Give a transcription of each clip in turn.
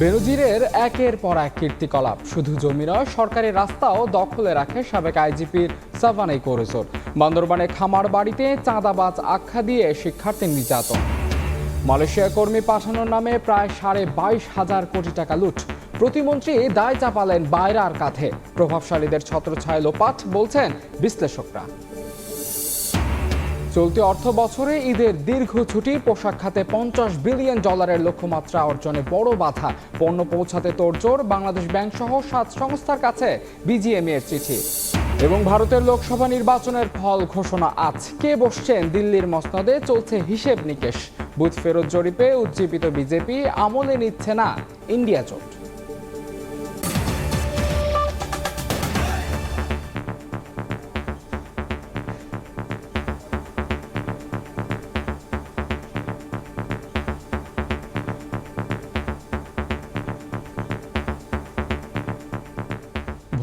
বেনজিরের একের পর এক কীর্তিকলাপ, শুধু জমি নয় সরকারি রাস্তাও দখলে রাখে সাবেক আইজিপির সাভানাই কোরেজোর। বান্দরবানে খামার বাড়িতে চাঁদাবাজ আখ্যা দিয়ে শিক্ষার্থী নির্যাতন। মালয়েশিয়া কর্মী পাঠানোর নামে প্রায় 22,500 কোটি টাকা লুট। প্রতিমন্ত্রী দায় চাপালেন বায়রার কাঁধে। প্রভাবশালীদের ছত্রছায়া লোপাট বলছেন বিশ্লেষকরা। চলতি অর্থ বছরে ঈদের দীর্ঘ ছুটি পোশাক খাতে $50 বিলিয়ন লক্ষ্যমাত্রা অর্জনে বড় বাধা। পণ্য পৌঁছাতে তোড়জোড় বাংলাদেশ ব্যাংক সহ 7 সংস্থার কাছে বিজিএমইএ এর চিঠি। এবং ভারতের লোকসভা নির্বাচনের ফল ঘোষণা আজ। কে বসছেন দিল্লির মসনদে, চলছে হিসেব নিকেশ। বুথ ফেরত জরিপে উজ্জীবিত বিজেপি আমলে নিচ্ছে না ইন্ডিয়া জোট।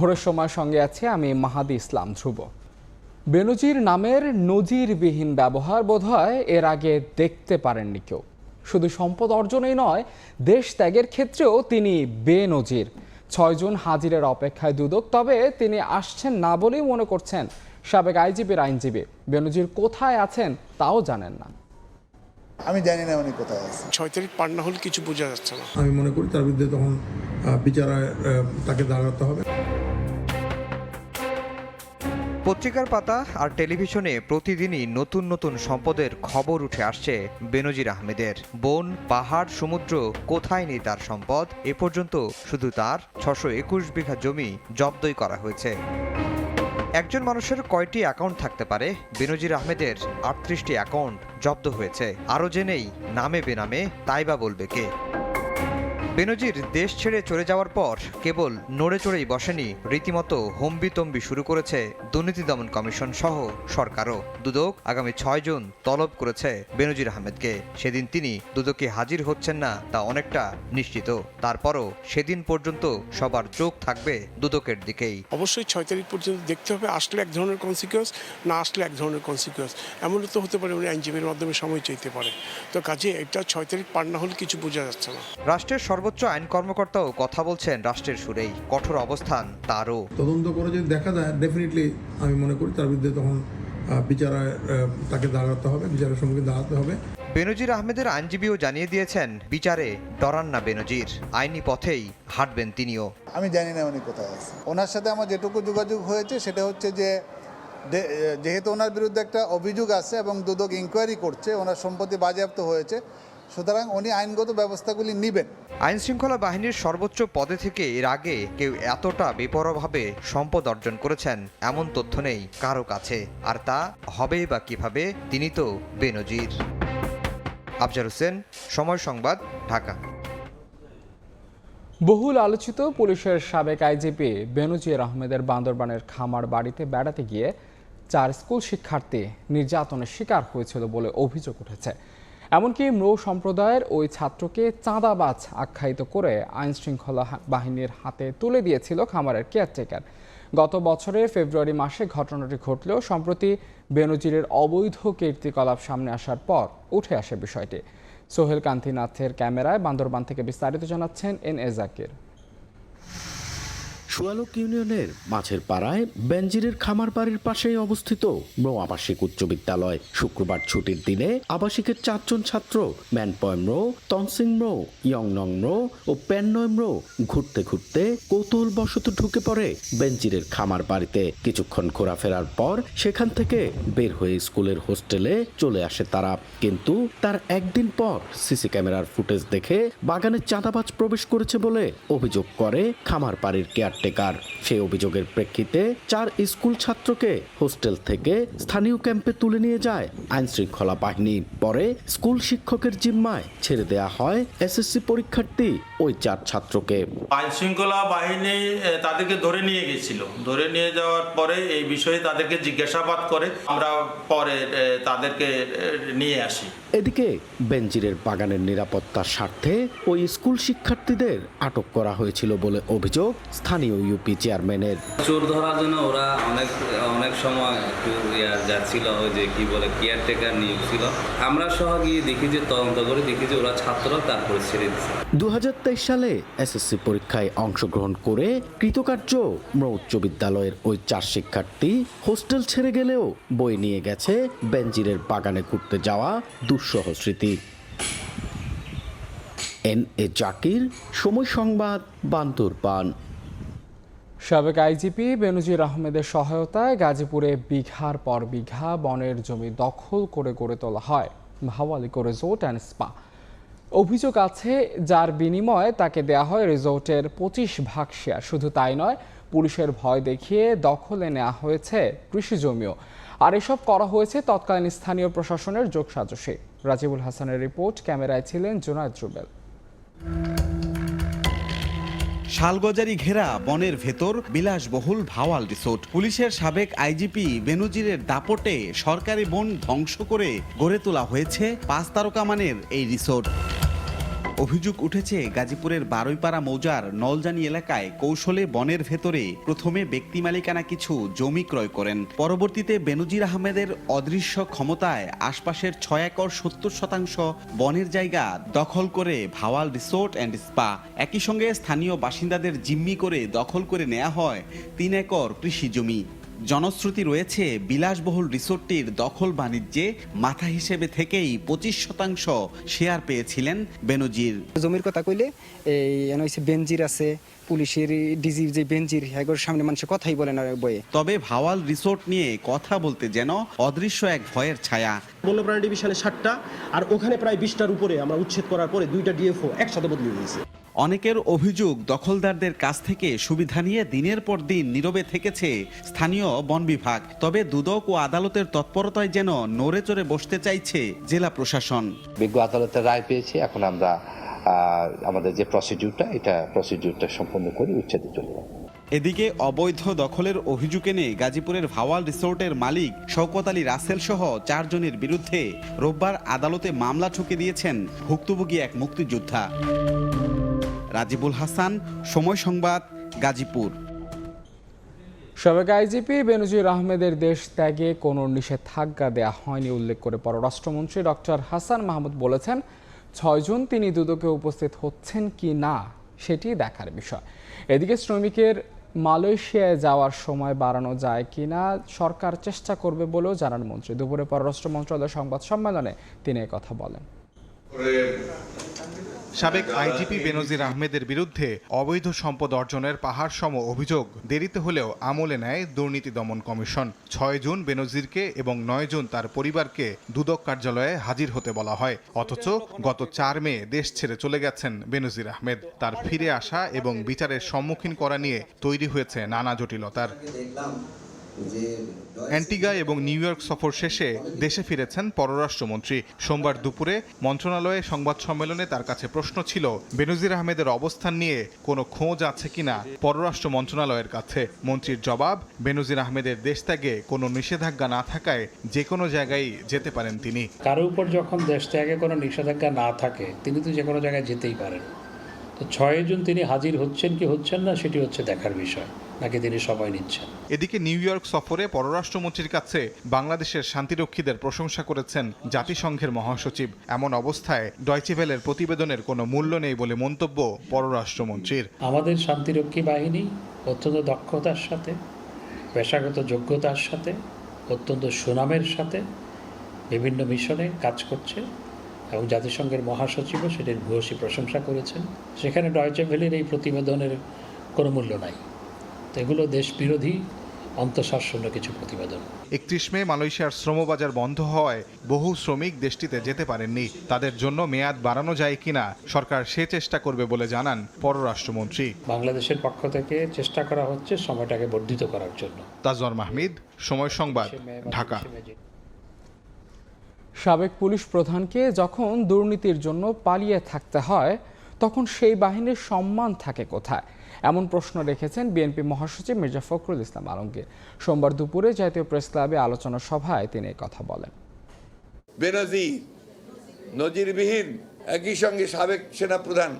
ভোরের সময় সঙ্গে আছে আমি মাহাদি ইসলাম ধ্রুব। বেনজির নামের নজিরবিহীন ব্যবহার বোধহয় এর আগে দেখতে পারেননি কেউ। শুধু সম্পদ অর্জনেই নয়, দেশ ত্যাগের ক্ষেত্রেও তিনি বেনজির। 6 জুন হাজিরের অপেক্ষায় দুদক, তবে তিনি আসছেন না বলেই মনে করছেন সাবেক আইজিপির আইনজীবী। বেনজির কোথায় আছেন তাও জানেন না। আমি জানি না উনি কোথায় আছেন। 6 তারিখ পার না হলে কিছু বোঝা যাচ্ছে না। আমি মনে করি তার বিরুদ্ধে তখন বিচারে তাকে দাঁড়াতে হবে। পত্রিকার পাতা আর টেলিভিশনে প্রতিদিনই নতুন নতুন সম্পদের খবর উঠে আসছে বেনজির আহমেদের। বন, পাহাড়, সমুদ্র, কোথায় নেই তার সম্পদ। এ পর্যন্ত শুধু তার 621 বিঘা জমি জব্দই করা হয়েছে। একজন মানুষের কয়টি অ্যাকাউন্ট থাকতে পারে? বেনজির আহমেদের 38টি অ্যাকাউন্ট জব্দ হয়েছে। আরও জেনেই নামে বেনামে তাই বা বলবে কে? বেনজির দেশ ছেড়ে চলে যাওয়ার পর কেবল নড়ে চড়েই বসেনি, রীতিমতো হম্বিতম্বি শুরু করেছে দুর্নীতি দমন কমিশন সহ সরকারও। দুদক আগামী 6 জুন তলব করেছে বেনজির আহমেদকে। সেদিন তিনি দুদকে হাজির হচ্ছেন না তা অনেকটা নিশ্চিত। তারপরও সেদিন পর্যন্ত সবার চোখ থাকবে দুদকের দিকেই। অবশ্যই 6 তারিখ পর্যন্ত দেখতে হবে, আসলে এক ধরনের কনসিকুয়েন্স, না আসলে এক ধরনের কনসিকুয়েন্স। এমনও তো হতে পারে উনি আইনজীবীর মাধ্যমে সময় চাইতে পারে। তো কাজে এটা 6 তারিখ পার না হলে কিছু বোঝা যাচ্ছে না। রাষ্ট্রের সর্বোচ্চ আইন কর্মকর্তাও কথা বলছেন রাষ্ট্রের সুরেই। কঠোর অবস্থান তারও। তদন্ত করে যদি দেখা যায়, ডেফিনেটলি আমি মনে করি তার বিরুদ্ধে তখন বিচারে তাকে দাঁড়াতে হবে, বিচারের সম্মুখীন দাঁড়াতে হবে। বেনজির আহমেদের আইনজীবীও জানিয়ে দিয়েছেন, বিচারে ডরান না বেনজির, আইনি পথেই হাঁটবেন তিনিও। আমি জানি না উনি কোথায় আছেন। ওনার সাথে আমার যেটুকু যোগাযোগ হয়েছে সেটা হচ্ছে যে যেহেতু ওনার বিরুদ্ধে একটা অভিযোগ আছে এবং দুদক ইনকোয়ারি করছে, ওনার সম্পত্তি বাজেয়াপ্ত হয়েছে, সুতরাং উনি আইনগত ব্যবস্থাগুলি নেবেন। আইন শৃঙ্খলা বাহিনীর সর্বোচ্চ পদে থেকে এর আগে কেউ এতটা বেপরোয়াভাবে সম্পদ অর্জন করেছেন এমন তথ্য নেই কারো কাছে। আর তা হবেই বা কিভাবে? তিনি তো বেনজির। আফজার হোসেন, সময় সংবাদ, ঢাকা। বহুল আলোচিত পুলিশের সাবেক আইজিপি বেনজির আহমেদের বান্দরবানের খামার বাড়িতে বেড়াতে গিয়ে 4 স্কুল শিক্ষার্থী নির্যাতনের শিকার হয়েছিল বলে অভিযোগ উঠেছে। এমনকি মৃ সম্প্রদায়ের ওই ছাত্রকে চাঁদাবাজ আখ্যায়িত করে আইন শৃঙ্খলা বাহিনীর হাতে তুলে দিয়েছিল খামারের কেয়ারটেকার। গত বছরের ফেব্রুয়ারি মাসে ঘটনাটি ঘটলেও সম্প্রতি বেনজিরের অবৈধ কীর্তিকলাপ সামনে আসার পর উঠে আসে বিষয়টি। সোহেল কান্তিনাথের ক্যামেরায় বান্দরবান থেকে বিস্তারিত জানাচ্ছেন এন.এ. জাকির। সুয়ালক ইউনিয়নের মাছের পাড়ায় বেনজিরের খামার বাড়ির পাশেই অবস্থিত মৃ আবাসিক উচ্চ বিদ্যালয়। শুক্রবার ছুটির দিনে আবাসিকের 4 জন ছাত্র ম্যানপয় মৃ, তনসিং মৃ, ইয়ংনং মৃ ও পেননয় মৃ ঘুরতে ঘুরতে কৌতূহলবশত ঢুকে পড়ে বেনজিরের খামার বাড়িতে। কিছুক্ষণ ঘোরাফেরার পর সেখান থেকে বের হয়ে স্কুলের হোস্টেলে চলে আসে তারা। কিন্তু তার একদিন পর সিসি ক্যামেরার ফুটেজ দেখে বাগানে চাঁদাবাজ প্রবেশ করেছে বলে অভিযোগ করে খামার বাড়ির কেয়ারটেকার। সেই অভিযোগের প্রেক্ষিতে 4 স্কুল ছাত্রকে হোস্টেল থেকে স্থানীয় ক্যাম্পে তুলে নিয়ে যায় আইন শৃঙ্খলা বাহিনী। পরে স্কুল শিক্ষকের জিম্মায় ছেড়ে দেয়া হয় এসএসসি পরীক্ষার্থী ওই 4 ছাত্রকে। আইন শৃঙ্খলা বাহিনী তাদেরকে ধরে নিয়ে গেছিল। ধরে নিয়ে যাওয়ার পরে এই বিষয়ে তাদেরকে জিজ্ঞাসাবাদ করে আমরা পরে তাদেরকে নিয়ে আসি। এদিকে বেনজিরের বাগানের নিরাপত্তার স্বার্থে ওই স্কুল শিক্ষার্থীদের আটক করা হয়েছিল বলে অভিযোগ স্থানীয় ইউপি চেয়ারম্যানের। চোর ধরার জন্য ওরা অনেক সময় একটু যাচ্ছিল, ওই যে কি বলে কেয়ারটেকার নিয়োগ ছিল। আমরা সহ গিয়ে দেখি যে তদন্ত করে দেখি যে ওরা ছাত্র, তারপরে ছেড়ে দিচ্ছে। 2023 সালে এসএসসি পরীক্ষায় অংশগ্রহণ করে কৃতকার্য উচ্চ বিদ্যালয়ের ওই 4 শিক্ষার্থী হোস্টেল ছেড়ে গেলেও বই নিয়ে গেছে বেনজিরের বাগানে ঘুরতে যাওয়া দুঃসহ স্মৃতি। এন.এ. জাকির, সময় সংবাদ, বান্দরবান। সাবেক আইজিপি বেনজির আহমেদের সহায়তায় গাজীপুরে বিঘার পর বিঘা বনের জমি দখল করে গড়ে তোলা হয় ভাওয়ালিকো রিসোর্ট অ্যান্ড স্পা। অভিযোগ আছে যার বিনিময়ে তাকে দেয়া হয় রিসোর্টের 25 ভাগ শেয়ার। শুধু তাই নয়, পুলিশের ভয় দেখিয়ে দখলে নেওয়া হয়েছে কৃষি জমিও। আর এসব করা হয়েছে তৎকালীন স্থানীয় প্রশাসনের যোগসাজশে। রাজিবুল হাসানের রিপোর্ট, ক্যামেরায় ছিলেন জুনায়েদ রুবেল। শালগজারি ঘেরা বনের ভেতর বিলাসবহুল ভাওয়াল রিসোর্ট। পুলিশের সাবেক আইজিপি বেনজিরের দাপটে সরকারি বন ধ্বংস করে গড়ে তোলা হয়েছে 5 তারকা মানের এই রিসোর্ট। অভিযোগ উঠেছে গাজীপুরের বারুইপাড়া মৌজার নলজানি এলাকায় কৌশলে বনের ভেতরে প্রথমে ব্যক্তি মালিকানা কিছু জমি ক্রয় করেন। পরবর্তীতে বেনজির আহমেদের অদৃশ্য ক্ষমতায় আশপাশের 6 একর 70% বনের জায়গা দখল করে ভাওয়াল রিসোর্ট অ্যান্ড স্পা। একই সঙ্গে স্থানীয় বাসিন্দাদের জিম্মি করে দখল করে নেওয়া হয় 3 একর কৃষি জমি। জনশ্রুতি রয়েছে বিলাসবহুল রিসোর্টটির দখল বাণিজ্যে মাথা হিসেবে থেকেই 25% শেয়ার পেয়েছিলেন বেনজির। জমির কথা কইলে এই বেনজির আছে, পুলিশের ডিজি যে বেনজির হ্যাগোর সামনে মানুষের কথাই বলে না বইয়ে। তবে ভাওয়াল রিসোর্ট নিয়ে কথা বলতে যেন অদৃশ্য এক ভয়ের ছায়া। বন্যপ্রাণী ডিভিশনে 7টা, আর ওখানে প্রায় 20টার উপরে আমরা উচ্ছেদ করার পরে 2টা ডিএফও একসাথে বদলে দিয়েছি। অনেকের অভিযোগ দখলদারদের কাছ থেকে সুবিধা নিয়ে দিনের পর দিন নীরবে থেকেছে স্থানীয় বন বিভাগ। তবে দুদক ও আদালতের তৎপরতায় যেন নড়ে চড়ে বসতে চাইছে জেলা প্রশাসন। বিজ্ঞ আদালতের রায় পেয়েছি, এখন আমরা আমাদের যে প্রসিডিউরটা সম্পন্ন করে উচ্ছেদে চলে যাব। এদিকে অবৈধ দখলের অভিযোগ এনে গাজীপুরের ভাওয়াল রিসোর্টের মালিক শওকত আলী রাসেল সহ 4 জনের বিরুদ্ধে রোববার আদালতে মামলা ঠুকে দিয়েছেন ভুক্তভোগী এক মুক্তিযোদ্ধা। রাজিবুল হাসান, সময় সংবাদ, গাজীপুর। সাবেক আইজিপি বেনজির আহমেদের দেশ ত্যাগে কোনো নিষেধাজ্ঞা দেয়া হয়নি উল্লেখ করে পররাষ্ট্রমন্ত্রী ডক্টর হাসান মাহমুদ বলেছেন, 6 জুন তিনি দুদকে উপস্থিত হচ্ছেন কি না সেটি দেখার বিষয়। এদিকে শ্রমিকের মালয়েশিয়ায় যাওয়ার সময় বাড়ানো যায় কিনা সরকার চেষ্টা করবে বলেও জানান মন্ত্রী। দুপুরে পররাষ্ট্র মন্ত্রণালয়ের সংবাদ সম্মেলনে তিনি কথা বলেন। সাবেক আইজিপি বেনজির আহমেদের বিরুদ্ধে অবৈধ সম্পদ অর্জনের পাহাড় সম অভিযোগ দেরিতে হলেও আমলে নেয় দুর্নীতি দমন কমিশন। 6 জুন বেনজিরকে এবং 9 জুন তার পরিবারকে দুদক কার্যালয়ে হাজির হতে বলা হয়। অথচ গত 4 মে দেশ ছেড়ে চলে গেছেন বেনজির আহমেদ। তার ফিরে আসা এবং বিচারের সম্মুখীন করা নিয়ে তৈরি হয়েছে নানা জটিলতার। অ্যান্টিগা এবং নিউ ইয়র্ক সফর শেষে দেশে ফিরেছেন পররাষ্ট্রমন্ত্রী। সোমবার দুপুরে মন্ত্রণালয়ে সংবাদ সম্মেলনে তার কাছে প্রশ্ন ছিল, বেনজির আহমেদের অবস্থান নিয়ে কোনো খোঁজ আছে কিনা পররাষ্ট্র মন্ত্রণালয়ের কাছে। মন্ত্রীর জবাব, বেনজির আহমেদের দেশ ত্যাগে কোনো নিষেধাজ্ঞা না থাকায় যে কোনো জায়গায় যেতে পারেন তিনি। কারোর উপর যখন দেশ ত্যাগে কোনো নিষেধাজ্ঞা না থাকে তিনি তো যে কোনো জায়গায় যেতেই পারেন। তো 6 জুন তিনি হাজির হচ্ছেন কি হচ্ছেন না সেটি হচ্ছে দেখার বিষয়, নাকি তিনি সময় নিচ্ছেন। এদিকে নিউ ইয়র্ক সফরে পররাষ্ট্রমন্ত্রীর কাছে বাংলাদেশের শান্তিরক্ষীদের প্রশংসা করেছেন জাতিসংঘের মহাসচিব। এমন অবস্থায় ডয়চে ভেলের প্রতিবেদনের কোনো মূল্য নেই বলে মন্তব্য পররাষ্ট্রমন্ত্রীর। আমাদের শান্তিরক্ষী বাহিনী অত্যন্ত দক্ষতার সাথে, পেশাগত যোগ্যতার সাথে, অত্যন্ত সুনামের সাথে বিভিন্ন মিশনে কাজ করছে এবং জাতিসংঘের মহাসচিবও সেটির ভূয়সী প্রশংসা করেছেন। সেখানে ডয়চে ভেলের এই প্রতিবেদনের কোনো মূল্য নাই। তো এগুলো দেশ বিরোধী অন্তঃশাসন্য কিছু প্রতিবেদন। 31 মে মালয়েশিয়ার শ্রমবাজার বন্ধ হওয়ায় বহু শ্রমিক দেশটিতে যেতে পারেননি। তাদের জন্য মেয়াদ বাড়ানো যায় কিনা সরকার সে চেষ্টা করবে বলে জানান পররাষ্ট্রমন্ত্রী। বাংলাদেশের পক্ষ থেকে চেষ্টা করা হচ্ছে সময়টাকে বর্ধিত করার জন্য। তাজওয়ার মাহমিদ, সময় সংবাদ, ঢাকা। সাবেক পুলিশ প্রধানকে যখন দুর্নীতির জন্য পালিয়ে থাকতে হয় তখন সেই বাহিনীর সম্মান থাকে কোথায়? এমন প্রশ্ন রেখেছেন বিএনপি মহাসচিব মির্জা ফখরুল ইসলাম আলমগীর। সোমবার দুপুরে জাতীয় প্রেস ক্লাবে আলোচনা সভায় তিনি কথা বলেন। বেনজির নজিরবিহীন, একই সঙ্গে সাবেক সেনাপ্রধান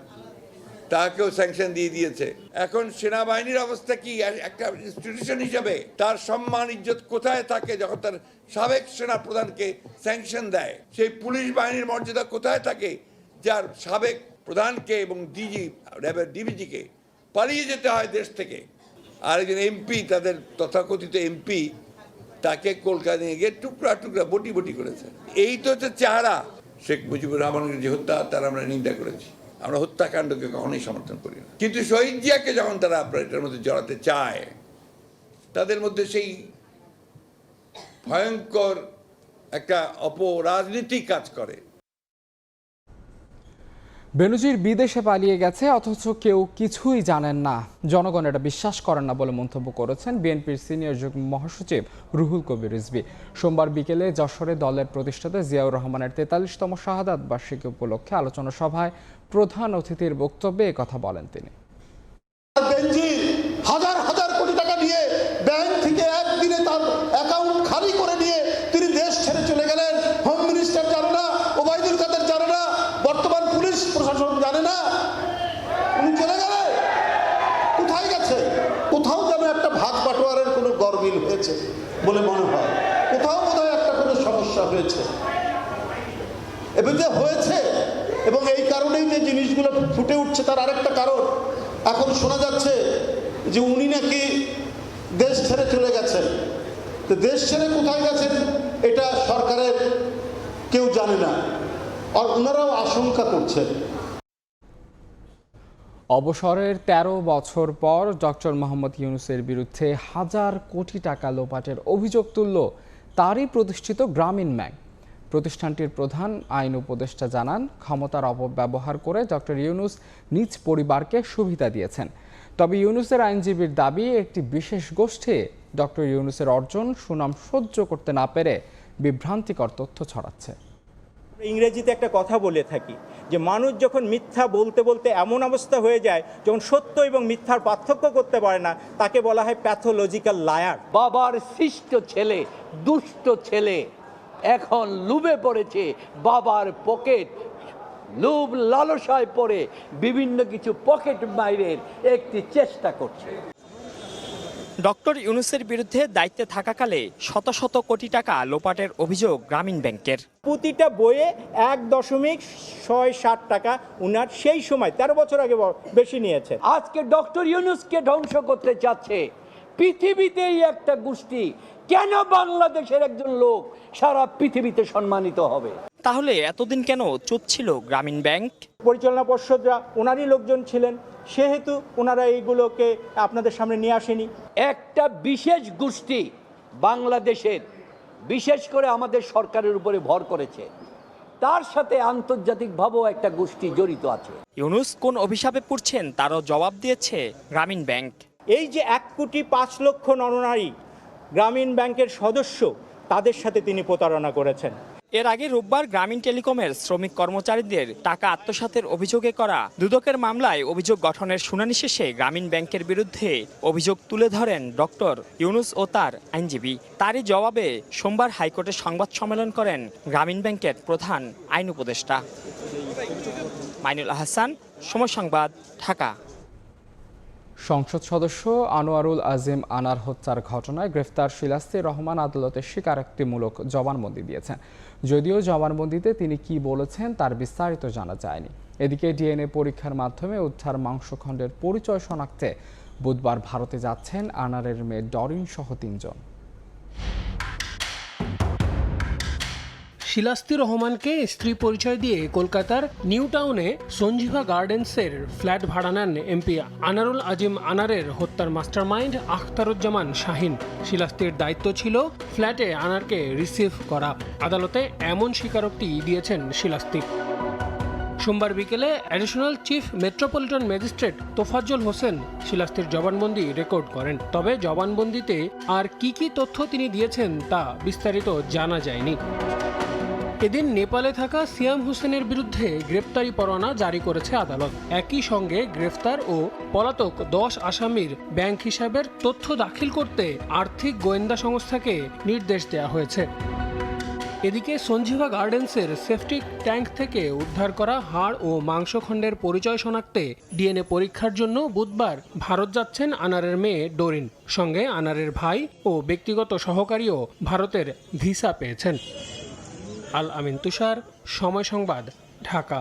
তাকেও স্যাংশন দিয়ে দিয়েছে। এখন সেনাবাহিনীর অবস্থা কি? একটা ইনস্টিটিউশন হিসাবে তার সম্মান ইজ্জত কোথায় থাকে যখন তার সাবেক সেনাপ্রধানকে স্যাংশন দেয়? সেই পুলিশ বাহিনীর মর্যাদা কোথায় থাকে যার সাবেক প্রধানকে এবং র্যাবের ডিবিজিকে পালিয়ে যেতে হয় দেশ থেকে? আর একজন এমপি, তাদের তথাকথিত এমপি, তাকে কলকাতা নিয়ে গিয়ে টুকরা টুকরা বটি বটি করেছে। এই তো হচ্ছে চেহারা। শেখ মুজিবুর রহমানের যে হত্যা, তার আমরা নিন্দা করেছি। আমরা হত্যাকাণ্ডকে কখনোই সমর্থন করি না, কিন্তু শহীদ জিয়াকে যখন তারা আপনার এটার মধ্যে জড়াতে চায়, তাদের মধ্যে সেই ভয়ঙ্কর একটা অপরাজনীতি কাজ করে। বেনজির বিদেশে পালিয়ে গেছে অথচ কেউ কিছুই জানেন না, জনগণ এটা বিশ্বাস করেন না বলে মন্তব্য করেছেন বিএনপির সিনিয়র যুগ্ম মহাসচিব রুহুল কবির রিজভী। সোমবার বিকেলে যশোরে দলের প্রতিষ্ঠাতা জিয়াউর রহমানের ৪৩তম শাহাদাত বার্ষিকী উপলক্ষে আলোচনা সভায় প্রধান অতিথির বক্তব্যে কথা বলেন তিনি। বেনজির হাজার হাজার কোটি টাকা নিয়ে ব্যাংক থেকে একদিনে তার অ্যাকাউন্ট খালি করে নিয়ে তিনি দেশ ছেড়ে চলে গেলেন। হোম মিনিস্টার জানে না, ওবায়দুল কাদের জানে না, বর্তমান পুলিশ প্রশাসন জানে না, উনি চলে গেলেন। কোথায় গেছে? কোথাও যেন একটা ভাগ বাটোয়ারের কোনো গরমিল হয়েছে বলে মনে হয়, কোথাও বোধহয় একটা কোনো সমস্যা হয়েছে। এবার যে হয়েছে এবং এই কারণেই যে জিনিসগুলো ফুটে উঠছে, তার আরেকটা কারণ এখন শোনা যাচ্ছে যে উনি নাকি দেশ ছেড়ে চলে গেছেন। তো দেশ ছেড়ে কোথায় গেছেন এটা সরকারের কেউ জানে না, আর ওনারাও আশঙ্কা করছেন। অবসরের ১৩ বছর পর ডক্টর মোহাম্মদ ইউনূসের বিরুদ্ধে হাজার কোটি টাকা লোপাটের অভিযোগ তুলল তারই প্রতিষ্ঠিত গ্রামীণ ব্যাংক। প্রতিষ্ঠানটির প্রধান আইন উপদেষ্টা জানান, ক্ষমতার অপব্যবহার করে ডক্টর ইউনূস নিজ পরিবারকে সুবিধা দিয়েছেন। তবে ইউনূসের আইনজীবীর দাবি, একটি বিশেষ গোষ্ঠী ডক্টর ইউনূসের অর্জন সুনাম সহ্য করতে না পেরে বিভ্রান্তিকর তথ্য ছড়াচ্ছে। ইংরেজিতে একটা কথা বলে থাকি যে মানুষ যখন মিথ্যা বলতে বলতে এমন অবস্থা হয়ে যায় যখন সত্য এবং মিথ্যার পার্থক্য করতে পারে না, তাকে বলা হয় প্যাথোলজিক্যাল লায়ার। বাবার শিষ্ট ছেলে, দুষ্ট ছেলে এখন লুবে পড়েছে বাবার পকেট, লোভ লালসায় পড়ে বিভিন্ন কিছু পকেট মাইরের একটি চেষ্টা করছে। ডক্টর ইউনূসের বিরুদ্ধে দায়িত্বে থাকাকালে শত শত কোটি টাকা লোপাটের অভিযোগ গ্রামীণ ব্যাংকের। প্রতিটা বইয়ে ১.৬৭ টাকা উনার সেই সময় ১৩ বছর আগে বেশি নিয়েছে। আজকে ডক্টর ইউনূসকে ধ্বংস করতে চাচ্ছে পৃথিবীতেই একটা গোষ্ঠী, কেন বাংলাদেশের একজন লোক সারা পৃথিবীতে সম্মানিত হবে? তাহলে এতদিন কেন চুপ ছিল গ্রামীণ ব্যাংক? পরিচালনা পর্ষদরা ওনারই লোকজন ছিলেন, সেহেতু ওনারা এইগুলোকে আপনাদের সামনে নিয়ে আসেনি। একটা বিশেষ গোষ্ঠী বাংলাদেশের, বিশেষ করে আমাদের সরকারের উপরে ভর করেছে, তার সাথে আন্তর্জাতিকভাবেও একটা গোষ্ঠী জড়িত আছে। ইউনূস কোন অভিশাপে পড়ছেন তারও জবাব দিয়েছে গ্রামীণ ব্যাংক। এই যে ১,৫,০০,০০০ নরনারী গ্রামীণ ব্যাংকের সদস্য, তাদের সাথে তিনি প্রতারণা করেছেন। এর আগে রোববার গ্রামীণ টেলিকমের শ্রমিক কর্মচারীদের টাকা আত্মসাতের অভিযোগে করা দুদকের মামলায় অভিযোগ গঠনের শুনানি শেষে গ্রামীণ ব্যাংকের বিরুদ্ধে অভিযোগ তুলে ধরেন ডক্টর ইউনূস ও তার আইনজীবী। তারই জবাবে সোমবার হাইকোর্টে সংবাদ সম্মেলন করেন গ্রামীণ ব্যাংকের প্রধান আইন উপদেষ্টা। মাইনুল আহসান, সময় সংবাদ, ঢাকা। সংসদ সদস্য আনোয়ারুল আজিম আনার হত্যার ঘটনায় গ্রেফতার শিলাস্তির রহমান আদালতে স্বীকারোক্তিমূলক জবানবন্দি দিয়েছেন। যদিও জবানবন্দিতে তিনি কি বলেছেন তার বিস্তারিত জানা যায়নি। এদিকে ডিএনএ পরীক্ষার মাধ্যমে উদ্ধার মাংসখণ্ডের পরিচয় শনাক্তে বুধবার ভারতে যাচ্ছেন আনারের মেয়ে ডরিন সহ ৩ জন। শিলাস্তি রহমানকে স্ত্রী পরিচয় দিয়ে কলকাতার নিউ টাউনে সঞ্জীভা গার্ডেন্সের ফ্ল্যাট ভাড়া নেন এমপি আনারুল আজিম আনারের হত্যার মাস্টারমাইন্ড আখতারুজ্জামান শাহিন। শিলাস্তির দায়িত্ব ছিল ফ্ল্যাটে আনারকে রিসিভ করা। আদালতে এমন স্বীকারোক্তি দিয়েছেন শিলাস্তি। সোমবার বিকেলে additional chief metropolitan magistrate Tofazzal Hossain শিলাস্তির জবানবন্দি রেকর্ড করেন। তবে জবানবন্দিতে আর কি তথ্য তিনি দিয়েছেন তা বিস্তারিত জানা যায়নি। এদিন নেপালে থাকা সিয়াম হোসেনের বিরুদ্ধে গ্রেপ্তারি পরোয়ানা জারি করেছে আদালত। একই সঙ্গে গ্রেফতার ও পলাতক 10 আসামির ব্যাংক হিসাবের তথ্য দাখিল করতে আর্থিক গোয়েন্দা সংস্থাকে নির্দেশ দেওয়া হয়েছে। এদিকে সঞ্জীভা গার্ডেন্সের সেফটিক ট্যাঙ্ক থেকে উদ্ধার করা হাড় ও মাংসখণ্ডের পরিচয় শনাক্তে ডিএনএ পরীক্ষার জন্য বুধবার ভারত যাচ্ছেন আনারের মেয়ে ডোরিন। সঙ্গে আনারের ভাই ও ব্যক্তিগত সহকারীও ভারতের ভিসা পেয়েছেন। আল আমিন তুষার, সময় সংবাদ, ঢাকা।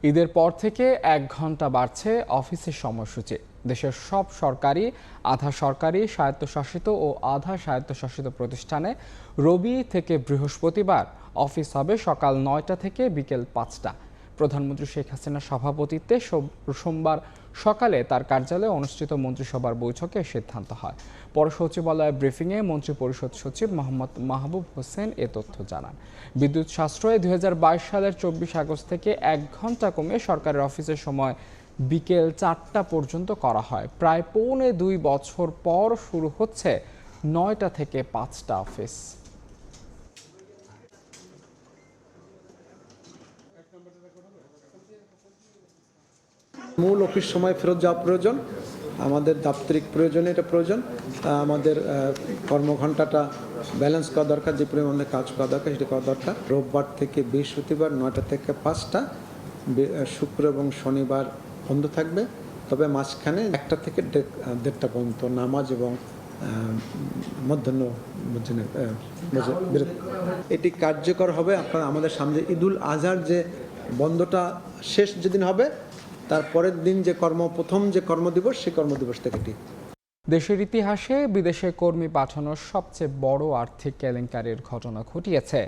ঈদের পর থেকে 1 ঘন্টা বাড়ছে অফিসের সময়সূচি। দেশের সব সরকারি, আধা সরকারি, স্বায়ত্তশাসিত ও আধা স্বায়ত্তশাসিত প্রতিষ্ঠানে রবি থেকে বৃহস্পতিবার অফিস হবে সকাল 9টা থেকে বিকেল 5টা। প্রধানমন্ত্রী শেখ হাসিনার সভাপতিত্বে সোমবার সকালে তার কার্যালয়ে অনুষ্ঠিত মন্ত্রিসভার বৈঠকে সিদ্ধান্ত হয়। পরে সচিবালয় ব্রিফিংয়ে মন্ত্রিপরিষদ সচিব মোহাম্মদ মাহবুব হোসেন এ তথ্য জানান। বিদ্যুৎ সাশ্রয়ে 2022 সালের 24 আগস্ট থেকে 1 ঘন্টা কমে সরকারের অফিসের সময় বিকেল 4টা পর্যন্ত করা হয়। প্রায় 2.25 বছর পর শুরু হচ্ছে 9টা থেকে 5টা অফিস। মূল অফিস সময় ফেরত যাওয়া প্রয়োজন, আমাদের দাপ্তরিক প্রয়োজনে এটা প্রয়োজন, আমাদের কর্মঘণ্টাটা ব্যালেন্স করা দরকার, যে পরিমাণে কাজ করা দরকার সেটা করা দরকার। রোববার থেকে বৃহস্পতিবার 9টা থেকে 5টা, শুক্র এবং শনিবার বন্ধ থাকবে, তবে মাঝখানে 1টা থেকে 1:30টা পর্যন্ত নামাজ এবং মধ্যাহ্ন ভোজনের বিরতি। এটি কার্যকর হবে আপনার আমাদের সামনে ঈদুল আজহার যে বন্ধটা শেষ যেদিন হবে তার পরের দিন যে প্রথম যে কর্মদিবস, সেই কর্মদিবস থেকে ঠিক। দেশের ইতিহাসে বিদেশে কর্মী পাঠানোর সবচেয়ে বড় আর্থিক কেলেঙ্কারির ঘটনা ঘটিয়েছে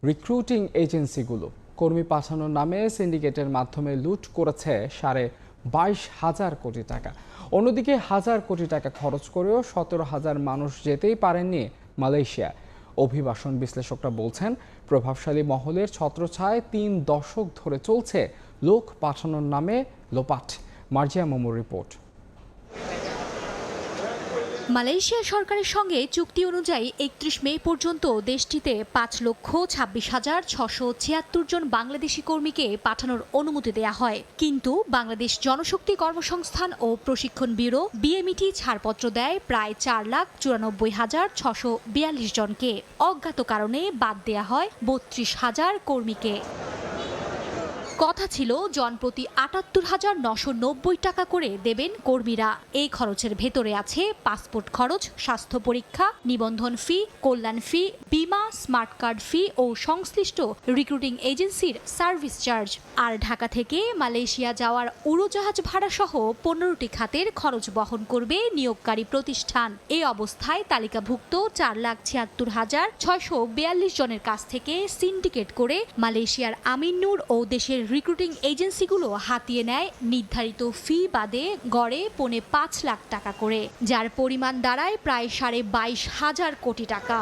রিক্রুটিং এজেন্সিগুলো। কর্মী পাঠানোর নামে সিন্ডিকেটের মাধ্যমে লুট করেছে 22,500 কোটি টাকা। অন্যদিকে 1000 কোটি টাকা খরচ করেও 17,000 মানুষ যেতেই পারেননি মালয়েশিয়া। অভিবাসন বিশ্লেষকরা বলছেন, প্রভাবশালী মহলের ছত্রছায়ায় 3 দশক ধরে চলছে লোক পাঠানোর নামে লোপাট। মার্জিয়া মোমোর রিপোর্ট। মালয়েশিয়া সরকারের সঙ্গে চুক্তি অনুযায়ী 31 মে পর্যন্ত দেশটিতে 5,26,676 জন বাংলাদেশি কর্মীকে পাঠানোর অনুমতি দেয়া হয়। কিন্তু বাংলাদেশ জনশক্তি কর্মসংস্থান ও প্রশিক্ষণ ব্যুরো বিএমইটি ছাড়পত্র দেয় প্রায় 4,94,642 জনকে। অজ্ঞাত কারণে বাদ দেয়া হয় 32,000 কর্মীকে। কথা ছিল জনপ্রতি 78,990 টাকা করে দেবেন কর্মীরা। এই খরচের ভেতরে আছে পাসপোর্ট খরচ, স্বাস্থ্য পরীক্ষা, নিবন্ধন ফি, কল্যাণ ফি, বীমা, স্মার্ট কার্ড ফি ও সংশ্লিষ্ট রিক্রুটিং এজেন্সির সার্ভিস চার্জ। আর ঢাকা থেকে মালয়েশিয়া যাওয়ার উড়োজাহাজ ভাড়া সহ 15টি খাতের খরচ বহন করবে নিয়োগকারী প্রতিষ্ঠান। এই অবস্থায় তালিকাভুক্ত 4,76,642 জনের কাছ থেকে সিন্ডিকেট করে মালয়েশিয়ার আমিনুর ও দেশের রিক্রুটিং এজেন্সিগুলো হাতিয়ে নেয় নির্ধারিত ফি বাদে গড়ে 5 লাখ টাকা করে, যার পরিমাণ দাঁড়ায় প্রায় 22,500 কোটি টাকা।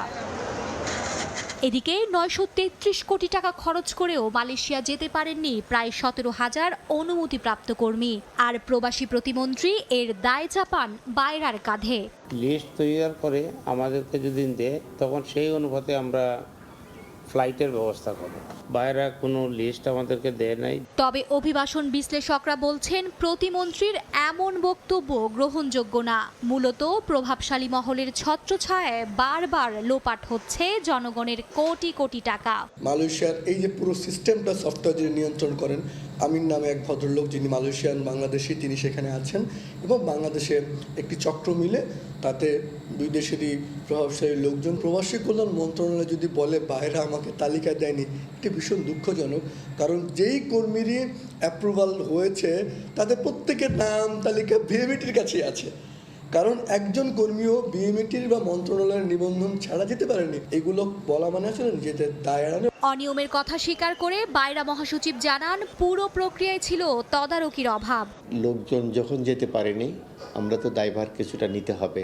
এদিকে 933 কোটি টাকা খরচ করেও মালয়েশিয়া যেতে পারেননি প্রায় 17,000 অনুমতিপ্রাপ্ত কর্মী। আর প্রবাসী প্রতিমন্ত্রী এর দায় চাপান বায়রার কাঁধে। লিস্ট তৈরি করে আমাদেরকে যদি দেয় তখন সেই অনুপাতে আমরা ফ্লাইটের ব্যবস্থা করব। বাইরে কোনো লিস্ট আমাদেরকে দেয় নাই। তবে অভিবাসন বিশ্লেষকরা বলছেন, প্রতিমন্ত্রীর এমন বক্তব্য গ্রহণযোগ্য না। মূলত প্রভাবশালী মহলের ছত্রছায়ায় বারবার লোপাট হচ্ছে জনগণের কোটি কোটি টাকা। মালয়েশিয়ার এই যে পুরো সিস্টেমটা সফটওয়্যার যিনি নিয়ন্ত্রণ করেন, আমিন নামে এক ভদ্রলোক, যিনি মালয়েশিয়ান বাংলাদেশি, তিনি সেখানে আছেন এবং বাংলাদেশে একটি চক্র মিলে তাতে দুই দেশেরই প্রভাবশালী লোকজন। প্রবাসী কল্যাণ মন্ত্রণালয় যদি বলে বাইরে আমাকে তালিকা দেয়নি, এটি ভীষণ দুঃখজনক। কারণ যেই কর্মীরই অ্যাপ্রুভাল হয়েছে তাদের প্রত্যেকের নাম তালিকা বিএমইটির কাছেই আছে। কারণ একজন কর্মীও বিএমইটির বা মন্ত্রণালয়ের নিবন্ধন ছাড়া যেতে পারেনি। এগুলো বলা মানে আসলে নিজেদের দায় এড়ানো। অনিয়মের কথা স্বীকার করে বাইরা মহাসচিব জানান, পুরো প্রক্রিয়ায় ছিল তদারকির অভাব। লোকজন যখন যেতে পারেনি, আমরা তো দায়ভার কিছুটা নিতে হবে।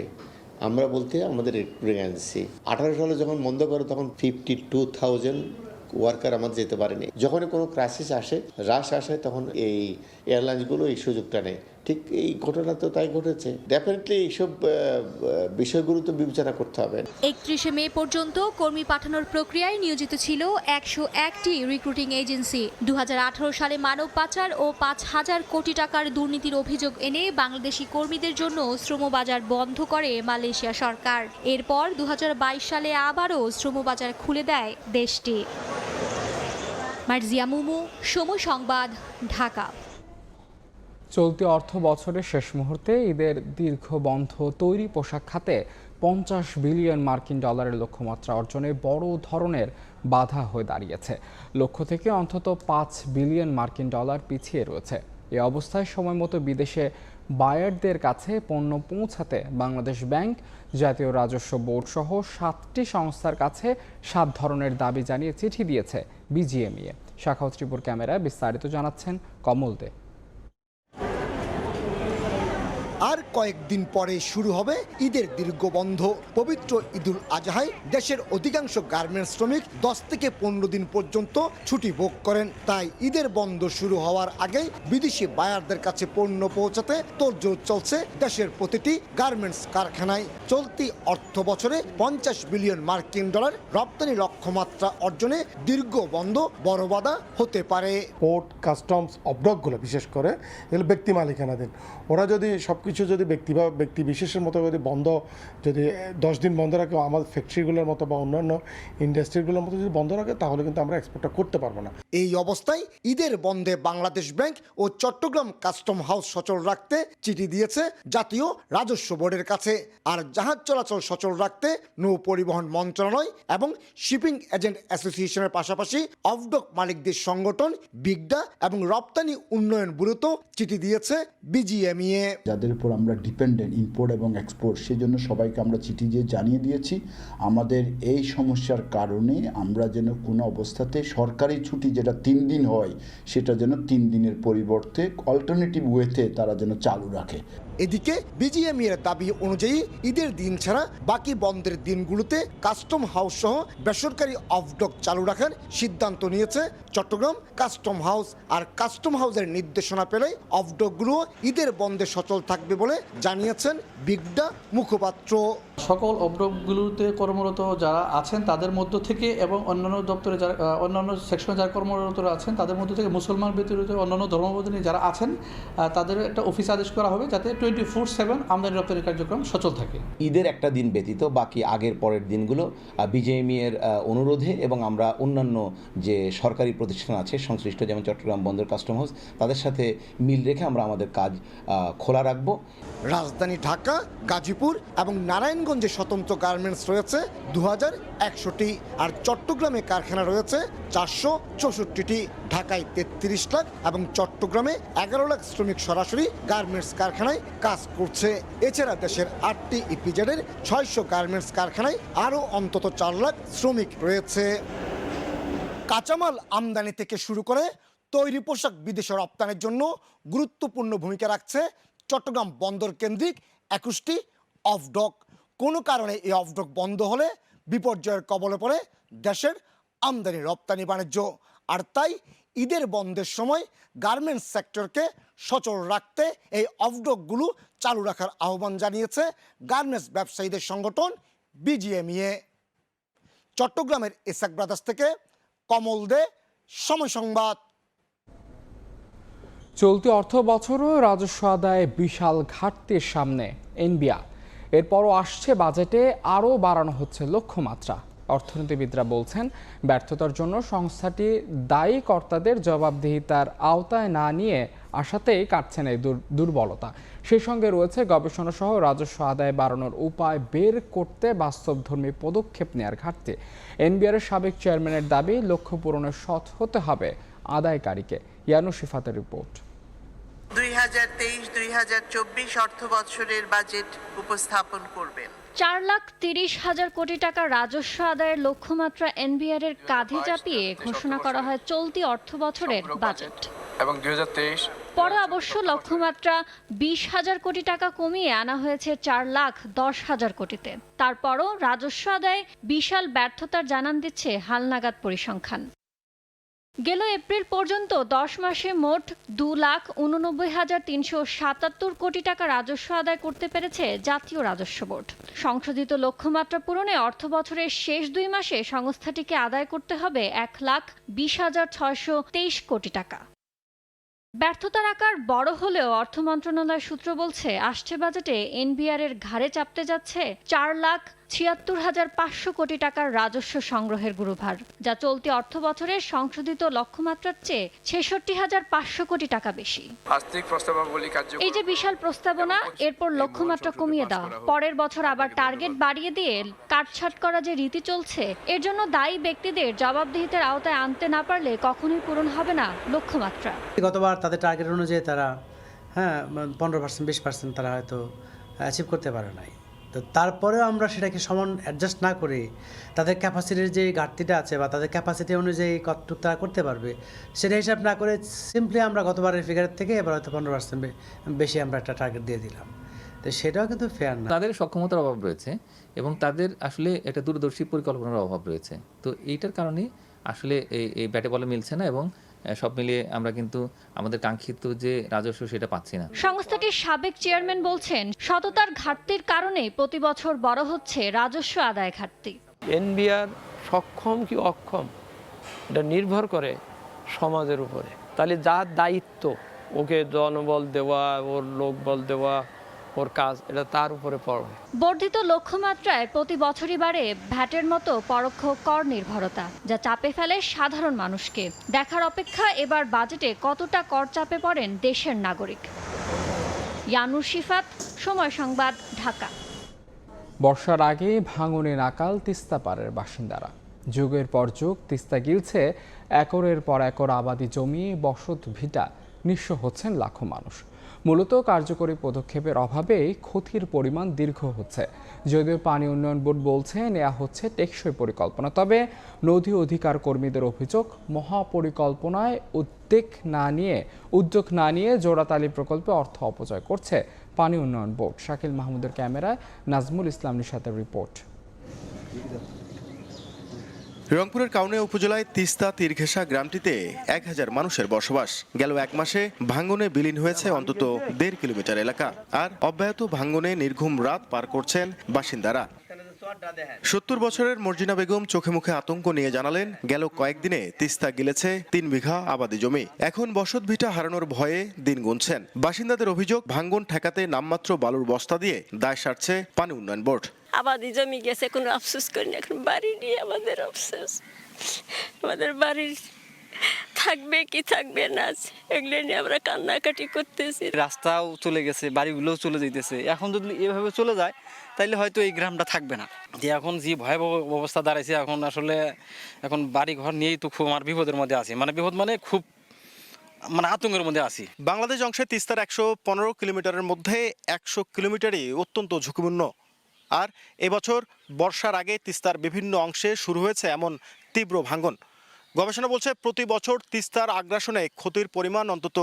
আমরা বলতে আমাদের রিক্রুটিং এজেন্সি 18 সালে যখন বন্ধ করে তখন 52,000 ওয়ার্কার আমাদের যেতে পারেনি। যখন কোনো ক্রাইসিস আসে, রাশ আসে, তখন এই এয়ারলাইন্সগুলো এই সুযোগটা নেয়। ঠিক এই ঘটনা তো তাই ঘটেছে। ডেফিনেটলি এইসব বিষয়গুলো তো বিবেচনা করতে হবে। 31 মে পর্যন্ত কর্মী পাঠানোর প্রক্রিয়ায় নিয়োজিত ছিল 101টি রিক্রুটিং এজেন্সি। 2018 সালে মানব পাচার ও 5,000 কোটি টাকার দুর্নীতির অভিযোগ এনে বাংলাদেশি কর্মীদের জন্য শ্রমবাজার বন্ধ করে মালয়েশিয়া সরকার। এরপর 2022 সালে আবারও শ্রমবাজার খুলে দেয় দেশটি। মার্জিয়া মুমু, সময় সংবাদ, ঢাকা। চলতি অর্থ বছরের শেষ মুহূর্তে ঈদের দীর্ঘ বন্ধ তৈরি পোশাক খাতে 50 বিলিয়ন মার্কিন ডলারের লক্ষ্যমাত্রা অর্জনে বড় ধরনের বাধা হয়ে দাঁড়িয়েছে। লক্ষ্য থেকে অন্তত 5 বিলিয়ন মার্কিন ডলার পিছিয়ে রয়েছে। এই অবস্থায় সময়মতো বিদেশে বায়ারদের কাছে পণ্য পৌঁছাতে বাংলাদেশ ব্যাংক, জাতীয় রাজস্ব বোর্ড সহ 7টি সংস্থার কাছে 7 ধরনের দাবি জানিয়ে চিঠি দিয়েছে বিজিএমইএ। শাখাওয়াত ত্রিপুর ক্যামেরায় বিস্তারিত জানাচ্ছেন কমল দে। আর কয়েকদিন পরে শুরু হবে ঈদের দীর্ঘ বন্ধ। পবিত্র ঈদুল আজহায় দেশের অধিকাংশ গার্মেন্টস শ্রমিক 10 থেকে 15 দিন পর্যন্ত ছুটি ভোগ করেন। তাই ঈদের বন্ধ শুরু হওয়ার আগেই বিদেশি বায়ারদের কাছে পণ্য পৌঁছাতে তোড়জোড় চলছে দেশের প্রতিটি গার্মেন্টস কারখানায়। চলতি অর্থ বছরে 50 বিলিয়ন মার্কিন ডলার রপ্তানি লক্ষ্যমাত্রা অর্জনে দীর্ঘ বন্ধ বড় বাধা হতে পারে। পোর্ট, কাস্টমস, অবডকগুলো বিশেষ করে এগুলো ব্যক্তি মালিকানাধীন। ওরা যদি সবকিছু যদি ব্যক্তি বিশেষের মতো যদি 10 দিন বন্ধ রাখে, আমাদের ফ্যাক্টরিগুলোর মতো বা অন্যান্য ইন্ডাস্ট্রিগুলোর মতো যদি বন্ধ রাখে, তাহলে কিন্তু আমরা এক্সপোর্টটা করতে পারবো না। এই অবস্থায় ঈদের বন্ধে বাংলাদেশ ব্যাংক ও চট্টগ্রাম কাস্টম হাউস সচল রাখতে চিঠি দিয়েছে জাতীয় রাজস্ব বোর্ডের কাছে। আর জাহাজ চলাচল সচল রাখতে নৌ পরিবহন মন্ত্রণালয় এবং শিপিং এজেন্ট অ্যাসোসিয়েশনের পাশাপাশি অফডক মালিকদের সংগঠন বিগডা এবং রপ্তানি উন্নয়ন ব্যুরোতেও চিঠি দিয়েছে বিজিএমইএ। যাদের উপর আমরা ডিপেন্ডেন্ট ইম্পোর্ট এবং এক্সপোর্ট, সেই জন্য সবাইকে আমরা চিঠি দিয়ে জানিয়ে দিয়েছি আমাদের এই সমস্যার কারণে আমরা যেন কোনো অবস্থাতে সরকারি ছুটি যেটা 3 দিন হয় সেটা যেন 3 দিনের পরিবর্তে অল্টারনেটিভ ওয়েতে তারা যেন চালু রাখে। এদিকে বিজিএমইএর দাবি অনুযায়ী ঈদের দিন ছাড়া বাকি বন্ধের দিনগুলোতে কাস্টম হাউস সহ বেসরকারি অফডক চালু রাখার সিদ্ধান্ত নিয়েছে চট্টগ্রাম কাস্টম হাউস। আর কাস্টম হাউসের নির্দেশনা পেলে অফডকগুলো ঈদের বন্ধে সচল থাকবে বলে জানিয়েছেন বিগডা মুখপাত্র। সকল অবডকগুলোতে কর্মরত যারা আছেন তাদের মধ্য থেকে এবং অন্যান্য দপ্তরে যারা অন্যান্য সেকশনে যারা কর্মরত আছেন তাদের মধ্য থেকে মুসলমান ব্যতীত অন্যান্য ধর্মাবলম্বী যারা আছেন তাদের একটা অফিস আদেশ করা হবে যাতে 24/7 আমদানি রপ্তানি কার্যক্রম সচল থাকে। ঈদের একটা দিন ব্যতীত বাকি আগের পরের দিনগুলো বিজিএমইএর অনুরোধে এবং আমরা অন্যান্য যে সরকারি প্রতিষ্ঠান আছে সংশ্লিষ্ট যেমন চট্টগ্রাম বন্দর, কাস্টম হাউস, তাদের সাথে মিল রেখে আমরা আমাদের কাজ খোলা রাখব। রাজধানী ঢাকা, গাজীপুর এবং নারায়ণগঞ্জে স্বতন্ত্র গার্মেন্টস রয়েছে 2100টি, আর চট্টগ্রামে কারখানা রয়েছে 464টি। ঢাকায় 33 লাখ এবং চট্টগ্রামে 11 লাখ শ্রমিক সরাসরি গার্মেন্টস কারখানায় কাজ করছে। এছাড়া দেশের 8টি ইপিজেডের 600 গার্মেন্টস কারখানায় আরও অন্তত 4 লাখ শ্রমিক রয়েছে। কাঁচামাল আমদানি থেকে শুরু করে তৈরি পোশাক বিদেশে রপ্তানির জন্য গুরুত্বপূর্ণ ভূমিকা রাখছে চট্টগ্রাম বন্দর কেন্দ্রিক 21টি অফডক। কোনো কারণে এই অফডক বন্ধ হলে বিপর্যয়ের কবলে পড়ে দেশের আমদানি রপ্তানি বাণিজ্য। আর তাই ঈদের বন্ধের সময় গার্মেন্টস সেক্টরকে সচল রাখতে এই অফডকগুলো চালু রাখার আহ্বান জানিয়েছে গার্মেন্টস ব্যবসায়ীদের সংগঠন বিজিএমইএ। চট্টগ্রামের ইসাক ব্রাদার্স থেকে কমল দে, সময় সংবাদ। চলতি অর্থ বছরও রাজস্ব আদায়ে বিশাল ঘাটতির সামনে এনবিআর। এরপরও আসছে বাজেটে আরও বাড়ানো হচ্ছে লক্ষ্যমাত্রা। অর্থনীতিবিদরা বলছেন ব্যর্থতার জন্য সংস্থাটি দায়ী কর্তাদের জবাবদিহিতার আওতায় না নিয়ে আসাতেই কাটছেন এই দুর্বলতা। সেই সঙ্গে রয়েছে গবেষণা সহ রাজস্ব আদায় বাড়ানোর উপায় বের করতে বাস্তবধর্মী পদক্ষেপ নেওয়ার ঘাটতি। এনবিআরের সাবেক চেয়ারম্যানের দাবি লক্ষ্য পূরণে সৎ হতে হবে আদায়কারীকে। ইয়ানু শিফাতের রিপোর্ট। 2023-2024 অর্থ বছরের বাজেট উপস্থাপন করবেন। 4,30,000 কোটি টাকা রাজস্ব আদায়ের লক্ষ্যমাত্রা এনবিআরের কাঁধে চাপিয়ে ঘোষণা করা হয় চলতি অর্থ বছরের বাজেট। এবং 2023 পরে অবশ্য লক্ষ্যমাত্রা 20,000 কোটি টাকা কমিয়ে আনা হয়েছে 4,10,000 কোটিতে। তারপরও রাজস্ব আদায়ে বিশাল ব্যর্থতার জানান দিচ্ছে হালনাগাদ পরিসংখ্যান। গেল এপ্রিল পর্যন্ত 10 মাসে মোট 2,89,377 কোটি টাকা রাজস্ব আদায় করতে পেরেছে জাতীয় রাজস্ব বোর্ড। সংশোধিত লক্ষ্যমাত্রা পূরণে অর্থবছরের শেষ 2 মাসে সংস্থাটিকে আদায় করতে হবে 1,20,623 কোটি টাকা। ব্যর্থতার আকার বড় হলেও অর্থ মন্ত্রণালয় সূত্র বলছে আসছে বাজেটে এনবিআর এর ঘাড়ে চাপতে যাচ্ছে 4,76,500 কোটি টাকার রাজস্ব সংগ্রহের গুরুভার, যা চলতি অর্থ বছরের সংশোধিত লক্ষ্যমাত্রার চেয়ে 66,500 কোটি টাকা বেশি। এই যে বিশাল প্রস্তাবনা, এরপর লক্ষ্যমাত্রা কমিয়ে দেওয়া, পরের বছর আবার টার্গেট বাড়িয়ে দিয়ে কাটছাট করা যে রীতি চলছে, এর জন্য দায়ী ব্যক্তিদের জবাবদিহিতার আওতায় আনতে না পারলে কখনোই পূরণ হবে না লক্ষ্যমাত্রা। গতবার তাদের টার্গেট অনুযায়ী তারা 15%, 20% তারা হয়তো অ্যাচিভ করতে পারে নাই। তো তারপরেও আমরা সেটাকে সমান অ্যাডজাস্ট না করে তাদের ক্যাপাসিটির যে ঘাটতিটা আছে বা তাদের ক্যাপাসিটি অনুযায়ী কতটুকু তারা করতে পারবে সেটা হিসাব না করে সিম্পলি আমরা গতবারের ফিগারের থেকে এবার হয়তো 15% বেশি আমরা একটা টার্গেট দিয়ে দিলাম। তো সেটাও কিন্তু ফেয়ার না। তাদের সক্ষমতার অভাব রয়েছে এবং তাদের আসলে একটা দূরদর্শী পরিকল্পনার অভাব রয়েছে। তো এইটার কারণে আসলে এই ব্যাটে বলে মিলছে না এবং সব মিলিয়ে আমরা কিন্তু আমাদের কাঙ্ক্ষিত যে রাজস্ব সেটা পাচ্ছি না। সংস্থাটির সাবেক চেয়ারম্যান বলছেন, সততার ঘাটতির কারণে প্রতি বছর বড় হচ্ছে রাজস্ব আদায় ঘাটতি। এনবিআর সক্ষম কি অক্ষম এটা নির্ভর করে সমাজের উপরে। তাহলে যার দায়িত্ব ওকে জনবল দেওয়া, ওর লোকবল দেওয়া, ওর কাজ, এটা তার উপরে পড়বে। বর্ধিত লক্ষ্যমাত্রায় প্রতি বছরই বাড়ে ভ্যাটের মতো পরোক্ষ কর নির্ভরতা, যা চাপে ফেলে সাধারণ মানুষকে। দেখার অপেক্ষা এবার বাজেটে কতটা কর চাপে পড়েন দেশের নাগরিক। ইয়ানুর শিফাত, সময় সংবাদ, ঢাকা। বর্ষার আগে ভাঙনে নাকাল তিস্তা পাড়ের বাসিন্দারা। যুগের পর যুগ তিস্তা গিলছে একরের পর একর আবাদি জমি, বসত ভিটা, নিঃস্ব হচ্ছেন লাখো মানুষ। মূলত কার্যকরী পদক্ষেপের অভাবেই ক্ষতির পরিমাণ দীর্ঘ হচ্ছে। যদিও পানি উন্নয়ন বোর্ড বলছে নেওয়া হচ্ছে টেকসই পরিকল্পনা, তবে নদী অধিকার কর্মীদের অভিযোগ মহাপরিকল্পনায় উদ্যোগ না নিয়ে জোড়াতালি প্রকল্পে অর্থ অপচয় করছে পানি উন্নয়ন বোর্ড। শাকিল মাহমুদের ক্যামেরায় নাজমুল ইসলাম নিশাতের রিপোর্ট। রংপুরের কাউনিয়া উপজেলায় তিস্তা তীরঘেঁষা গ্রামটিতে 1000 মানুষের বসবাস। গেল এক মাসে ভাঙ্গনে বিলীন হয়েছে অন্তত 1.5 কিলোমিটার এলাকা, আর অব্যাহত ভাঙ্গনে নির্ঘুম রাত পার করছেন বাসিন্দারা। 70 বছরের মর্জিনা বেগম চোখে মুখে আতঙ্ক নিয়ে জানালেন, গেল কয়েকদিনে তিস্তা গিলেছে 3 বিঘা আবাদি জমি। এখন বসত ভিটা হারানোর ভয়ে দিন গুনছেন। বাসিন্দাদের অভিযোগ, ভাঙ্গন ঠেকাতে নামমাত্র বালুর বস্তা দিয়ে দায় সারছে পানি উন্নয়ন বোর্ড। আবাদি জমি গেছে, কোনো আফসোস করি না, এখন বাড়ি নিয়ে আমাদের আফসোস। আমাদের বাড়ির থাকবে কি থাকবে না, এগুলো নিয়ে আমরা কান্নাকাটি করতেছি। রাস্তাও চলে গেছে, বাড়িগুলোও চলে যেতেছে। এখন যদি এভাবে চলে যায় তাহলে হয়তো এই গ্রামটা থাকবে না। যে এখন যে ভয়াবহ অবস্থা দাঁড়াইছে, এখন আসলে এখন বাড়ি ঘর নিয়েই তো খুব আমার বিপদের মধ্যে আছি। বিপদ খুব আতঙ্কের মধ্যে আছি। বাংলাদেশ অংশে তিস্তার 115 কিলোমিটারের মধ্যে 100 কিলোমিটারই অত্যন্ত ঝুঁকিপূর্ণ। আর এবছর বর্ষার আগে তিস্তার বিভিন্ন অংশে শুরু হয়েছে এমন তীব্র ভাঙ্গন। গবেষণা বলছে, প্রতি বছর তিস্তার আগ্রাসনে ক্ষতির পরিমাণ অন্তত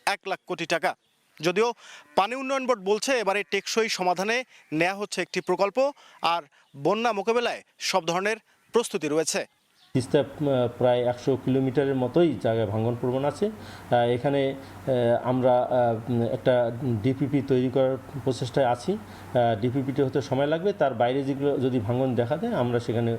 1 লাখ কোটি টাকা। যদিও পানি উন্নয়ন বোর্ড বলছে এবারে টেকসই সমাধানে নেওয়া হচ্ছে একটি প্রকল্প, আর বন্যা মোকাবেলায় সব ধরনের প্রস্তুতি রয়েছে। তিস্তা প্রায় 100 কিলোমিটারের মতোই জায়গায় ভাঙ্গন প্রবণ আছে। এখানে আমরা একটা ডিপিপি তৈরি করার প্রচেষ্টায় আছি। ডিপিপিটি হতে সময় লাগবে। তার বাইরে যেগুলো যদি ভাঙ্গন দেখা দেয়, আমরা সেখানে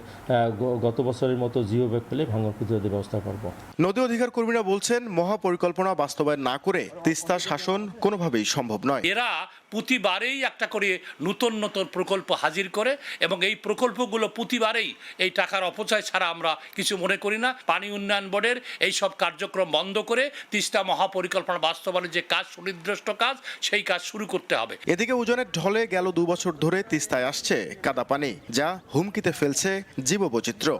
গত বছরের মতো জিও ব্যাগ পেলে ভাঙ্গন প্রতিরোধের ব্যবস্থা করব। নদী অধিকার কর্মীরা বলছেন, মহাপরিকল্পনা বাস্তবায়ন না করে তিস্তা শাসন কোনোভাবেই সম্ভব নয়। এরা প্রতিবারেই একটা করে নতুন নতুন প্রকল্প হাজির করে এবং এই প্রকল্পগুলো প্রতিবারেই এই টাকার অপচয় ছাড়া আমরা কিছু মনে করি না। পানি উন্নয়ন বোর্ডের এই সব কার্যক্রম বন্ধ করে তিস্তা মহাপরিকল্পনা বাস্তবায়নের যে কাজ, সুনির্দিষ্ট কাজ, সেই কাজ শুরু করতে হবে। এদিকে উজানের ঢলে গেল 2 বছর ধরে তিস্তায় আসছে কাদা পানি, যা হুমকিতে ফেলছে জীববৈচিত্র্য।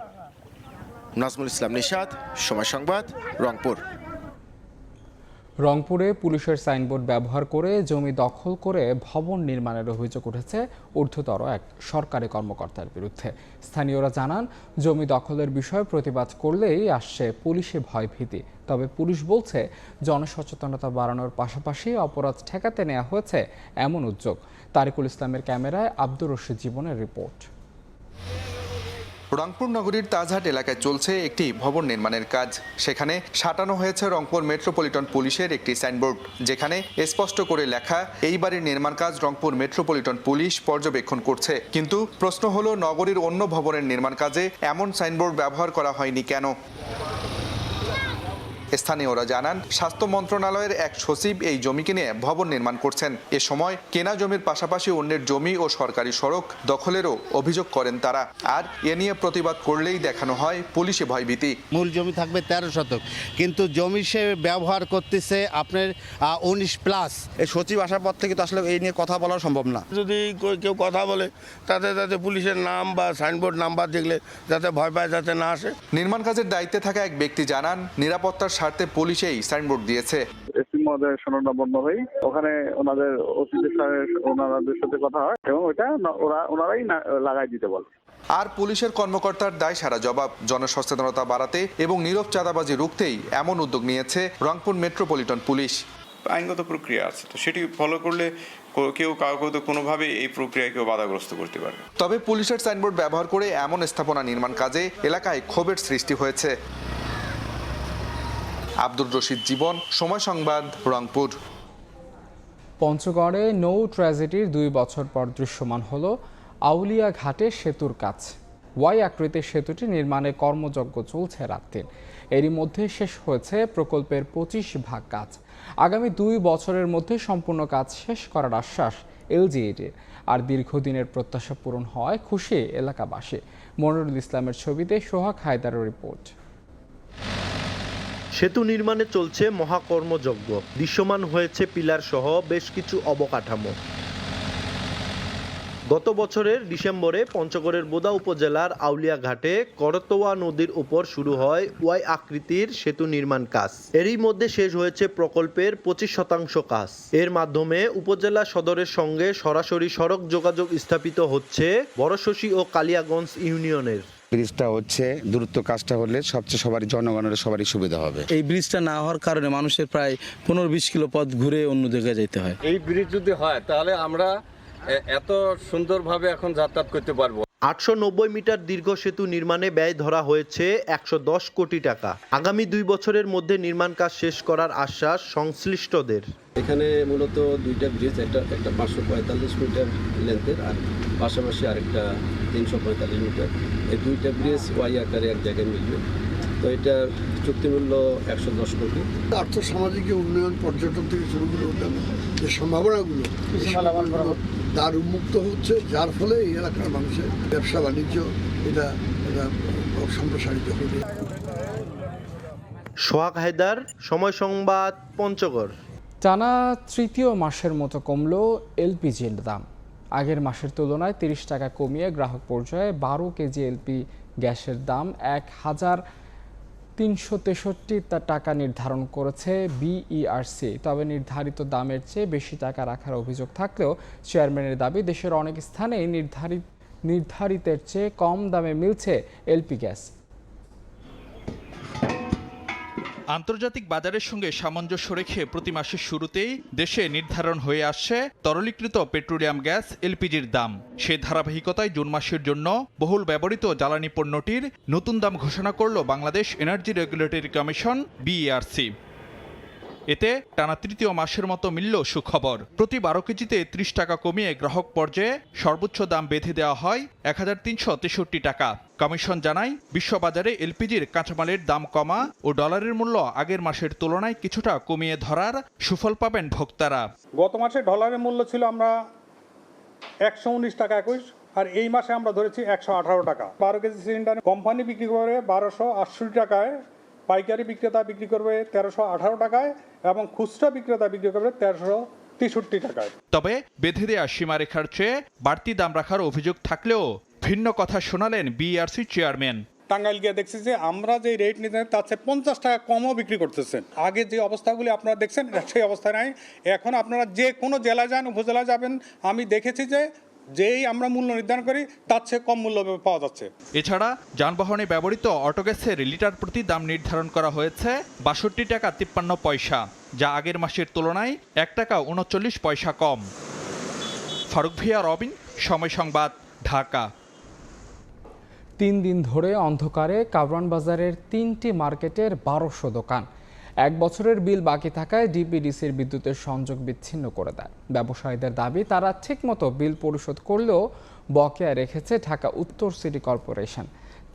নাজমুল ইসলাম নিশাত, সময় সংবাদ, রংপুর। রংপুরে পুলিশের সাইনবোর্ড ব্যবহার করে জমি দখল করে ভবন নির্মাণের অভিযোগ উঠেছে ঊর্ধ্বতর এক সরকারি কর্মকর্তার বিরুদ্ধে। স্থানীয়রা জানান, জমি দখলের বিষয়ে প্রতিবাদ করলেই আসছে পুলিশে ভয়ভীতি। তবে পুলিশ বলছে, জনসচেতনতা বাড়ানোর পাশাপাশি অপরাধ ঠেকাতে নেওয়া হয়েছে এমন উদ্যোগ। তারিকুল ইসলামের ক্যামেরায় আব্দুর রশিদ জীবনের রিপোর্ট। রংপুর নগরীর তাজহাট এলাকায় চলছে একটি ভবন নির্মাণের কাজ। সেখানে সাঁটানো হয়েছে রংপুর মেট্রোপলিটন পুলিশের একটি সাইনবোর্ড, যেখানে স্পষ্ট করে লেখা এই বাড়ির নির্মাণ কাজ রংপুর মেট্রোপলিটন পুলিশ পর্যবেক্ষণ করছে। কিন্তু প্রশ্ন হলো, নগরীর অন্য ভবনের নির্মাণ কাজে এমন সাইনবোর্ড ব্যবহার করা হয়নি কেন? স্থানীয়রা জানান, স্বাস্থ্য মন্ত্রণালয়ের এক সচিব এই জমি কিনে ভবন নির্মাণ করছেন। এ সময় কেনা জমির পাশাপাশি অন্যের জমি ও সরকারি সড়ক দখলেরও অভিযোগ করেন তারা। আর এ নিয়ে প্রতিবাদ করলেই দেখানো হয় পুলিশে ভয়ভীতি। মূল জমি থাকবে 13 শতক, কিন্তু জমি সে ব্যবহার করতেছে আপনার 19+। এই সচিব আসার পর থেকে তো আসলে এই নিয়ে কথা বলা সম্ভব না। যদি কেউ কথা বলে তাতে পুলিশের নাম বা সাইনবোর্ড নাম্বার দেখলে যাতে ভয় পায়, যাতে না আসে। নির্মাণ কাজের দায়িত্বে থাকা এক ব্যক্তি জানান, নিরাপত্তার স্বার্থে পুলিশেই সাইনবোর্ড দিয়েছে। এসপি মহোদয়ের শরণাপন্ন হই, ওখানে ওনাদের ওনাদের সাথে কথা হয় এবং ওটা ওনারাই লাগাই দিতে বলে। আর পুলিশের কর্মকর্তার দায় সারা জবাব। জনসচেতনতা বাড়াতে এবং নীরব চাঁদাবাজি রুখতেই এমন উদ্যোগ নিয়েছে রংপুর মেট্রোপলিটন পুলিশ। আইনগত প্রক্রিয়া আছে, তো সেটি ফলো করলে কেউ কাউকে তো কোনোভাবে এই প্রক্রিয়ায় কেউ বাধাগ্রস্ত করতে পারে। তবে পুলিশের সাইনবোর্ড ব্যবহার করে এমন স্থাপনা নির্মাণ কাজে এলাকায় ক্ষোভের সৃষ্টি হয়েছে। আব্দুর রশিদ জীবন, সময় সংবাদ, রংপুর। পঞ্চগড়ে নৌ ট্র্যাজেডির 2 বছর পর দৃশ্যমান হলো আউলিয়া ঘাটে সেতুর কাজ। ওয়াই আকৃতির সেতুটি নির্মাণে কর্মযজ্ঞ চলছে রাত দিন। এরই মধ্যে শেষ হয়েছে প্রকল্পের 25% কাজ। আগামী 2 বছরের মধ্যে সম্পূর্ণ কাজ শেষ করার আশ্বাস এলজিইডির। আর দীর্ঘদিনের প্রত্যাশা পূরণ হওয়ায় খুশি এলাকাবাসী। মনিরুল ইসলামের ছবিতে সোহাগ হায়দারের রিপোর্ট। সেতু নির্মাণে চলছে মহাকর্মযজ্ঞ। দৃশ্যমান হয়েছে পিলার সহ বেশ কিছু অবকাঠামো। গত বছরের ডিসেম্বরে পঞ্চগড়ের বোদা উপজেলার আউলিয়া ঘাটে করতোয়া নদীর উপর শুরু হয় ওয়াই আকৃতির সেতু নির্মাণ কাজ। এরই মধ্যে শেষ হয়েছে প্রকল্পের 25% কাজ। এর মাধ্যমে উপজেলা সদরের সঙ্গে সরাসরি সড়ক যোগাযোগ স্থাপিত হচ্ছে বড়শশী ও কালিয়াগঞ্জ ইউনিয়নের। ব্রিজটা হচ্ছে দ্রুত কাজটা হলে সবচেয়ে সবারই জনগণের সবারই সুবিধা হবে। এই ব্রিজটা না হওয়ার কারণে মানুষের প্রায় 15-20 কিলো পথ ঘুরে অন্য জায়গায় যেতে হয়। এই ব্রিজ যদি হয় তাহলে আমরা এত সুন্দরভাবে এখন যাতায়াত করতে পারবো। 890 মিটার দীর্ঘ সেতু নির্মাণে ব্যয় ধরা হয়েছে 110 কোটি টাকা। আগামী 2 বছরের মধ্যে নির্মাণ কাজ শেষ করার আশ্বাস সংশ্লিষ্টদের। এখানে মূলত 2টা ব্রিজ, একটা 545 মিটার লেন্থের আর পাশাপাশি আরেকটা 345 মিটার। এই 2টা ব্রিজ ওয়াই আকারে এক জায়গায় মিলবে। তো এটা চুক্তিমূল্য 110 কোটি। আর্থ সামাজিক উন্নয়ন, পর্যটন থেকে শুরু করে যে সম্ভাবনাগুলো তার উন্মুক্ত হচ্ছে, যার ফলে এই এলাকার মানুষের ব্যবসা বাণিজ্য এটা সম্প্রসারিত হবে। সোহাগ হায়দার, সময় সংবাদ, পঞ্চগড়। টানা 3য় মাসের মতো কমল এলপিজির দাম। আগের মাসের তুলনায় 30 টাকা কমিয়ে গ্রাহক পর্যায়ে 12 কেজি এলপি গ্যাসের দাম 1363 টাকা নির্ধারণ করেছে বিইআরসি। তবে নির্ধারিত দামের চেয়ে বেশি টাকা রাখার অভিযোগ থাকলেও চেয়ারম্যানের দাবি, দেশের অনেক স্থানেই নির্ধারিতের চেয়ে কম দামে মিলছে এলপি গ্যাস। আন্তর্জাতিক বাজারের সঙ্গে সামঞ্জস্য রেখে প্রতি মাসের শুরুতেই দেশে নির্ধারণ হয়ে আসছে তরলীকৃত পেট্রোলিয়াম গ্যাস এলপিজির দাম। সে ধারাবাহিকতায় জুন মাসের জন্য বহুল ব্যবহৃত জ্বালানি পণ্যটির নতুন দাম ঘোষণা করল Bangladesh energy regulatory commission BERC. এতে টানা 3য় মাসের মতো মিলল সুখবর। প্রতি 12 কেজিতে 30 টাকা কমিয়ে গ্রাহক পর্যায়ে সর্বোচ্চ দাম বেঁধে দেওয়া হয় 1363 টাকা। কমিশন জানায়, বিশ্ববাজারে এলপিজির কাঁচামালের দাম কমা ও ডলারের মূল্য আগের মাসের তুলনায় কিছুটা কমিয়ে ধরার সুফল পাবেন ভোক্তারা। গত মাসে ডলারের মূল্য ছিল আমরা 119 টাকা 21, আর এই মাসে আমরা ধরেছি 118 টাকা। 12 কেজি সিলিন্ডার কোম্পানি বিক্রি করে 1268 টাকায়, পাইকারি বিক্রেতা বিক্রি করবে 1318 টাকায় এবং খুচরা বিক্রেতা বিক্রি করবে 1363 টাকায়। তবে বেঁধে দেওয়া সীমারেখার চেয়ে বাড়তি দাম রাখার অভিযোগ থাকলেও ভিন্ন কথা শোনালেন বিইআরসি চেয়ারম্যান। টাঙ্গাইল গিয়ে দেখছি যে আমরা যে রেট নিতে তার চেয়ে 50 টাকা কমও বিক্রি করতেছেন। আগে যে অবস্থাগুলি আপনারা দেখছেন সেই অবস্থা নাই। এখন আপনারা যে কোনো জেলায় যান, উপজেলায় যাবেন, আমি দেখেছি যে যেই আমরা মূল্য নির্ধারণ করি তার চেয়ে কম মূল্য পাওয়া যাচ্ছে। এছাড়া যানবাহনে ব্যবহৃত অটোগ্যাসের লিটার প্রতি দাম নির্ধারণ করা হয়েছে 62 টাকা 53 পয়সা, যা আগের মাসের তুলনায় 1 টাকা 39 পয়সা কম। ফারুক ভিয়া, রবিন, সময় সংবাদ, ঢাকা। 3 দিন ধরে অন্ধকারে কাবরান বাজারের 3টি মার্কেটের 1200 দোকান। 1 বছরের বিল বাকি থাকায় ডিপিডিসির বিদ্যুতের সংযোগ বিচ্ছিন্ন করে দেয়। ব্যবসায়ীদের দাবি, তারা ঠিকমতো বিল পরিশোধ করলেও বকেয়া রেখেছে ঢাকা উত্তর সিটি কর্পোরেশন।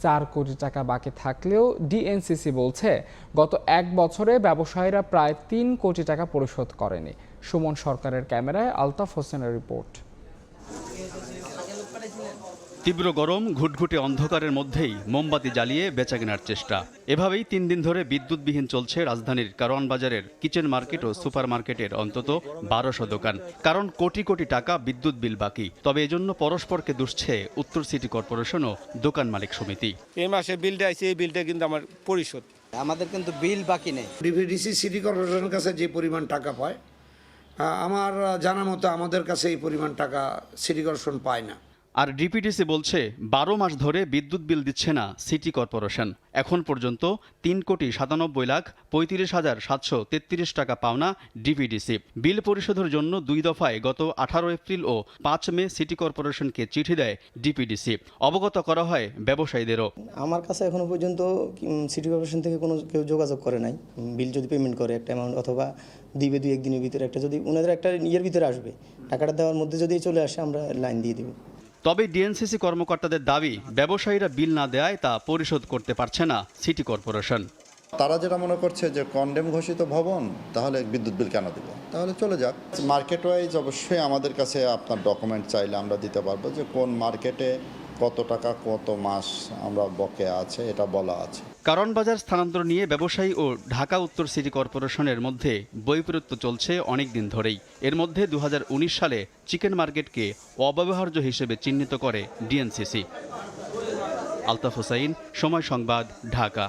4 কোটি টাকা বাকি থাকলেও ডিএনসিসি বলছে গত 1 বছরে ব্যবসায়ীরা প্রায় 3 কোটি টাকা পরিশোধ করেনি। সুমন সরকারের ক্যামেরায় আলতাফ হোসেনের রিপোর্ট। তীব্র গরম, ঘুটঘুটে অন্ধকারের মধ্যেই মোমবাতি জ্বালিয়ে বেচাকেনার চেষ্টা। এভাবেই 3 দিন ধরে বিদ্যুৎবিহীন চলছে রাজধানীর কারওয়ান বাজারের কিচেন মার্কেট ও সুপার মার্কেটের অন্তত 1200 দোকান। কারণ কোটি কোটি টাকা বিদ্যুৎ বিল বাকি। তবে এজন্য পরস্পরকে দুষছে উত্তর সিটি কর্পোরেশন ও দোকান মালিক সমিতি। এই মাসে বিলটা আছে, এই বিলটা কিন্তু আমার পরিশোধ, আমাদের কিন্তু বিল বাকি নেই। ডিপিডিসি সিটি কর্পোরেশনের কাছে যে পরিমাণ টাকা পায়, আমার জানা মতো আমাদের কাছে এই পরিমাণ টাকা সিটি কর্পোরেশন পায় না। আর ডিপিডিসি বলছে 12 মাস ধরে বিদ্যুৎ বিল দিচ্ছে না সিটি কর্পোরেশন। এখন পর্যন্ত 3,97,35,733 টাকা পাওনা ডিপিডিসি। বিল পরিশোধের জন্য 2 দফায় গত 18 এপ্রিল ও 5 মে সিটি কর্পোরেশনকে চিঠি দেয় ডিপিডিসি। অবগত করা হয় ব্যবসায়ীদেরও। আমার কাছে এখনো পর্যন্ত সিটি কর্পোরেশন থেকে কোনো কেউ যোগাযোগ করে নাই। বিল যদি পেমেন্ট করে একটা অ্যামাউন্ট অথবা দিবে 2-1 দিনের ভিতরে, একটা যদি ওনাদের একটা ইয়ের ভিতরে আসবে, টাকাটা দেওয়ার মধ্যে যদি চলে আসে আমরা লাইন দিয়ে দেব। তবে ডিএনসিসি কর্মকর্তাদের দাবি, ব্যবসায়ীরা বিল না দেওয়ায় তা পরিশোধ করতে পারছে না সিটি কর্পোরেশন। তারা যেটা মনে করছে যে কন্ডেম ঘোষিত ভবন, তাহলে বিদ্যুৎ বিল কেন দেব, তাহলে চলে যাক। মার্কেট ওয়াইজ অবশ্যই আমাদের কাছে আপনার ডকুমেন্ট চাইলে আমরা দিতে পারবো যে কোন মার্কেটে কত টাকা কত মাস আমরা বকেয়া আছে, এটা বলা আছে। কারওয়ান বাজার স্থানান্তর নিয়ে ব্যবসায়ী ও ঢাকা উত্তর সিটি কর্পোরেশনের মধ্যে বৈপরীত্য চলছে অনেক দিন ধরেই। এর মধ্যে 2019 সালে চিকেন মার্কেটকে অব্যবহার্য হিসেবে চিহ্নিত করে ডিএনসিসি। আলতাফ হোসাইন, সময় সংবাদ, ঢাকা।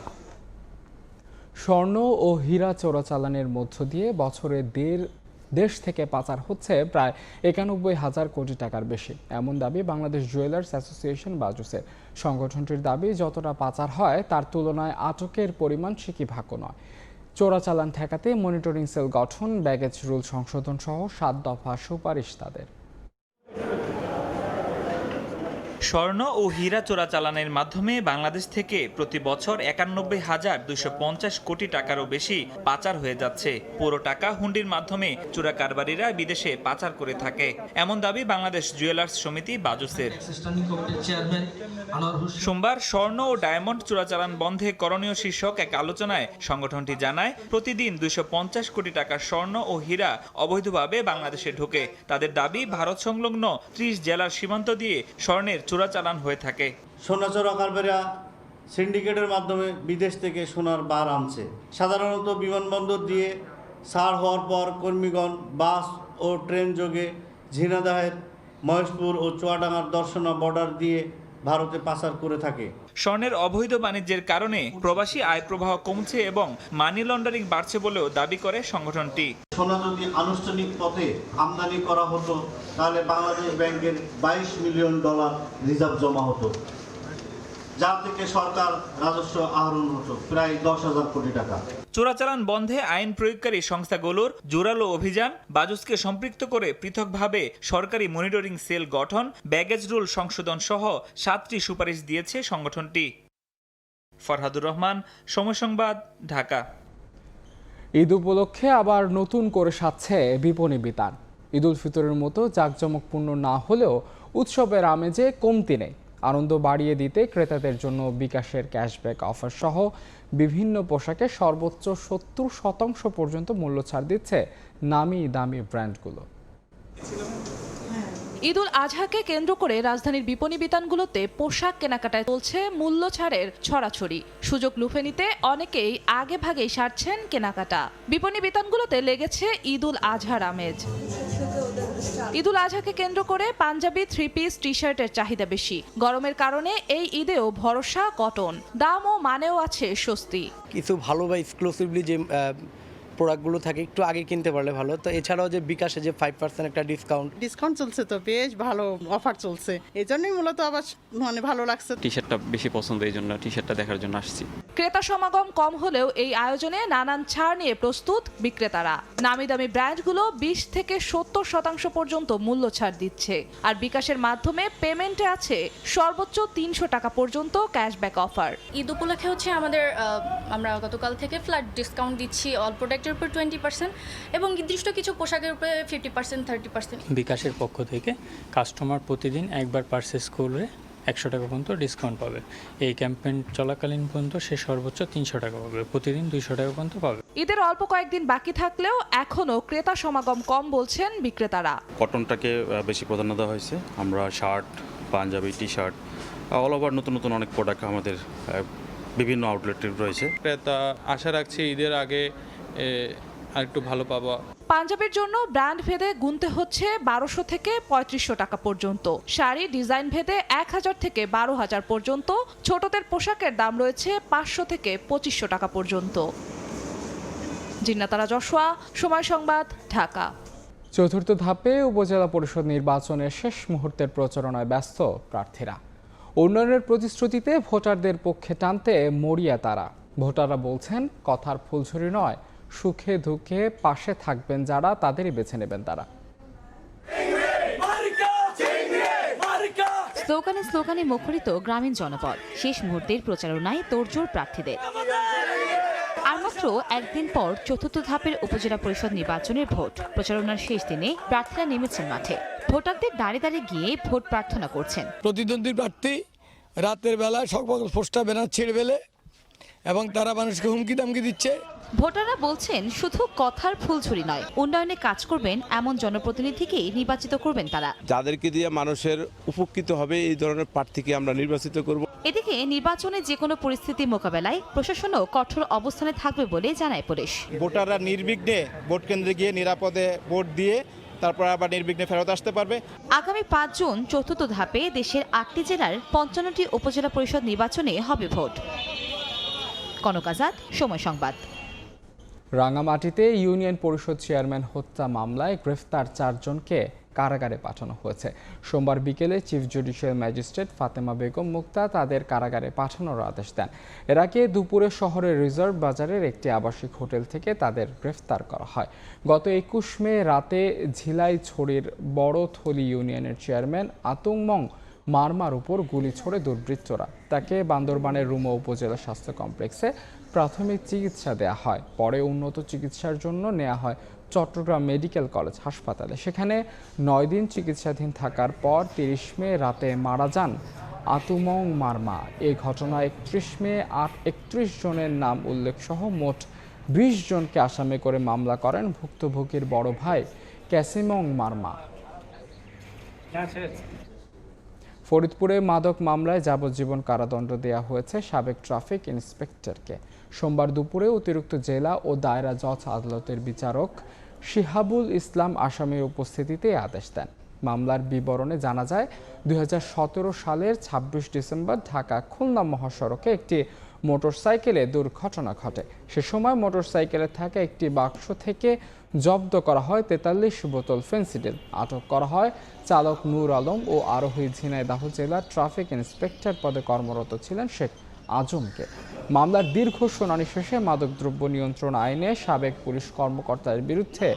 স্বর্ণ ও হীরা চোরাচালানের মধ্য দিয়ে বছরে দেশ থেকে পাচার হচ্ছে প্রায় 91,000 কোটি টাকার বেশি, এমন দাবি বাংলাদেশ জুয়েলার্স অ্যাসোসিয়েশন বাজুসের। সংগঠনটির দাবি, যতটা পাচার হয় তার তুলনায় আটকের পরিমাণ সিকিভাগ্য নয়। চোরাচালান ঠেকাতে মনিটরিং সেল গঠন, ব্যাগেজ রুল সংশোধন সহ 7 দফা সুপারিশ তাদের। স্বর্ণ ও হীরা চোরাচালানের মাধ্যমে বাংলাদেশ থেকে প্রতি বছর 91,250 কোটি টাকারও বেশি পাচার হয়ে যাচ্ছে। পুরো টাকা হুন্ডির মাধ্যমে চোরা কারবারিরা বিদেশে পাচার করে থাকে, এমন দাবি বাংলাদেশ জুয়েলার্স সমিতি বাজুসের। সোমবার স্বর্ণ ও ডায়মন্ড চোরাচালান বন্ধে করণীয় শীর্ষক এক আলোচনায় সংগঠনটি জানায়, প্রতিদিন 250 কোটি টাকার স্বর্ণ ও হীরা অবৈধভাবে বাংলাদেশে ঢোকে। তাদের দাবি, ভারত সংলগ্ন 30 জেলার সীমান্ত দিয়ে স্বর্ণের চোরাচালান হয়ে থাকে। সোনা চোরা কারবারিরা সিন্ডিকেটের মাধ্যমে বিদেশ থেকে সোনার বার আনছে। সাধারণত বিমানবন্দর দিয়ে ছাড় হওয়ার পর কর্মীগণ বাস ও ট্রেন যোগে ঝিনাইদহের মহেশপুর ও চুয়াডাঙ্গার দর্শনা বর্ডার দিয়ে ভারতে পাচার করে থাকে। স্বর্ণের অবৈধ বাণিজ্যের কারণে প্রবাসী আয় প্রবাহ কমছে এবং মানি লন্ডারিং বাড়ছে বলেও দাবি করে সংগঠনটি। সোনা যদি আনুষ্ঠানিক পথে আমদানি করা হতো তাহলে বাংলাদেশ ব্যাংকের $22 মিলিয়ন রিজার্ভ জমা হতো, যা থেকে সরকার রাজস্ব আহরণ হতো প্রায় 10,000 কোটি টাকা। চোরাচালান বন্ধে আইন প্রয়োগকারী সংস্থাগুলোর জোরালো অভিযান, বাজুসকে সম্পৃক্ত করে পৃথকভাবে সরকারি মনিটরিং সেল গঠন, ব্যাগেজ রুল সংশোধন সহ 7টি সুপারিশ দিয়েছে সংগঠনটি। ফরহাদুর রহমান, সময় সংবাদ, ঢাকা। ঈদ উপলক্ষে আবার নতুন করে সাজছে বিপণী বিতান। ঈদ উল ফিতরের মতো জাঁকজমকপূর্ণ না হলেও উৎসবের আমেজে কমতি নেই। আনন্দ বাড়িয়ে দিতে ক্রেতাদের জন্য বিকাশের ক্যাশব্যাক অফার সহ বিভিন্ন পোশাকে সর্বোচ্চ 70% পর্যন্ত মূল্য ছাড় দিচ্ছে নামি দামি ব্র্যান্ডগুলো। ঈদ উল আজহাকে কেন্দ্র করে রাজধানীর বিপণী বিতানগুলোতে পোশাক কেনাকাটায় চলছে মূল্য ছাড়ের ছড়াছড়ি। সুযোগ লুফে নিতে অনেকেই আগে ভাগেই সারছেন কেনাকাটা। বিপণী বিতানগুলোতে লেগেছে ঈদ উল আজহার আমেজ। ঈদ উল আজহাকে কেন্দ্র করে পাঞ্জাবি, 3 পিস, টি শার্টের চাহিদা বেশি। গরমের কারণে এই ঈদেও ভরসা কটন, দাম ও মানেও আছে স্বস্তি। কিছু ভালো বা এক্সক্লুসিভলি যে প্রোডাক্টগুলো থাকে একটু আগে কিনতে পারলে ভালো। তো এছাড়াও যে বিকাশে যে 5% একটা ডিসকাউন্ট চলছে, তো বেশ ভালো অফার চলছে, এই জন্যই মূলত আবার মানে ভালো লাগছে। টি শার্টটা বেশি পছন্দ, এই জন্য টি শার্টটা দেখার জন্য আসছি। ক্রেতা সমাগম কম হলেও এই আয়োজনে নানান ছাড় নিয়ে প্রস্তুত বিক্রেতারা। নামি দামি ব্র্যান্ডগুলো 20 থেকে 70% পর্যন্ত মূল্য ছাড় দিচ্ছে। আর বিকাশের মাধ্যমে পেমেন্টে আছে সর্বোচ্চ 300 টাকা পর্যন্ত ক্যাশব্যাক অফার। ঈদ উপলক্ষে হচ্ছে আমরা গতকাল থেকে ফ্ল্যাট ডিসকাউন্ট দিচ্ছি অল প্রোডাক্টের উপর 20% এবং নির্দিষ্ট কিছু পোশাকের উপরে 50% 30%। বিকাশের পক্ষ থেকে কাস্টমার প্রতিদিন একবার পারচেস করলে 100 টাকা পর্যন্ত ডিসকাউন্ট পাবে। এই ক্যাম্পেইন চলাকালীন পর্যন্ত সে সর্বোচ্চ 300 টাকা পাবে, প্রতিদিন 200 টাকা পর্যন্ত পাবে। ঈদের অল্প কয়েকদিন বাকি থাকলেও এখনও ক্রেতা সমাগম কম বলছেন বিক্রেতারা। কটনটাকে বেশি প্রাধান্য দেওয়া হয়েছে। আমরা shirt, panjabi, T shirt, all over নতুন নতুন অনেক প্রোডাক্ট আমাদের বিভিন্ন আউটলেটে রয়েছে। ক্রেতা আশা রাখছি ঈদের আগে আরেকটু ভালো পাবো। পাঞ্জাবের জন্য ব্র্যান্ড ভেদে গুনতে হচ্ছে 1200 থেকে 3500 টাকা পর্যন্ত। শাড়ি ডিজাইন ভেদে 1000 থেকে 12000 পর্যন্ত। ছোটদের পোশাকের দাম রয়েছে 500 থেকে 2500 টাকা পর্যন্ত। জিন্নাতারা জশোয়া, সময় সংবাদ, ঢাকা। চতুর্থ ধাপে উপজেলা পরিষদ নির্বাচনের শেষ মুহূর্তের প্রচারণায় ব্যস্ত প্রার্থীরা। উন্নয়নের প্রতিশ্রুতিতে ভোটারদের পক্ষে টানতে মরিয়া তারা। ভোটাররা বলছেন কথার ফুলঝুরি নয়, সুখে দুঃখে পাশে থাকবেন যারা তাদেরই বেছে নেবেন তারা। স্লোগানে স্লোগানে মুখরিত গ্রামীণ জনপদ। শেষ মুহূর্তের প্রচারণায় তোড়জোড় প্রার্থীদের। আর মাত্র একদিন পর চতুর্থ ধাপের উপজেলা পরিষদ নির্বাচনের ভোট। প্রচারণার শেষ দিনে প্রার্থীরা নেমেছেন মাঠে। ভোটারদের দাঁড়িয়ে দাঁড়িয়ে গিয়ে ভোট প্রার্থনা করছেন। প্রতিদ্বন্দ্বী প্রার্থী রাতের বেলায় সকল পোস্টার ব্যানার ছেড়ে ফেলে এবং তারা মানুষকে হুমকি দামকি দিচ্ছে। ভোটাররা বলছেন শুধু কথার ফুলঝুরি নয়, উন্নয়নে কাজ করবেন এমন জনপ্রতিনিধিকেই নির্বাচিত করবেন তারা। যাদেরকে দিয়ে মানুষের উপকৃত হবে এই ধরনের প্রার্থীকে আমরা নির্বাচিত করব। এদিকে নির্বাচনে যে কোনো পরিস্থিতি মোকাবেলায় প্রশাসনও কঠোর অবস্থানে থাকবে বলে জানায় পুলিশ। ভোটাররা নির্বিঘ্নে ভোট কেন্দ্রে গিয়ে নিরাপদে ভোট দিয়ে তারপর আবার নির্বিঘ্নে ফেরত আসতে পারবে। আগামী 5 জুন চতুর্থ ধাপে দেশের 8টি জেলার 55টি উপজেলা পরিষদ নির্বাচনে হবে ভোট। কনক আজাদ, সময় সংবাদ। রাঙামাটিতে ইউনিয়ন পরিষদ চেয়ারম্যান হত্যা মামলায় গ্রেফতার 4 জনকে কারাগারে পাঠানো হয়েছে। সোমবার বিকেলে chief judicial magistrate Fatema Begum Mukta তাদের কারাগারে পাঠানোর আদেশ দেন। এর আগে দুপুরে শহরের রিজার্ভ বাজারের একটি আবাসিক হোটেল থেকে তাদের গ্রেফতার করা হয়। গত 21 মে রাতে ঝিলাইছড়ির বড়থলি ইউনিয়নের চেয়ারম্যান আতুংমং মারমার উপর গুলি ছোড়ে দুর্বৃত্তরা। তাকে বান্দরবানের রুমা উপজেলা স্বাস্থ্য কমপ্লেক্সে প্রাথমিক চিকিৎসা দেওয়া হয়। পরে উন্নত চিকিৎসার জন্য নেওয়া হয় চট্টগ্রাম মেডিকেল কলেজ হাসপাতালে। সেখানে 9 দিন চিকিৎসাধীন থাকার পর 30 মে রাতে মারা যান আতুমং মারমা। এই ঘটনায় 31 মে 31 জনের নাম উল্লেখ সহ মোট 20 জনকে আসামি করে মামলা করেন ভুক্তভোগীর বড় ভাই ক্যাসিমং মারমা। ফরিদপুরে মাদক মামলায় যাবজ্জীবন কারাদণ্ড দেওয়া হয়েছে সাবেক ট্রাফিক ইন্সপেক্টরকে। সোমবার দুপুরে অতিরিক্ত জেলা ও দায়রা জজ আদালতের বিচারক শিহাবুল ইসলাম আসামির উপস্থিতিতে আদেশ দেন। মামলার বিবরণে জানা যায় 2017 সালের 26 ডিসেম্বর ঢাকা খুলনা মহাসড়কে একটি মোটরসাইকেলে দুর্ঘটনা ঘটে। সে সময় মোটরসাইকেলে থাকা একটি বাক্স থেকে জব্দ করা হয় 43 বোতল ফেন্সিডিল। আটক করা হয় চালক নূর আলম ও আরোহী ঝিনাইদহ জেলার ট্রাফিক ইন্সপেক্টর পদে কর্মরত ছিলেন শেখ আজমকে। মামলার দীর্ঘ শুনানি শেষে মাদকদ্রব্য নিয়ন্ত্রণ আইনে সাবেক পুলিশ কর্মকর্তার বিরুদ্ধে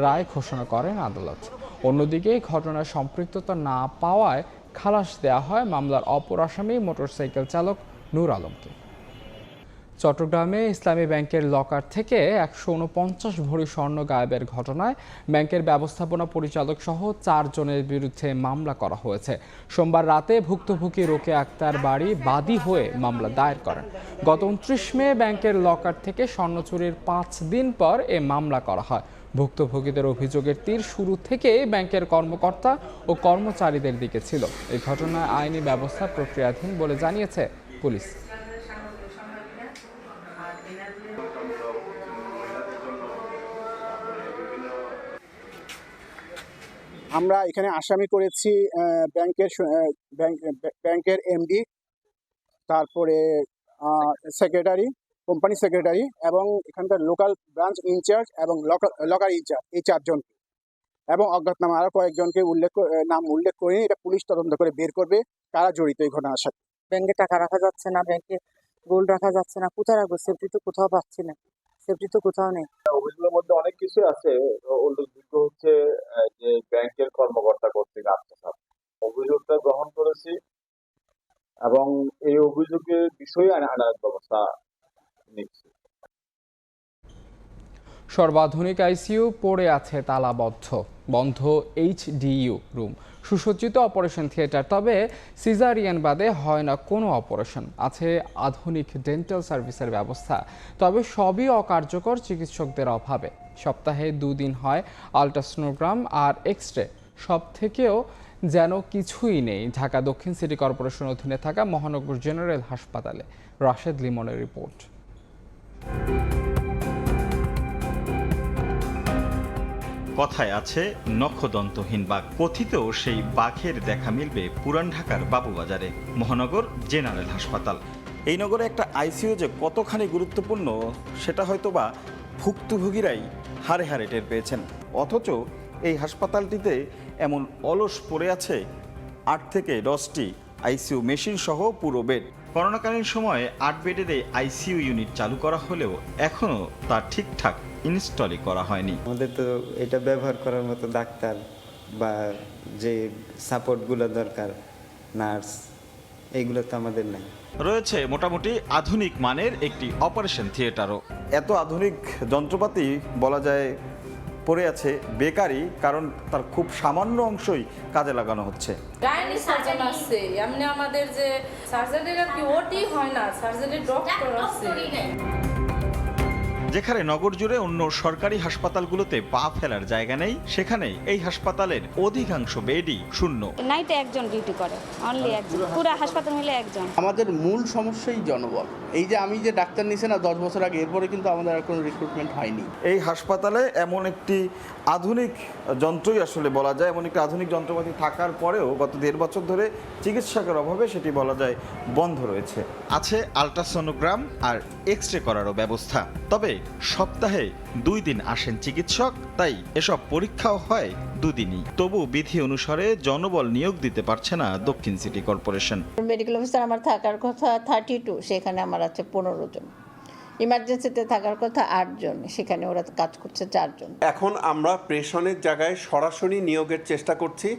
রায় ঘোষণা করেন আদালত। অন্যদিকে ঘটনায় সম্পৃক্ততা না পাওয়ায় খালাস দেওয়া হয় মামলার অপর আসামি মোটরসাইকেল চালক নূর আলমকে। চট্টগ্রামে ইসলামী ব্যাংকের লকার থেকে 149 ভরি স্বর্ণ গায়েবের ঘটনায় ব্যাংকের ব্যবস্থাপনা পরিচালক সহ 4 জনের বিরুদ্ধে মামলা করা হয়েছে। সোমবার রাতে ভুক্তভোগী রোকেয়া আক্তার বাড়ি বাদী হয়ে মামলা দায়ের করেন। গত 29 মে ব্যাংকের লকার থেকে স্বর্ণ চুরির 5 দিন পর এ মামলা করা হয়। ভুক্তভোগীদের অভিযোগের তীর শুরু থেকেই ব্যাংকের কর্মকর্তা ও কর্মচারীদের দিকে ছিল। এই ঘটনায় আইনি ব্যবস্থা প্রক্রিয়াধীন বলে জানিয়েছে পুলিশ। আমরা এখানে আসামি করেছি ব্যাংকের এমডি, তারপরে সেক্রেটারি কোম্পানি সেক্রেটারি এবং এখানকার লোকাল ব্রাঞ্চ ইনচার্জ এবং লকার ইনচার্জ, এই 4 জন এবং অজ্ঞাতনামা আরও কয়েকজনকে নাম উল্লেখ করে এটা পুলিশ তদন্ত করে বের করবে কারা জড়িত এই ঘটনার সাথে। ব্যাংকে টাকা রাখা যাচ্ছে না, ব্যাংকে গোল্ড রাখা যাচ্ছে না, কোথায় রাখবো? সেফটি তো কোথাও পাচ্ছি না, সেফটি তো কোথাও নেই। অভিযোগের মধ্যে অনেক কিছু আছে। উল্লেখযোগ্য হচ্ছে যে ব্যাংকের কর্মকর্তা কর্তৃক আত্মসাৎ, অভিযোগটা গ্রহণ করেছি এবং এই অভিযোগের বিষয়ে আইনানুগ ব্যবস্থা নিচ্ছি। সর্বাধুনিক আইসিইউ পড়ে আছে তালাবদ্ধ, বন্ধ এইচডিইউ রুম, সুসজ্জিত অপারেশন থিয়েটার, তবে সিজারিয়ান বাদে হয় না কোনো অপারেশন। আছে আধুনিক ডেন্টাল সার্ভিসের ব্যবস্থা, তবে সবই অকার্যকর চিকিৎসকদের অভাবে। সপ্তাহে 2 দিন হয় আল্ট্রাসোনোগ্রাম আর এক্স-রে, সব থেকেও যেন কিছুই নেই ঢাকা দক্ষিণ সিটি কর্পোরেশন অধীনে থাকা মহানগর জেনারেল হাসপাতালে। রাশেদ লিমনের রিপোর্ট। কথায় আছে নখদন্তহীন বাঘ, কথিতেও সেই বাঘের দেখা মিলবে পুরান ঢাকার বাবুবাজারে মহানগর জেনারেল হাসপাতাল। এই নগরে একটা আইসিইউ যে কতখানি গুরুত্বপূর্ণ সেটা হয়তোবা ভুক্তভোগীরাই হাড়ে হাড়ে টের পেয়েছেন। অথচ এই হাসপাতালটিতে এমন অলস পড়ে আছে 8 থেকে 10টি আইসিইউ মেশিন সহ পুরো বেড। করোনাকালীন সময়ে 8 বেডের এই আইসিইউ ইউনিট চালু করা হলেও এখনও তা ঠিকঠাক ইনস্টলই করা হয়নি। আমাদের তো এটা ব্যবহার করার মতো ডাক্তার বা যে সাপোর্টগুলো দরকার, নার্স, এইগুলো তো আমাদের নাই। রয়েছে মোটামুটি আধুনিক মানের একটি অপারেশন থিয়েটারও। এত আধুনিক যন্ত্রপাতি বলা যায় পড়ে আছে বেকারি, কারণ তার খুব সামান্য অংশই কাজে লাগানো হচ্ছে। গাইনি সার্জন আছে, এমনি আমাদের যে সার্জারির কি ওটি হয় না, সার্জারির ডক্টর আছে। যেখানে নগর জুড়ে অন্য সরকারি হাসপাতালগুলোতে পা ফেলার জায়গা নেই, সেখানে এই হাসপাতালের অধিকাংশ বেডই শূন্য। নাইটে একজন ডিউটি করে, অনলি একজন, পুরো হাসপাতাল মিলে একজন। আমাদের মূল সমস্যাই জনবল। এই যে আমি যে ডাক্তার নিয়েছি না 10 বছর আগে, এরপরে কিন্তু আমাদের আর কোনো রিক্রুটমেন্ট হয়নি। এই হাসপাতালে এমন একটি আধুনিক যন্ত্রই আসলে বলা যায়, এমন একটি আধুনিক যন্ত্রপাতি থাকার পরেও গত 1.5 বছর ধরে চিকিৎসকের অভাবে সেটি বলা যায় বন্ধ রয়েছে। আছে আল্ট্রাসোনোগ্রাম আর এক্স-রে করারও ব্যবস্থা, তবে সপ্তাহে 2 দিন আসেন চিকিৎসক, তাই এসব পরীক্ষাও হয় 2 দিনই। তবু বিধি অনুসারে জনবল নিয়োগ দিতে পারছে না দক্ষিণ সিটি কর্পোরেশন। মেডিকেল অফিসার আমার থাকার কথা 32, সেখানে আমার আছে 15 জন। ইমার্জেন্সিতে থাকার কথা 8 জন, সেখানে ওরা কাজ করছে 4 জন। এখন আমরা প্রেষণের জায়গায় সরাসরি নিয়োগের চেষ্টা করছি,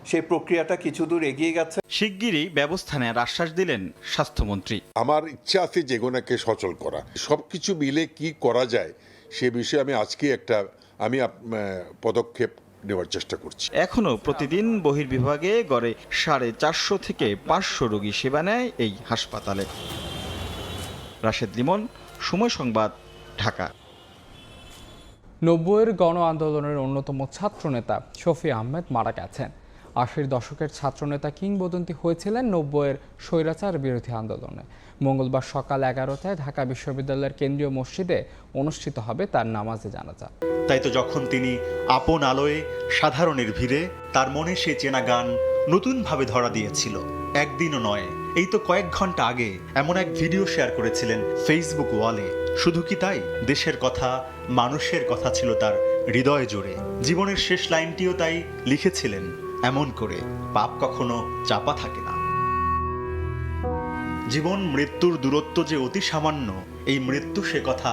সেই প্রক্রিয়াটা কিছু দূর এগিয়ে গেছে। শিগগিরই ব্যবস্থা নেওয়ার আশ্বাস দিলেন স্বাস্থ্যমন্ত্রী। আমার ইচ্ছা আছে যেগুলোকে সচল করা, সবকিছু মিলে কি করা যায় সে বিষয়ে আমি পদক্ষেপ নেওয়ার চেষ্টা করছি। এখনো প্রতিদিন বহির্বিভাগে গড়ে 450 থেকে 500 রোগী সেবা নেয় এই হাসপাতালে। রাশেদ লিমন, সময় সংবাদ, ঢাকা। 90-এর গণ আন্দোলনের অন্যতম ছাত্রনেতা শফি আহমেদ মারা গেছেন। 80-র দশকের ছাত্রনেতা কিংবদন্তি হয়েছিলেন 90-এর স্বৈরাচার বিরোধী আন্দোলনে। মঙ্গলবার সকাল 11টায় ঢাকা বিশ্ববিদ্যালয়ের কেন্দ্রীয় মসজিদে অনুষ্ঠিত হবে তার নামাজে জানাজা। তাই তো যখন তিনি আপন আলোয় সাধারণের ভিড়ে তার মনে সে চেনা গান নতুনভাবে ধরা দিয়েছিল, একদিনও নয়, এই তো কয়েক ঘন্টা আগে এমন এক ভিডিও শেয়ার করেছিলেন ফেসবুক ওয়ালে। শুধু কি তাই, দেশের কথা, মানুষের কথা ছিল তার হৃদয় জুড়ে। জীবনের শেষ লাইনটিও তাই লিখেছিলেন এমন করে, পাপ কখনো চাপা থাকে না। জীবন মৃত্যুর দূরত্ব যে অতি সামান্য, এই মৃত্যু সে কথা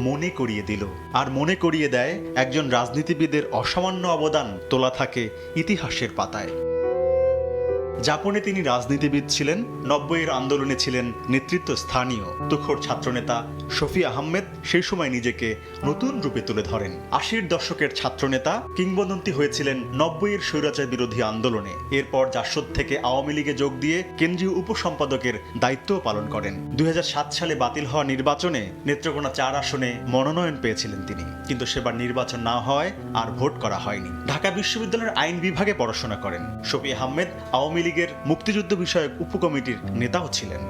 মনে করিয়ে দিল, আর মনে করিয়ে দেয় একজন রাজনীতিবিদের অসামান্য অবদান তোলা থাকে ইতিহাসের পাতায়। জাপানে তিনি রাজনীতিবিদ ছিলেন, 90-এর আন্দোলনে ছিলেন নেতৃত্ব স্থানীয়। তুখোড় ছাত্রনেতা শফি আহমেদ সেই সময় নিজেকে নতুন রূপে তুলে ধরেন। 80-র দশকের ছাত্রনেতা কিংবদন্তি হয়েছিলেন 90-এর স্বৈরাচার বিরোধী আন্দোলনে। এরপর জাসদ থেকে আওয়ামী লীগে যোগ দিয়ে কেন্দ্রীয় উপসম্পাদকের দায়িত্বও পালন করেন। 2007 সালে বাতিল হওয়া নির্বাচনে নেত্রকোনা 4 আসনে মনোনয়ন পেয়েছিলেন তিনি, কিন্তু সেবার নির্বাচন না হওয়ায় আর ভোট করা হয়নি। ঢাকা বিশ্ববিদ্যালয়ের আইন বিভাগে পড়াশোনা করেন। শফি আহমেদ আওয়ামী লীগের মুক্তিযুদ্ধ বিষয়ক উপকমিটির নেতাও ছিলেন।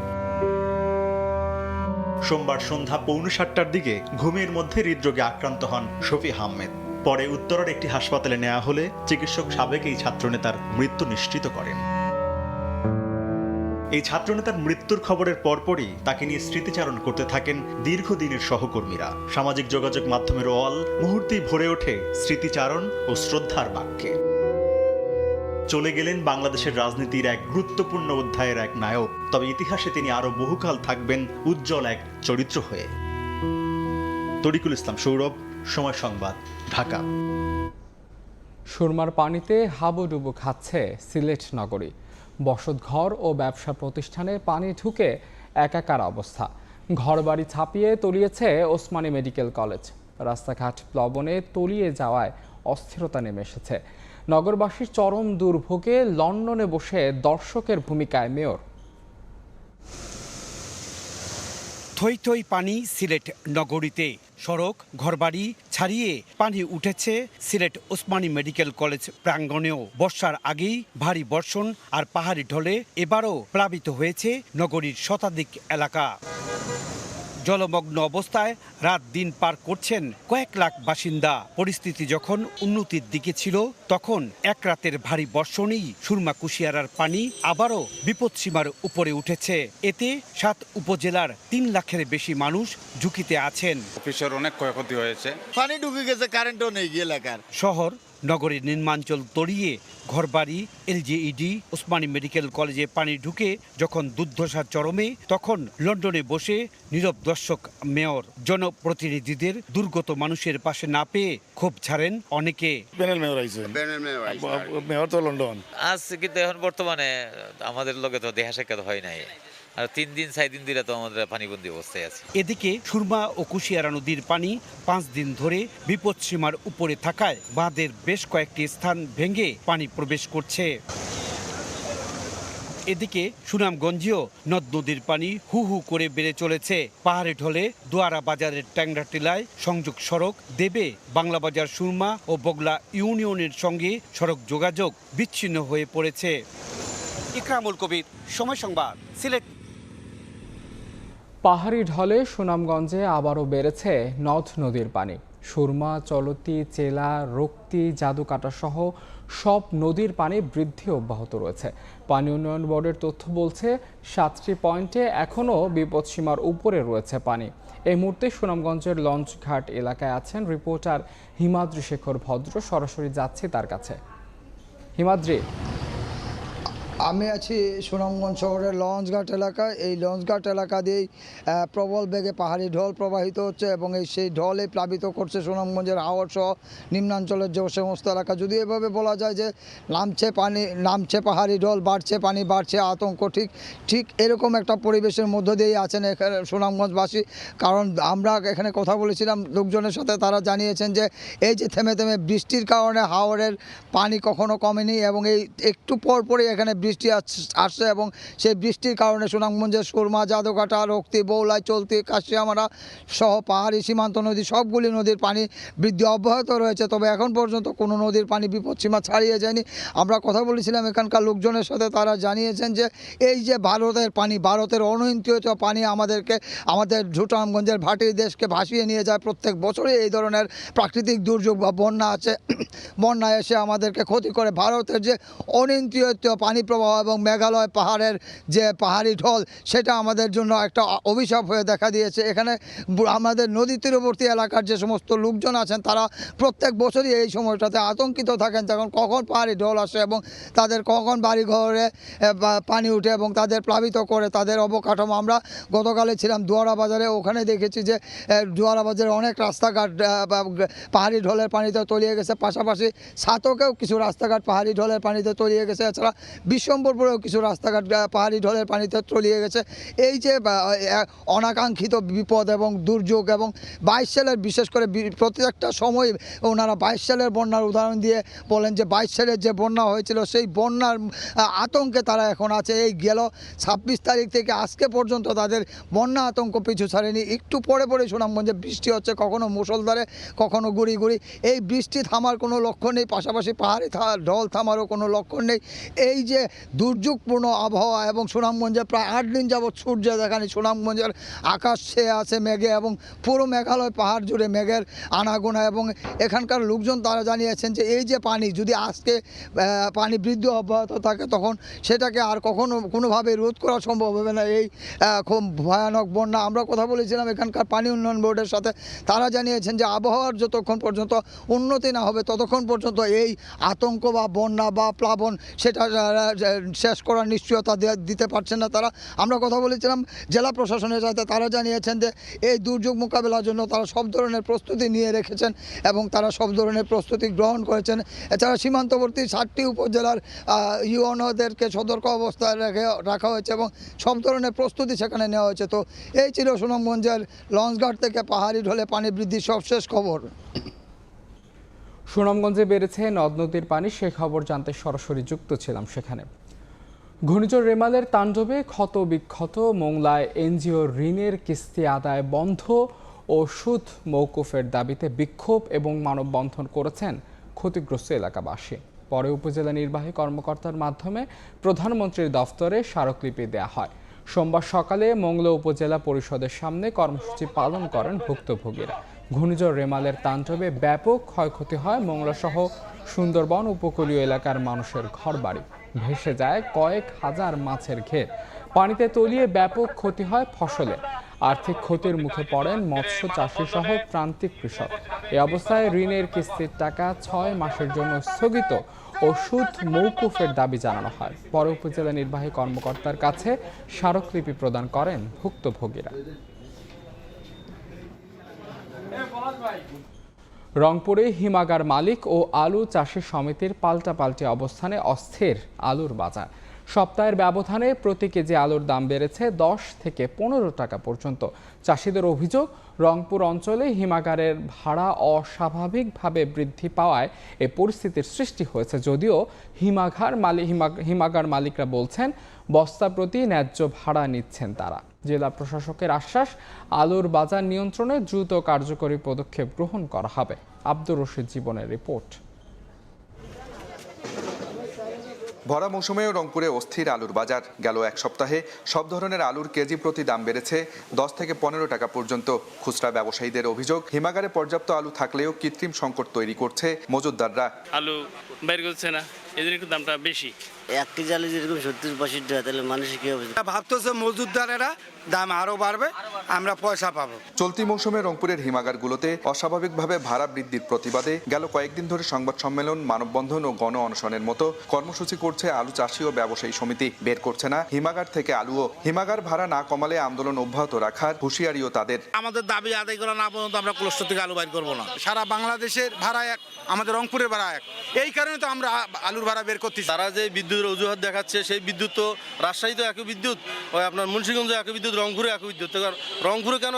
সোমবার সন্ধ্যা 7:45টার দিকে ঘুমের মধ্যে হৃদরোগে আক্রান্ত হন শফি আহমেদ। পরে উত্তরার একটি হাসপাতালে নেওয়া হলে চিকিৎসক সাবেক এই ছাত্রনেতার মৃত্যু নিশ্চিত করেন। এই ছাত্রনেতার মৃত্যুর খবরের পরপরই তাকে নিয়ে স্মৃতিচারণ করতে থাকেন দীর্ঘদিনের সহকর্মীরা। সামাজিক যোগাযোগ মাধ্যমের ওয়াল মুহূর্তেই ভরে ওঠে স্মৃতিচারণ ও শ্রদ্ধার বাক্যে। চলে গেলেন বাংলাদেশের রাজনীতির এক গুরুত্বপূর্ণ অধ্যায়ের এক নায়ক, তবে ইতিহাসে তিনি আরো বহুকাল থাকবেন উজ্জ্বল এক চরিত্র হয়ে। তরিকুল ইসলাম সৌরভ, সময় সংবাদ, ঢাকা। সুরমার পানিতে হাবুডুবু খাচ্ছে সিলেট নগরী। বসতঘর ও ব্যবসা প্রতিষ্ঠানে পানি ঢুকে একাকার অবস্থা। ঘরবাড়ি ছাপিয়ে তলিয়েছে ওসমানী মেডিকেল কলেজ। রাস্তাঘাট প্লাবনে তলিয়ে যাওয়ায় অস্থিরতা নেমে এসেছে। নগরবাসীর চরম দুর্ভোগে লন্ডনে বসে দর্শকের ভূমিকায় মেয়র। থই থই পানি সিলেট নগরীতে। সড়ক ঘরবাড়ি ছাড়িয়ে পানি উঠেছে সিলেট ওসমানী মেডিকেল কলেজ প্রাঙ্গণেও। বর্ষার আগেই ভারী বর্ষণ আর পাহাড়ি ঢলে এবারও প্লাবিত হয়েছে নগরীর শতাধিক এলাকা। জলমগ্ন অবস্থায় রাত দিন পার করছেন কয়েক লাখ বাসিন্দা। পরিস্থিতি যখন উন্নতির দিকে ছিল, তখন এক রাতের ভারী বর্ষণেই সুরমা কুশিয়ারার পানি আবারও বিপদসীমার উপরে উঠেছে। এতে 7 উপজেলার 3 লাখের বেশি মানুষ ঝুঁকিতে আছেন। অফিসের অনেক ক্ষয়ক্ষতি হয়েছে, পানি ঢুকে গেছে, কারেন্টও নেই এলাকার। শহর নগরীর নির্মাঞ্চল তলিয়ে ঘরবাড়ি, এলজিইডি, ওসমানী মেডিকেল কলেজে পানি ঢুকে যখন দুর্দশার চরমে, তখন লন্ডনে বসে নীরব দর্শক মেয়র। জনপ্রতিনিধিদের দুর্গত মানুষের পাশে না পেয়ে ক্ষোভ ছাড়েন অনেকে। মেয়র তো লন্ডন আজ, কিন্তু এখন বর্তমানে আমাদের লোকে তো দেখা সাক্ষাৎ হয় নাই, আর 3 দিন 4 দিন ধরে তো আমাদের পানিবন্দী অবস্থায় আছে। এদিকে সুরমা ও কুশিয়ারা নদীর পানি 5 দিন ধরে বিপদসীমার উপরে থাকায় বাঁধের বেশ কয়েকটি স্থান ভেঙে পানি প্রবেশ করছে। এদিকে সুনামগঞ্জেও নদ নদীর পানি হু হু করে বেড়ে চলেছে। পাহাড়ে ঢলে দোয়ারা বাজারের ট্যাংরা টিলায় সংযোগ সড়ক দেবে বাংলা বাজার সুরমা ও বগলা ইউনিয়নের সঙ্গে সড়ক যোগাযোগ বিচ্ছিন্ন হয়ে পড়েছে। ইকরামুল কবির, সময় সংবাদ, সিলেট। পাহাড়ি ঢলে সুনামগঞ্জে আবারও বেড়েছে নদ নদীর পানি। সুরমা, চলতি, চেলা, রক্তি, জাদুকাটা সহ সব নদীর পানি বৃদ্ধি অব্যাহত রয়েছে। পানি উন্নয়ন বোর্ডের তথ্য বলছে 7টি পয়েন্টে এখনও বিপদসীমার উপরে রয়েছে পানি। এই মুহূর্তে সুনামগঞ্জের লঞ্চঘাট এলাকায় আছেন রিপোর্টার হিমাদ্রি শেখর ভদ্র। সরাসরি যাচ্ছি তার কাছে। হিমাদ্রি, আমি আছি সুনামগঞ্জ শহরের লঞ্চঘাট এলাকায়। এই লঞ্চঘাট এলাকা দিয়েই প্রবল বেগে পাহাড়ি ঢল প্রবাহিত হচ্ছে এবং সেই ঢলে প্লাবিত করছে সুনামগঞ্জের হাওড় সহ নিম্নাঞ্চলের যে সমস্ত এলাকা। যদি এভাবে বলা যায় যে নামছে পাহাড়ি ঢল, বাড়ছে পানি, বাড়ছে আতঙ্ক, ঠিক এরকম একটা পরিবেশের মধ্য দিয়েই আছেন এখানে সুনামগঞ্জবাসী। কারণ আমরা এখানে কথা বলেছিলাম লোকজনের সাথে, তারা জানিয়েছেন যে এই যে থেমে থেমে বৃষ্টির কারণে হাওড়ের পানি কখনো কমেনি এবং এই একটু পরপরই এখানে বৃষ্টি আসছে এবং সেই বৃষ্টির কারণে সুনামগঞ্জের সুরমা, জাদুকাটা, রক্তি, বৌলাই, চলতি, কাশিয়ামারা সহ পাহাড়ি সীমান্ত নদী সবগুলি নদীর পানি বৃদ্ধি অব্যাহত রয়েছে। তবে এখন পর্যন্ত কোনো নদীর পানি বিপদসীমা ছাড়িয়ে যায়নি। আমরা কথা বলেছিলাম এখানকার লোকজনের সাথে, তারা জানিয়েছেন যে এই যে ভারতের পানি, ভারতের অনিয়ন্ত্রিত পানি আমাদের সুনামগঞ্জের ভাটির দেশকে ভাসিয়ে নিয়ে যায়। প্রত্যেক বছরই এই ধরনের প্রাকৃতিক দুর্যোগ বা বন্যা বন্যা এসে আমাদেরকে ক্ষতি করে। ভারতের যে অনিয়ন্ত্রিত পানি প্রবাহ এবং মেঘালয় পাহাড়ের যে পাহাড়ি ঢল, সেটা আমাদের জন্য একটা অভিশাপ হয়ে দেখা দিয়েছে। এখানে আমাদের নদী তীরবর্তী এলাকার যে সমস্ত লোকজন আছেন, তারা প্রত্যেক বছরই এই সময়টাতে আতঙ্কিত থাকেন যখন কখন পাহাড়ি ঢল আসে এবং তাদের কখন বাড়িঘরে পানি উঠে এবং তাদের প্লাবিত করে তাদের অবকাঠামো। আমরা গতকালে ছিলাম দোয়ারা বাজারে, ওখানে দেখেছি যে দোয়ারা বাজারে অনেক রাস্তাঘাট পাহাড়ি ঢলের পানিতে তলিয়ে গেছে। পাশাপাশি সাতকেও কিছু রাস্তাঘাট পাহাড়ি ঢলের পানিতে তলিয়ে গেছে। এছাড়া বিশ্বম্বরপুরেও কিছু রাস্তাঘাট পাহাড়ি ঢলের পানিতে তলিয়ে গেছে। এই যে অনাকাঙ্ক্ষিত বিপদ এবং দুর্যোগ এবং 22 সালের, বিশেষ করে প্রত্যেকটা সময় ওনারা 22 সালের বন্যার উদাহরণ দিয়ে বলেন যে 22 সালের যে বন্যা হয়েছিল সেই বন্যার আতঙ্কে তারা এখন আছে। এই গেল 26 তারিখ থেকে আজকে পর্যন্ত তাদের বন্যা আতঙ্ক পিছু ছাড়েনি। একটু পরে সুনামগঞ্জে বৃষ্টি হচ্ছে, কখনো মুষলধারে, কখনো গুড়ি গুড়ি। এই বৃষ্টি থামার কোনো লক্ষণ নেই, পাশাপাশি পাহাড়ি ঢল থামারও কোনো লক্ষণ নেই। এই যে দুর্যোগপূর্ণ আবহাওয়া এবং সুনামগঞ্জে প্রায় 8 দিন যাবৎ সূর্য দেখানি। সুনামগঞ্জের আকাশ ছেয়ে আছে মেঘে এবং পুরো মেঘালয় পাহাড় জুড়ে মেঘের আনাগোনা, এবং এখানকার লোকজন তারা জানিয়েছেন যে এই যে পানি যদি আজকে পানি বৃদ্ধি অব্যাহত থাকে তখন সেটাকে আর কখনো কোনোভাবে রোধ করা সম্ভব হবে না। এই খুব ভয়ানক বন্যা। আমরা কথা বলেছিলাম এখানকার পানি উন্নয়ন বোর্ডের সাথে, তারা জানিয়েছেন যে আবহাওয়ার যতক্ষণ পর্যন্ত উন্নতি না হবে ততক্ষণ পর্যন্ত এই আতঙ্ক বা বন্যা বা প্লাবন সেটা শেষ করার নিশ্চয়তা দিতে পারছেন না তারা। আমরা কথা বলেছিলাম জেলা প্রশাসনের সাথে, তারা জানিয়েছেন যে এই দুর্যোগ মোকাবেলার জন্য তারা সব ধরনের প্রস্তুতি নিয়ে রেখেছেন এবং তারা সব ধরনের প্রস্তুতি গ্রহণ করেছেন। এছাড়া সীমান্তবর্তী 7টি উপজেলার ইউএনওদেরকে সতর্ক অবস্থায় রাখা হয়েছে এবং সব ধরনের প্রস্তুতি সেখানে নেওয়া হয়েছে। তো এই ছিল সুনামগঞ্জের লঞ্চঘাট থেকে পাহাড়ি ঢলে পানি বৃদ্ধির সবশেষ খবর। সুনামগঞ্জে বেড়েছে নদ নদীর পানি, সে খবর জানতে সরাসরি যুক্ত ছিলাম সেখানে। ঘূর্ণিঝড় রেমালের তাণ্ডবে ক্ষত বিক্ষত মোংলায় এনজিও ঋণের কিস্তি আদায় বন্ধ ও সুদ মওকুফের দাবিতে বিক্ষোভ এবং মানববন্ধন করেছেন ক্ষতিগ্রস্ত এলাকাবাসী। পরে উপজেলা নির্বাহী কর্মকর্তার মাধ্যমে প্রধানমন্ত্রীর দফতরে স্মারকলিপি দেওয়া হয়। সোমবার সকালে মোংলা উপজেলা পরিষদের সামনে কর্মসূচি পালন করেন ভুক্তভোগীরা। ঘূর্ণিঝড় রেমালের তাণ্ডবে ব্যাপক ক্ষয়ক্ষতি হয় মোংলা সহ সুন্দরবন উপকূলীয় এলাকার মানুষের ঘরবাড়ি, ভেসে যায় কয়েক হাজার মাছের ঘের, পানিতে তলিয়ে ব্যাপক ক্ষতি হয় ফসলে। আর্থিক ক্ষতির মুখে পড়েন মৎস্য চাষি সহ প্রান্তিক কৃষক। এ অবস্থায় ঋণের কিস্তির টাকা 6 মাসের জন্য স্থগিত ও সুদ মওকুফের দাবি জানানো হয়। পরে উপজেলা নির্বাহী কর্মকর্তার কাছে স্মারকলিপি প্রদান করেন ভুক্তভোগীরা। রংপুরে হিমাগার মালিক ও আলু চাষি সমিতির পাল্টাপাল্টি অবস্থানে অস্থির আলুর বাজার। সপ্তাহের ব্যবধানে প্রতি কেজি আলুর দাম বেড়েছে 10 থেকে 15 টাকা পর্যন্ত। চাষিদের অভিযোগ, রংপুর অঞ্চলে হিমাগারের ভাড়া অস্বাভাবিকভাবে বৃদ্ধি পাওয়ায় এ পরিস্থিতির সৃষ্টি হয়েছে। যদিও হিমাগার মালিকরা বলছেন বস্তা প্রতি ন্যায্য ভাড়া নিচ্ছেন তারা। জেলা প্রশাসকের আশ্বাস, আলুর বাজার নিয়ন্ত্রণে দ্রুত কার্যকরী পদক্ষেপ গ্রহণ করা হবে। আব্দুর রশিদ জীবনের রিপোর্ট। ভরা মৌসুমেও রংপুরে অস্থির আলুর বাজার। গেল এক সপ্তাহে সব ধরনের আলুর কেজি প্রতি দাম বেড়েছে 10 থেকে 15 টাকা পর্যন্ত। খুচরা ব্যবসায়ীদের অভিযোগ, হিমাগারে পর্যাপ্ত আলু থাকলেও কৃত্রিম সংকট তৈরি করছে মজুতদাররা। আলু বের করছে না, এদের একটু দামটা বেশি। 1 কেজি আলু যেরকম 70-80 টাকা, তাহলে মানুষ কি হবে? ভাবতেছে মজুতদারেরা দাম আরো বাড়বে, আমরা পয়সা পাবো। চলতি মৌসুমে রংপুরের হিমাগারগুলোতে অস্বাভাবিকভাবে ভাড়া বৃদ্ধির প্রতিবাদে গেল কয়েকদিন ধরে সংবাদ সম্মেলন, মানববন্ধন ও গণ অনশনের মতো কর্মসূচি করছে আলু চাষি ও ব্যবসায়ী সমিতি। বের করছে না হিমাগার থেকে আলুও। হিমাগার ভাড়া না কমালে আন্দোলন অব্যাহত রাখার হুঁশিয়ারিও তাদের। আমাদের দাবি আদায় করা না পর্যন্ত আমরা ক্লস্টার থেকে আলু বাইর করবো না। সারা বাংলাদেশের ভাড়া এক, আমাদের রংপুরের ভাড়া এক, এই কারণে তো আমরা আলুর ভাড়া বের করতেছি। তারা যে বিদ্যুতের অজুহাত দেখাচ্ছে, সেই বিদ্যুৎ তো রাজশাহীতে একই বিদ্যুৎ, ওই আপনার মুন্সিগঞ্জে একই বিদ্যুৎ, রংপুরে একই বিদ্যুৎ। রংপুরে কেন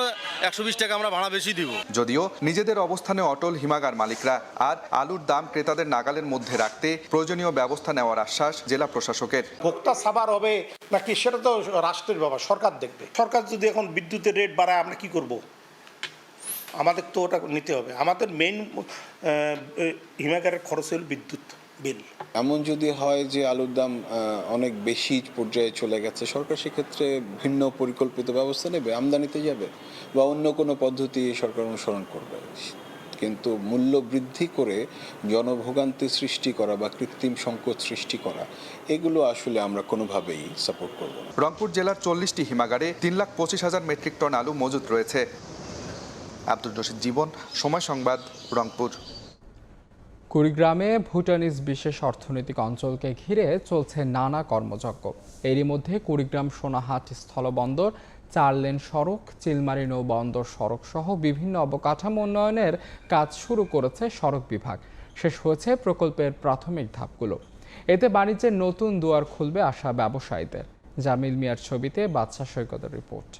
120 টাকা আমরা ভাড়া বেশি দিব? যদিও নিজেদের অবস্থানে অটল হিমাগার মালিকরা, আর আলুর দাম ক্রেতাদের নাগালের মধ্যে রাখতে প্রয়োজনীয় ব্যবস্থা নেওয়ার আশ্বাস জেলা প্রশাসকের। ভোক্তা সাবার হবে নাকি সেটা তো রাষ্ট্রের ব্যাপার, সরকার দেখবে। সরকার যদি এখন বিদ্যুতের রেট বাড়ায় আমরা কি করব? আমাদের তো ওটা নিতে হবে। আমাদের মেইন হিমাগারের খরচ হল বিদ্যুৎ বিল। এমন যদি হয় যে আলুর দাম অনেক বেশি পর্যায়ে চলে গেছে, সরকার সেক্ষেত্রে ভিন্ন পরিকল্পিত ব্যবস্থা নেবে, আমদানিতে যাবে বা অন্য কোনো পদ্ধতি সরকার অনুসরণ করবে। কিন্তু মূল্য বৃদ্ধি করে জনভোগান্তি সৃষ্টি করা বা কৃত্রিম সংকট সৃষ্টি করা, এগুলো আসলে আমরা কোনোভাবেই সাপোর্ট করব না। রংপুর জেলার 40টি হিমাগারে 3,25,000 মেট্রিক টন আলু মজুত রয়েছে। আব্দুর রশিদ জীবন, সময় সংবাদ, রংপুর। কুড়িগ্রামে ভুটানিজ বিশেষ অর্থনৈতিক অঞ্চলকে ঘিরে চলছে নানা কর্মযজ্ঞ। এরই মধ্যে কুড়িগ্রাম সোনাহাট স্থলবন্দর, 4 লেন সড়ক, চিলমারি নৌবন্দর সড়ক সহ বিভিন্ন অবকাঠামো উন্নয়নের কাজ শুরু করেছে সড়ক বিভাগ। শেষ হয়েছে প্রকল্পের প্রাথমিক ধাপগুলো। এতে বাণিজ্যের নতুন দুয়ার খুলবে আশা ব্যবসায়ীদের। জামিল মিয়ার ছবিতে বাদশা সৈকতের রিপোর্ট।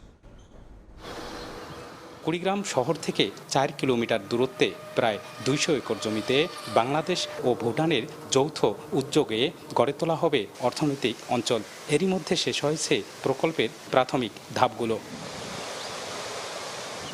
কুড়িগ্রাম শহর থেকে 4 কিলোমিটার দূরত্বে প্রায় 200 একর জমিতে বাংলাদেশ ও ভুটানের যৌথ উদ্যোগে গড়ে তোলা হবে অর্থনৈতিক অঞ্চল। এরই মধ্যে শেষ হয়েছে প্রকল্পের প্রাথমিক ধাপগুলো।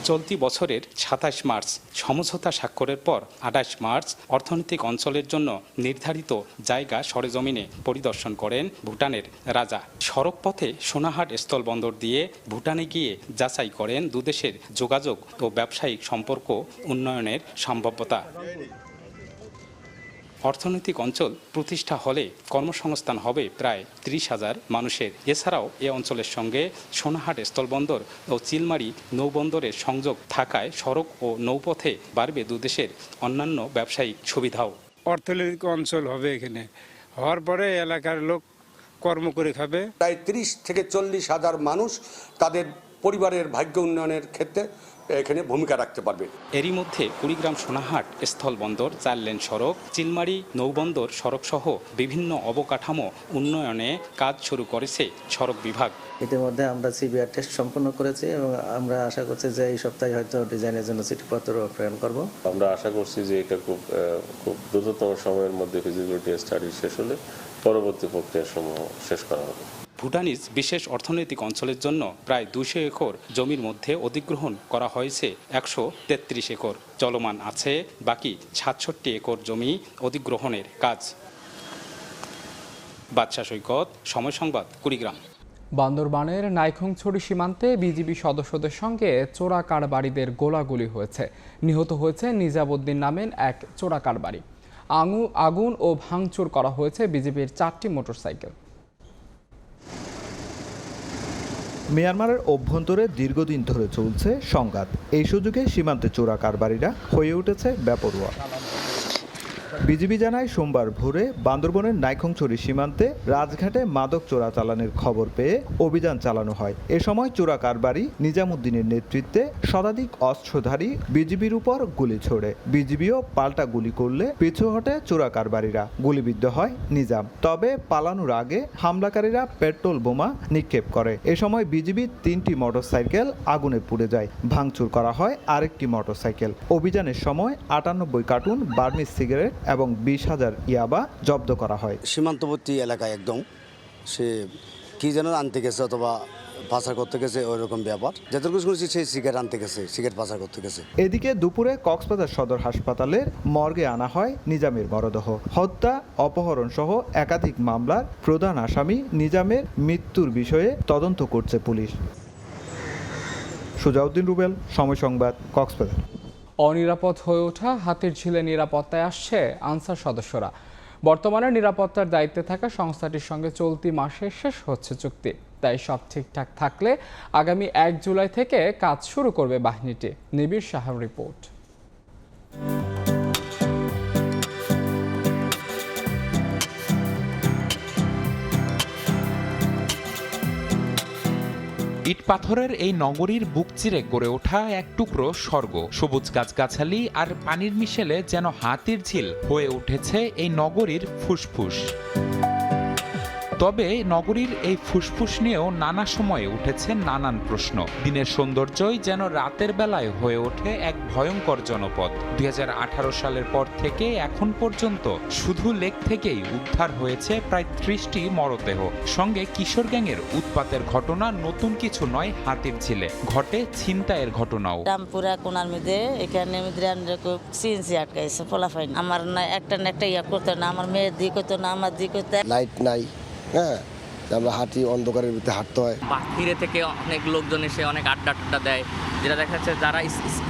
চলতি বছরের ২৭ মার্চ সমঝোতা স্বাক্ষরের পর ২৮ মার্চ অর্থনৈতিক অঞ্চলের জন্য নির্ধারিত জায়গা সরেজমিনে পরিদর্শন করেন ভুটানের রাজা। সড়ক পথে সোনাহাট স্থলবন্দর দিয়ে ভুটানে গিয়ে যাচাই করেন দুদেশের যোগাযোগ ও ব্যবসায়িক সম্পর্ক উন্নয়নের সম্ভাব্যতা। অর্থনৈতিক অঞ্চল প্রতিষ্ঠা হলে কর্মসংস্থান হবে প্রায় ৩০,০০০ মানুষের। এছাড়াও এ অঞ্চলের সঙ্গে সোনাহাট স্থলবন্দর ও চিলমারি নৌবন্দরের সংযোগ থাকায় সড়ক ও নৌপথে বাড়বে দুদেশের অন্যান্য ব্যবসায়িক সুবিধাও। অর্থনৈতিক অঞ্চল হবে এখানে, হওয়ার পরে এলাকার লোক কর্ম করে খাবে। প্রায় ৩০ থেকে ৪০,০০০ মানুষ তাদের পরিবারের ভাগ্য উন্নয়নের ক্ষেত্রে এখানে ভূমিকা রাখতে পারবে। এরই মধ্যে কুড়িগ্রাম সোনাহাট স্থলবন্দর, ৪ লেন সড়ক, চিলমারি নৌবন্দর সড়ক সহ বিভিন্ন অবকাঠামো উন্নয়নে কাজ শুরু করেছে সড়ক বিভাগ। ইতিমধ্যে আমরা সিবিআর টেস্ট সম্পন্ন করেছি এবং আমরা আশা করছি যে এই সপ্তাহে হয়তো ডিজাইনের জন্য চিঠিপত্র প্রেরণ করব। আমরা আশা করছি যে এটা খুব দ্রুততম সময়ের মধ্যে ফিজিবিলিটি স্টাডি শেষ হলে পরবর্তী প্রক্রিয়া সমূহ শেষ করা হবে। ভুটানিজ বিশেষ অর্থনৈতিক অঞ্চলের জন্য প্রায় ২০০ একর জমির মধ্যে অধিগ্রহণ করা হয়েছে ১৩৩ একর। চলমান আছে বাকি ৬৭ একর জমি অধিগ্রহণের কাজ। বাদশা সৈকত, সময় সংবাদ, কুড়িগ্রাম। বান্দরবানের নাইখংছড়ি সীমান্তে বিজিবি সদস্যদের সঙ্গে চোরা কারবারিদের গোলাগুলি হয়েছে। নিহত হয়েছে নিজামুদ্দিন নামের এক চোরা কারবারি। আগুন ও ভাঙচুর করা হয়েছে বিজিবির ৪টি মোটরসাইকেল। মিয়ানমারের অভ্যন্তরে দীর্ঘদিন ধরে চলছে সংঘাত। এই সুযোগে সীমান্তে চোরা কারবারিরা হয়ে উঠেছে বেপরোয়া। বিজিবি জানায় সোমবার ভোরে বান্দরবনের নাইখংছড়ি সীমান্তে রাজঘাটে মাদক চোরাচালানের খবর পেয়ে অভিযান চালানো হয়। এ সময় চোরা কারবারি নিজামুদ্দিনের নেতৃত্বে শতাধিক অস্ত্রধারী বিজিবির উপর গুলি ছোড়ে। বিজিবিও পাল্টা গুলি করলে পিছু হটে চোরা কারবারিরা। গুলিবিদ্ধ হয় নিজাম। তবে পালানোর আগে হামলাকারীরা পেট্রোল বোমা নিক্ষেপ করে। এ সময় বিজিবির ৩টি মোটরসাইকেল আগুনে পুড়ে যায়। ভাঙচুর করা হয় আরেকটি মোটরসাইকেল। অভিযানের সময় ৯৮ কার্টুন বার্মিজ সিগারেট এবং ২০,০০০ ইয়াবা জব্দ করা হয়। সীমান্তবর্তী এলাকায় একদম সে কি যেন আনতে গেছে অথবা পাচার করতে গেছে, ওই রকম ব্যাপার। যতটুকু শুনেছি সেই সিগারেট আনতে গেছে, সিগারেট পাচার করতে গেছে। এদিকে দুপুরে কক্সবাজার সদর হাসপাতালের মর্গে আনা হয় নিজামের মরদেহ। হত্যা, অপহরণ সহ একাধিক মামলার প্রধান আসামি নিজামের মৃত্যুর বিষয়ে তদন্ত করছে পুলিশ। সুজাউদ্দিন রুবেল, সময় সংবাদ, কক্সবাজার। অনিরাপদ হয়ে ওঠা হাতিরঝিলে নিরাপত্তায় আসছে আনসার সদস্যরা। বর্তমানে নিরাপত্তার দায়িত্বে থাকা সংস্থাটির সঙ্গে চলতি মাসে শেষ হচ্ছে চুক্তি। তাই সব ঠিকঠাক থাকলে আগামী ১ জুলাই থেকে কাজ শুরু করবে বাহিনীটি। নিবিড় সাহার রিপোর্ট। ইট পাথরের এই নগরীর বুক চিরে গড়ে ওঠা এক টুকরো স্বর্গ। সবুজ গাছগাছালি আর পানির মিশেলে যেন হাতির ঝিল হয়ে উঠেছে এই নগরীর ফুসফুস। তবে নগরীর এই ফুসফুস নিয়েও নানা সময়ে উঠেছে নানান প্রশ্ন। দিনের সৌন্দর্যই যেন রাতের বেলায় হয়ে ওঠে এক ভয়ঙ্কর জনপদ। ২০১৮ সালের পর থেকে এখন পর্যন্ত শুধু লেক থেকেই উদ্ধার হয়েছে প্রায় ৩০টি মরদেহ। সঙ্গে কিশোর গ্যাংয়ের উৎপাতের ঘটনা নতুন কিছু নয়। হাতির ঝিলে ঘটে ছিনতাইয়ের ঘটনাও। রামপুরা কোনার মধ্যে এখানে সিএনসি আটকাইছে, ফলাফাইন আমার না একটা ইয়া করতে না, আমার মেয়ের দিক হতো না, আমার দিক হতো। লাইট নাই, হ্যাঁ, আমরা হাঁটি অন্ধকারের ভিতরে হাঁটতে হয়। বাহিরে থেকে অনেক লোকজন এসে অনেক আড্ডা দেয়, যেটা দেখা যাচ্ছে যারা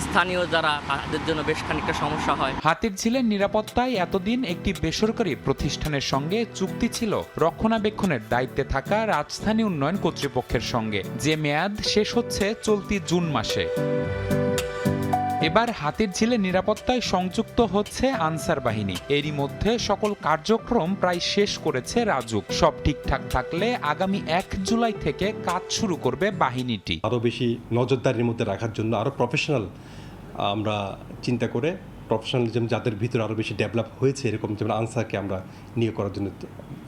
স্থানীয় যারা তাদের জন্য বেশ খানিকটা সমস্যা হয়। হাতির ঝিলের নিরাপত্তায় এতদিন একটি বেসরকারি প্রতিষ্ঠানের সঙ্গে চুক্তি ছিল রক্ষণাবেক্ষণের দায়িত্বে থাকা রাজধানী উন্নয়ন কর্তৃপক্ষের সঙ্গে, যে মেয়াদ শেষ হচ্ছে চলতি জুন মাসে। এবার হাতির ঝিলে নিরাপত্তায় সংযুক্ত হচ্ছে আনসার বাহিনী। এরই মধ্যে সকল কার্যক্রম প্রায় শেষ করেছে রাজুক। সব ঠিকঠাক থাকলে আগামী ১ জুলাই থেকে কাজ শুরু করবে বাহিনীটি। আরও বেশি নজরদারির মধ্যে রাখার জন্য আরও প্রফেশনাল আমরা চিন্তা করে প্রফেশনালিজম যাদের ভিতরে আরও বেশি ডেভেলপ হয়েছে এরকম যেমন আনসারকে আমরা নিয়োগ করার জন্য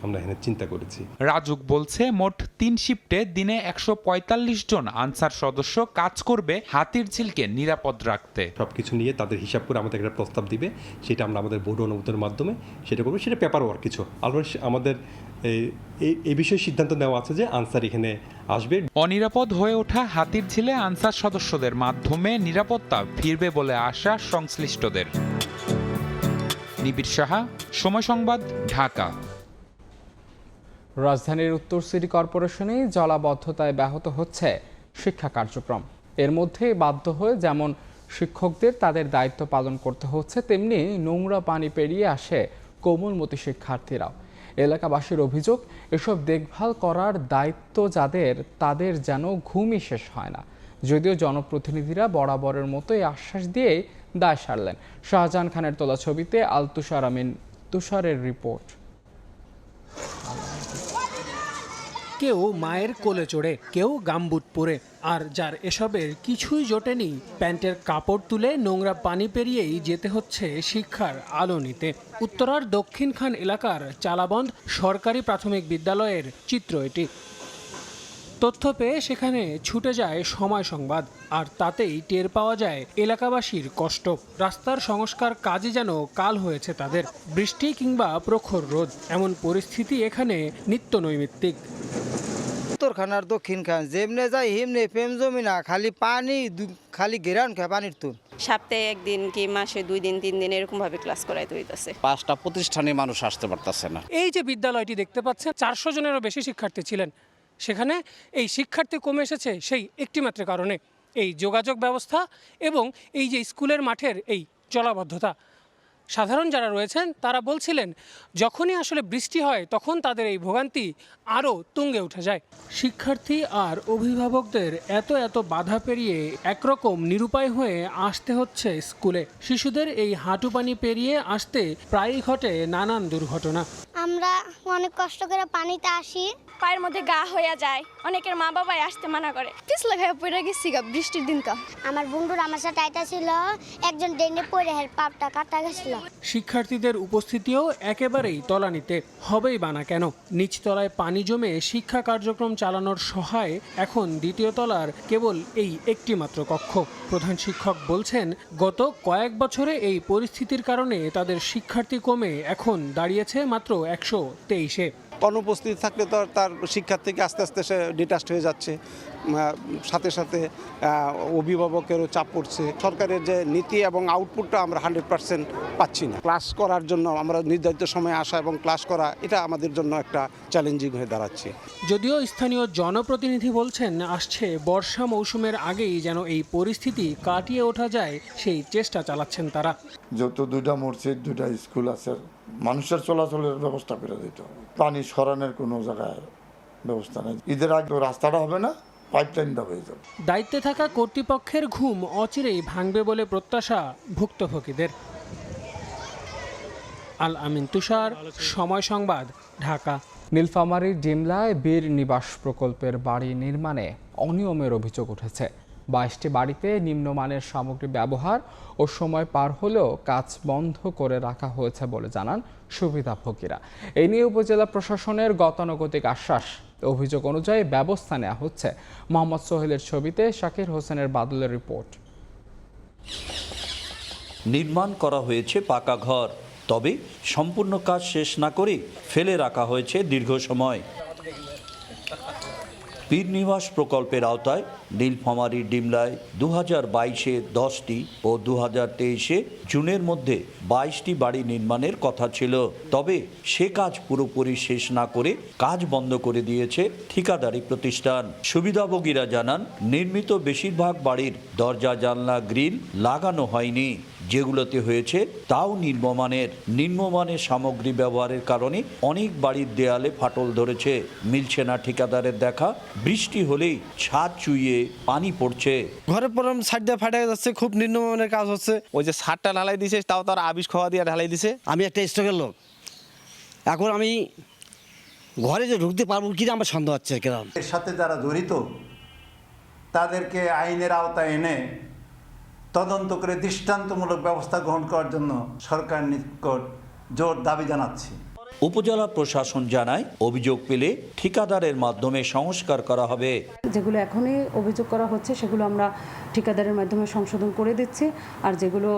আমরা এখানে চিন্তা করেছি। রাজুক বলছে মোট 3 শিফটে দিনে 145 জন আনসার সদস্য কাজ করবে হাতিরঝিলকে নিরাপদ রাখতে। সবকিছু নিয়ে তাদের হিসাব করে আমাদের একটা প্রস্তাব দিবে, সেটা আমরা আমাদের বোর্ড অনুমোদনের মাধ্যমে সেটা করবো। সেটা পেপার ওয়ার্ক কিছু আমাদের এই বিষয়ে সিদ্ধান্ত নেওয়া আছে যে আনসার এখানে আসবে। অনিরাপদ হয়ে ওঠা হাতিরঝিলে আনসার সদস্যদের মাধ্যমে নিরাপত্তা ফিরবে বলে আশা সংশ্লিষ্টদের। নিবিড় সাহা, সময় সংবাদ, ঢাকা। রাজধানীর উত্তর সিটি কর্পোরেশনে জলাবদ্ধতায় ব্যাহত হচ্ছে শিক্ষা কার্যক্রম। এর মধ্যে বাধ্য হয়ে যেমন শিক্ষকদের তাদের দায়িত্ব পালন করতে হচ্ছে, তেমনি নোংরা পানি পেরিয়ে আসে কোমলমতি শিক্ষার্থীরাও। এলাকাবাসীর অভিযোগ, এসব দেখভাল করার দায়িত্ব যাদের, তাদের যেন ঘুমই শেষ হয় না। যদিও জনপ্রতিনিধিরা বরাবরের মতোই আশ্বাস দিয়েই দায় সারলেন। শাহজাহান খানের তোলা ছবিতে আলতুষার আমিন তুষারের রিপোর্ট। কেউ মায়ের কোলে চড়ে, কেউ গামবুট পরে, আর যার এসবের কিছুই জোটেনি প্যান্টের কাপড় তুলে নোংরা পানি পেরিয়েই যেতে হচ্ছে শিক্ষার আলো নিতে। উত্তরার দক্ষিণখান এলাকার চালাবন্ধ সরকারি প্রাথমিক বিদ্যালয়ের চিত্র এটি। তথ্য পেয়ে সেখানে ছুটে যায় সময় সংবাদ, আর তাতেই টের পাওয়া যায় এলাকাবাসীর কষ্ট। রাস্তার সংস্কার কাজে যেন কাল হয়েছে তাদের। বৃষ্টি কিংবা প্রখর রোদ, এমন পরিস্থিতি এখানে নিত্য নৈমিত্তিক। উত্তরখান আর দক্ষিণখান যেমনে যায় হেমনে প্রেম জমি না, খালি পানি, খালি গেরান খায় পানির তুন। সপ্তাহে একদিন কি মাসে 2 দিন 3 দিন এরকম ভাবে ক্লাস করাইতে হইতাছে। 5টা প্রতিষ্ঠানে মানুষ আসতে পারতেছে না। এই যে বিদ্যালয়টি দেখতে পাচ্ছেন, 400 জনেরও বেশি শিক্ষার্থী ছিলেন। সেখানে এই শিক্ষার্থী কমে এসেছে সেই একটি মাত্র কারণে, এই যোগাযোগ ব্যবস্থা এবং এই যে স্কুলের মাঠের এই জলাবদ্ধতা। সাধারণ যারা রয়েছেন তারা বলছিলেন, যখনই আসলে বৃষ্টি হয় তখন তাদের এই ভোগান্তি আরও তুঙ্গে উঠে যায়। শিক্ষার্থী আর অভিভাবকদের এত বাধা পেরিয়ে একরকম নিরুপায় হয়ে আসতে হচ্ছে স্কুলে। শিশুদের এই হাঁটু পানি পেরিয়ে আসতে প্রায়ই ঘটে নানান দুর্ঘটনা। আমরা অনেক কষ্ট করে পানিতে আসি, পায়ের মধ্যে গা হয়ে যায়, অনেকের মা বাবাই আসতে মানা করে। পিছলা খায় পড়ে গেছি বৃষ্টির দিনকা। আমার বন্ধুর আমার সাথে আইতা ছিল, একজন ডেনে পড়ে হের পাপটা কাটা গেছিল। শিক্ষার্থীদের উপস্থিতিও একেবারেই তলানিতে, হবেই বানা কেন। নিচতলায় পানি জমে শিক্ষা কার্যক্রম চালানোর সহায় এখন দ্বিতীয় তলার কেবল এই একটি মাত্র কক্ষ। প্রধান শিক্ষক বলছেন, গত কয়েক বছরে এই পরিস্থিতির কারণে তাদের শিক্ষার্থী কমে এখন দাঁড়িয়েছে মাত্র 123-এ। অনুপস্থিত থাকলে তো তার শিক্ষার থেকে আস্তে আস্তে সে ডিটাচড হয়ে যাচ্ছে, সাথে সাথে অভিভাবকেরও চাপ পড়ছে। সরকারের যে নীতি এবং আউটপুটটা আমরা 100% পাচ্ছি না। ক্লাস করার জন্য আমরা নির্ধারিত সময়ে আসা এবং ক্লাস করা, এটা আমাদের জন্য একটা চ্যালেঞ্জিং হয়ে দাঁড়াচ্ছে। যদিও স্থানীয় জনপ্রতিনিধি বলছেন, আসছে বর্ষা মৌসুমের আগেই যেন এই পরিস্থিতি কাটিয়ে ওঠা যায় সেই চেষ্টা চালাচ্ছেন তারা। যত 2টা মসজিদ 2টা স্কুল আছে, মানুষের চলাচলের ব্যবস্থা করে দিতে হবে। পানি সরানোর কোনো জায়গায় ব্যবস্থা নেই। ঈদের আগে রাস্তাটা হবে না, পাইপলাইনটা হয়ে যাবে। দায়িত্বে থাকা কর্তৃপক্ষের ঘুম অচিরেই ভাঙবে বলে প্রত্যাশা ভুক্তভোগীদের। আল আমিন তুষার, সময় সংবাদ, ঢাকা। নীলফামারীর ডিমলায় বীর নিবাস প্রকল্পের বাড়ি নির্মাণে অনিয়মের অভিযোগ উঠেছে। 22টি বাড়িতে নিম্নমানের সামগ্রী ব্যবহার ও সময় পার হলেও কাজ বন্ধ করে রাখা হয়েছে বলে জানান সুবিধাভোগীরা। এই নিয়ে উপজেলা প্রশাসনের গতানুগতিক আশ্বাস। অভিযোগ অনুযায়ী ব্যবস্থা নেওয়া হচ্ছে। মোহাম্মদ সোহেলের ছবিতে শাকির হোসেনের বাদলের রিপোর্ট। নির্মাণ করা হয়েছে পাকা ঘর, তবে সম্পূর্ণ কাজ শেষ না করে ফেলে রাখা হয়েছে দীর্ঘ সময়। বীর নিবাস প্রকল্পের আওতায় নীলফামারীর ডিমলায় 2022-এ 10টি ও 2023-এ জুনের মধ্যে 22টি বাড়ি নির্মাণের কথা ছিল। তবে সে কাজ পুরোপুরি শেষ না করে কাজ বন্ধ করে দিয়েছে ঠিকাদারি প্রতিষ্ঠান। সুবিধাভোগীরা জানান, নির্মিত বেশিরভাগ বাড়ির দরজা জানলা গ্রিল লাগানো হয়নি। যেগুলোতে হয়েছে তাও নিম্নমানের সামগ্রী ব্যবহারের কারণে অনেক বাড়ির দেয়ালে ফাটল ধরেছে। মিলছে না ঠিকাদারের দেখা। বৃষ্টি হলেই ছাদ চুইয়ে পানি পড়ছে। ঘরের পরম সাইড দিয়ে ফাটে যাচ্ছে, খুব নিম্নমানের কাজ হচ্ছে। ওই যে ছাদটা ঢালাই দিছে, তাও তার আবিষ খাওয়া দিয়ে ঢালাই দিছে। আমি একটা স্টকের লোক, এখন আমি ঘরে যে ঢুকতে পারবো কিনা আমার সন্দেহ হচ্ছে। কেরাম এর সাথে যারা জড়িত তাদেরকে আইনের আওতায় এনে তদন্ত করে দৃষ্টান্তমূলক ব্যবস্থা গ্রহণ করার জন্য সরকার নিকট জোর দাবি জানাচ্ছি। উপজেলা প্রশাসন জানায় অভিযোগ পেলে ঠিকাদারের মাধ্যমে সংস্কার করা হবে। যেগুলো এখনই অভিযোগ করা হচ্ছে সেগুলো আমরা ঠিকাদারের মাধ্যমে সংশোধন করে দিচ্ছি, আর যেগুলো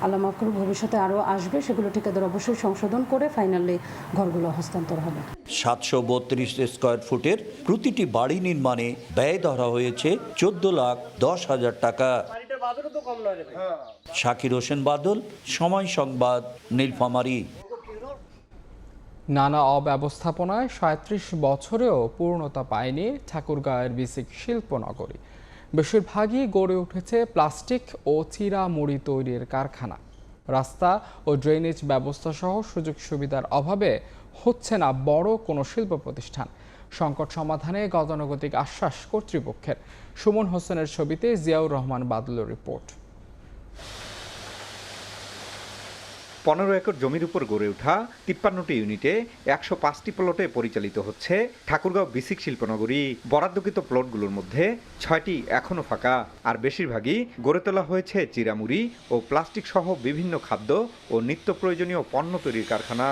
আল্লাহ মাফ করুক ভবিষ্যতে আরও আসবে সেগুলো ঠিকাদার অবশ্যই সংশোধন করে ফাইনালি ঘরগুলো হস্তান্তর হবে। 732 স্কয়ার ফুটের প্রতিটি বাড়ি নির্মাণে ব্যয় ধরা হয়েছে 14,10,000 টাকা। শাকির হোসেন বাদল, সময় সংবাদ, নীলফামারী। নানা অব্যবস্থাপনায় 37 বছরেও পূর্ণতা পায়নি ঠাকুরগাঁওয়ের বিসিক শিল্পনগরী। বেশিরভাগই গড়ে উঠেছে প্লাস্টিক ও চিরা মুড়ি তৈরির কারখানা। রাস্তা ও ড্রেনেজ ব্যবস্থা সহ সুযোগ সুবিধার অভাবে হচ্ছে না বড় কোনো শিল্প প্রতিষ্ঠান। সংকট সমাধানে গতানুগতিক আশ্বাস কর্তৃপক্ষের। সুমন হোসেনের ছবিতে জিয়াউর রহমান বাদলের রিপোর্ট। 15 একর জমির উপর গড়ে ওঠা 53টি ইউনিটে 105টি প্লটে পরিচালিত হচ্ছে ঠাকুরগাঁও বিসিক শিল্পনগরী। বরাদ্দকৃত প্লটগুলোর মধ্যে 6টি এখনও ফাঁকা, আর বেশিরভাগই গড়ে তোলা হয়েছে চিরামুড়ি ও প্লাস্টিক সহ বিভিন্ন খাদ্য ও নিত্য প্রয়োজনীয় পণ্য তৈরির কারখানা।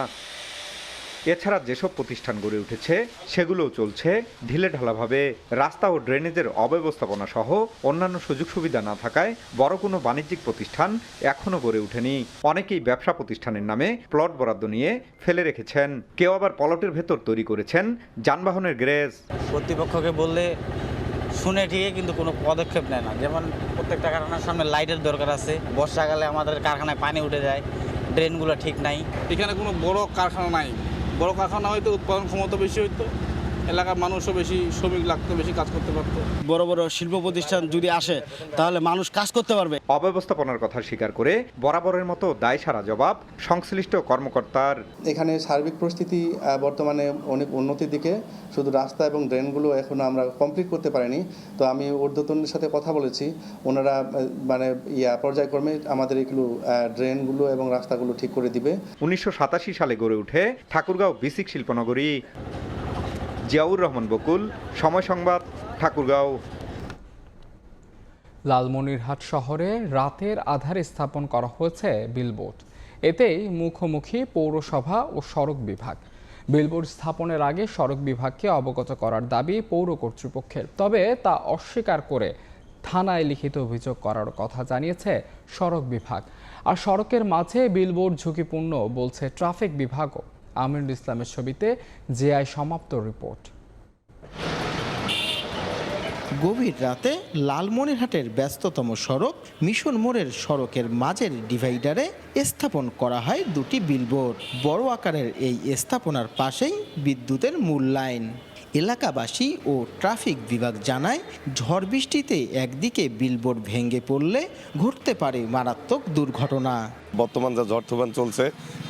এছাড়া যেসব প্রতিষ্ঠান গড়ে উঠেছে সেগুলোও চলছে ঢিলেঢালাভাবে। রাস্তা ও ড্রেনেজের অব্যবস্থাপনা সহ অন্যান্য সুযোগ সুবিধা না থাকায় বড় কোনো বাণিজ্যিক প্রতিষ্ঠান এখনও গড়ে ওঠেনি। অনেকেই ব্যবসা প্রতিষ্ঠানের নামে প্লট বরাদ্দ নিয়ে ফেলে রেখেছেন। কেউ আবার প্লটের ভেতর তৈরি করেছেন যানবাহনের গ্যারেজ। কর্তৃপক্ষকে বললে শুনে ঠিকই কিন্তু কোনো পদক্ষেপ নেয় না। যেমন প্রত্যেকটা কারখানার সামনে লাইটের দরকার আছে, বর্ষাকালে আমাদের কারখানায় পানি উঠে যায়, ড্রেনগুলো ঠিক নাই। এখানে কোনো বড় কারখানা নাই। বড় কারখানা হয়তো উৎপাদন ক্ষমতা বেশি হইতো, এলাকার মানুষও বেশি শ্রমিক লাগতো, বেশি কাজ করতে পারতো। বড় বড় শিল্প প্রতিষ্ঠান যদি আসে তাহলে মানুষ কাজ করতে পারবে। অব্যবস্থাপনার কথা স্বীকার করে বরাবরের মতো দায় সারা জবাব সংশ্লিষ্ট কর্মকর্তার। এখানে সার্বিক পরিস্থিতি বর্তমানে অনেক উন্নতির দিকে, শুধু রাস্তা এবং ড্রেনগুলো এখনো আমরা কমপ্লিট করতে পারিনি। তো আমি ঊর্ধ্বতনের সাথে কথা বলেছি, ওনারা মানে পর্যায়ক্রমে আমাদের এগুলো ড্রেনগুলো এবং রাস্তাগুলো ঠিক করে দিবে। 1987 সালে গড়ে ওঠে ঠাকুরগাঁও বিসিক শিল্পনগরী। জিয়াউর রহমান বকুল, সময় সংবাদ, ঠাকুরগাঁও। লালমনিরহাট শহরে রাতের আধারে স্থাপন করা হয়েছে বিলবোর্ড। এতেই মুখোমুখি পৌরসভা ও সড়ক বিভাগ। বিলবোর্ড স্থাপনের আগে সড়ক বিভাগকে অবগত করার দাবি পৌর কর্তৃপক্ষের, তবে তা অস্বীকার করে থানায় লিখিত অভিযোগ করার কথা জানিয়েছে সড়ক বিভাগ। আর সড়কের মাঝে বিলবোর্ড ঝুঁকিপূর্ণ বলছে ট্রাফিক বিভাগও। আমিনুল ইসলামের ছবিতে জেআই সমাপ্ত রিপোর্ট। গভীর রাতে লালমনিরহাটের ব্যস্ততম সড়ক মিশন মোড়ের সড়কের মাঝের ডিভাইডারে স্থাপন করা হয় দুটি বিলবোর্ড। বড় আকারের এই স্থাপনার পাশেই বিদ্যুতের মূল লাইন। এলাকাবাসী ও ট্রাফিক বিভাগ জানায়, ঝড় বৃষ্টিতে একদিকে বিলবোর্ড ভেঙে পড়লে ঘটতে পারে মারাত্মক দুর্ঘটনা। বর্তমান যা ঝড় তুফান চলছে,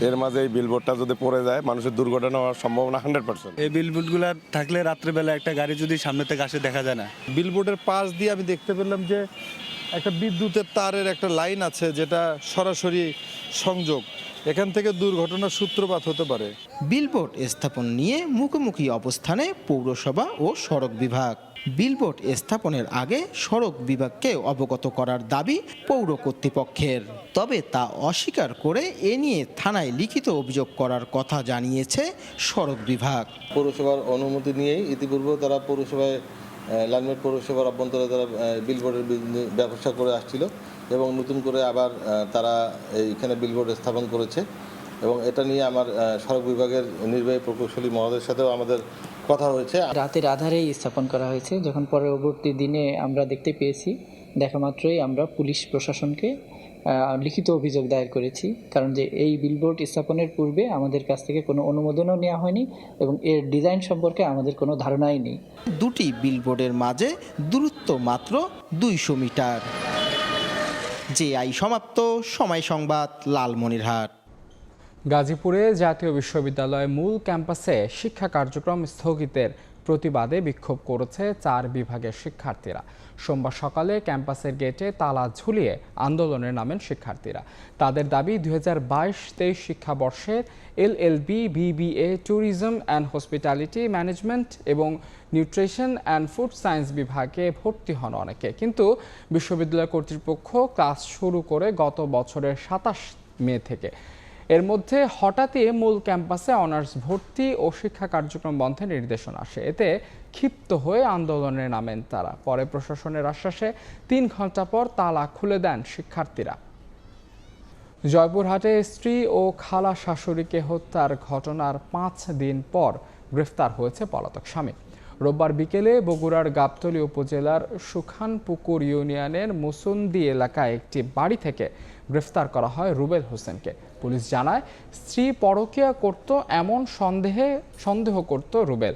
এর মাঝে এই বিলবোর্ডটা যদি পড়ে যায় মানুষের দুর্ঘটনা হওয়ার সম্ভাবনা 100%। এই বিলবোর্ডগুলো থাকলে রাত্রেবেলা একটা গাড়ি যদি সামনে থেকে আসে দেখা যায় না। বিলবোর্ডের পাশ দিয়ে আমি দেখতে পেলাম যে একটা বিদ্যুতের তারের একটা লাইন আছে, যেটা সরাসরি সংযোগ। এখান থেকে দুর্ঘটনার সূত্রপাত হতে পারে। বিলবোর্ড স্থাপন নিয়ে মুখোমুখি অবস্থানে পৌরসভা ও সড়ক বিভাগ। বিলবোর্ড স্থাপনের আগে সড়ক বিভাগকে অবগত করার দাবি পৌর কর্তৃপক্ষের, তবে তা অস্বীকার করে এ নিয়ে থানায় লিখিত অভিযোগ করার কথা জানিয়েছে সড়ক বিভাগ। পৌরসভার অনুমতি নিয়েই ইতিপূর্বে তারা পৌরসভায় লালমনিরহাট পৌরসভার অভ্যন্তরে তারা বিলবোর্ডের ব্যবসা করে আসছিল এবং নতুন করে আবার তারা এইখানে বিলবোর্ড স্থাপন করেছে এবং এটা নিয়ে আমার সড়ক বিভাগের নির্বাহী প্রকৌশলী মহোদয়ের সাথেও আমাদের কথা হয়েছে। রাতের আধারেই স্থাপন করা হয়েছে। যখন পরবর্তী দিনে আমরা দেখতে পেয়েছি, দেখা মাত্রই আমরা পুলিশ প্রশাসনকে লিখিত অভিযোগ দায়ের করেছি, কারণ যে এই বিলবোর্ড স্থাপনের পূর্বে আমাদের কাছ থেকে কোনো অনুমোদনও নেওয়া হয়নি এবং এর ডিজাইন সম্পর্কে আমাদের কোনো ধারণাই নেই। দুটি বিলবোর্ডের মাঝে দূরত্ব মাত্র 200 মিটার। জেআই সমাপ্ত, সময় সংবাদ, লালমনিরহাট। গাজীপুরে জাতীয় বিশ্ববিদ্যালয় মূল ক্যাম্পাসে শিক্ষা কার্যক্রম স্থগিতের প্রতিবাদে বিক্ষোভ করেছে 4 বিভাগের শিক্ষার্থীরা। সোমবার সকালে ক্যাম্পাসের গেটে তালা ঝুলিয়ে আন্দোলনে নামেন শিক্ষার্থীরা। তাদের দাবি 2022-23 শিক্ষাবর্ষের LLB, BBA, tourism and hospitality management এবং নিউট্রিশন অ্যান্ড ফুড সায়েন্স বিভাগে ভর্তি হন অনেকে, কিন্তু বিশ্ববিদ্যালয় কর্তৃপক্ষ ক্লাস শুরু করে গত বছরের 27 মে থেকে এর মধ্যে হঠাৎই মূল ক্যাম্পাসে অনার্স ভর্তি ও শিক্ষা কার্যক্রম বন্ধের নির্দেশনা আসে। এতে ক্ষিপ্ত হয়ে আন্দোলনে নামেন তারা। পরে প্রশাসনের আশ্বাসে 3 ঘন্টা পর তালা খুলে দেন শিক্ষার্থীরা। জয়পুরহাটে স্ত্রী ও খালা শাশুড়িকে হত্যার ঘটনার 5 দিন পর গ্রেফতার হয়েছে পলাতক স্বামী। রোববার বিকেলে বগুড়ার গাবতলী উপজেলার সুখানপুকুর ইউনিয়নের মুসুন্দি এলাকায় একটি বাড়ি থেকে গ্রেফতার করা হয় রুবেল হোসেনকে। পুলিশ জানায়, স্ত্রী পরকীয়া করত এমন সন্দেহ করত রুবেল।